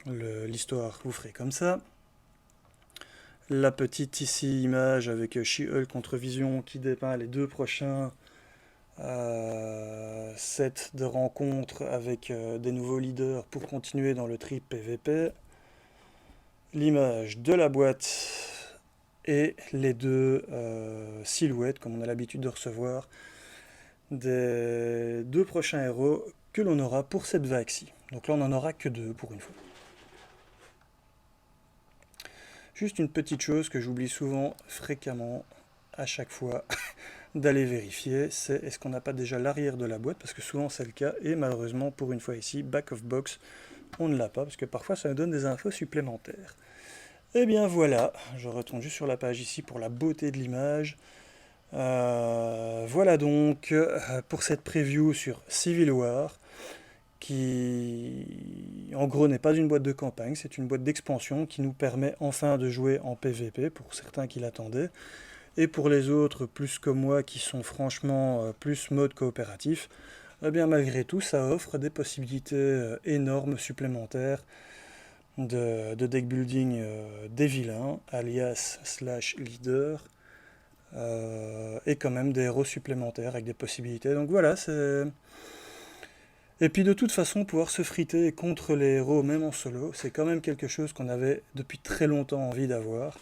l'histoire, vous ferez comme ça. La petite ici image avec She-Hulk contre Vision qui dépeint les 2 prochains sets de rencontres avec des nouveaux leaders pour continuer dans le trip PVP. L'image de la boîte et les 2 silhouettes comme on a l'habitude de recevoir des 2 prochains héros que l'on aura pour cette vague-ci. Donc là on n'en aura que 2 pour une fois. Juste une petite chose que j'oublie souvent, fréquemment, à chaque fois, d'aller vérifier, c'est est-ce qu'on n'a pas déjà l'arrière de la boîte, parce que souvent c'est le cas, et malheureusement pour une fois ici, back of box, on ne l'a pas, parce que parfois ça nous donne des infos supplémentaires. Et bien voilà, je retourne juste sur la page ici pour la beauté de l'image. Voilà donc pour cette preview sur Civil War, qui en gros n'est pas une boîte de campagne, c'est une boîte d'expansion qui nous permet enfin de jouer en PvP pour certains qui l'attendaient, et pour les autres, plus comme moi, qui sont franchement plus mode coopératif, eh bien malgré tout ça offre des possibilités énormes supplémentaires de deck building des vilains, alias slash leader, et quand même des héros supplémentaires avec des possibilités. Donc voilà, c'est... Et puis de toute façon, pouvoir se friter contre les héros, même en solo, c'est quand même quelque chose qu'on avait depuis très longtemps envie d'avoir,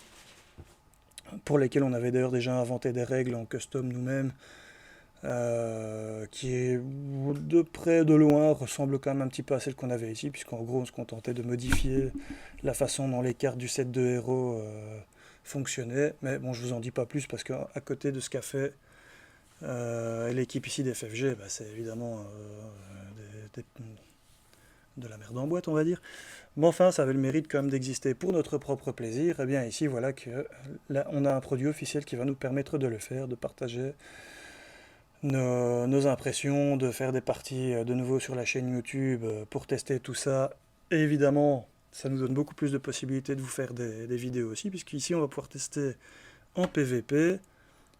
pour lesquels on avait d'ailleurs déjà inventé des règles en custom nous-mêmes, qui de près de loin ressemble quand même un petit peu à celle qu'on avait ici, puisqu'en gros on se contentait de modifier la façon dont les cartes du set de héros fonctionnaient. Mais bon, je vous en dis pas plus parce qu'à côté de ce qu'a fait l'équipe ici des FFG, bah, c'est évidemment de la merde en boîte, on va dire. Mais enfin, ça avait le mérite quand même d'exister pour notre propre plaisir. Et bien ici, voilà que là, on a un produit officiel qui va nous permettre de le faire, de partager nos impressions, de faire des parties de nouveau sur la chaîne YouTube pour tester tout ça. Et évidemment, ça nous donne beaucoup plus de possibilités de vous faire des vidéos aussi, puisqu'ici, on va pouvoir tester en PVP,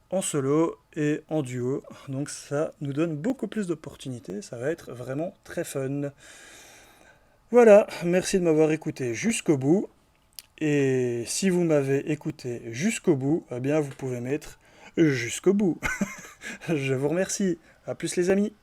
en solo et en duo. Donc ça nous donne beaucoup plus d'opportunités. Ça va être vraiment très fun. Voilà, merci de m'avoir écouté jusqu'au bout. Et si vous m'avez écouté jusqu'au bout, eh bien vous pouvez mettre jusqu'au bout. Je vous remercie. À plus les amis.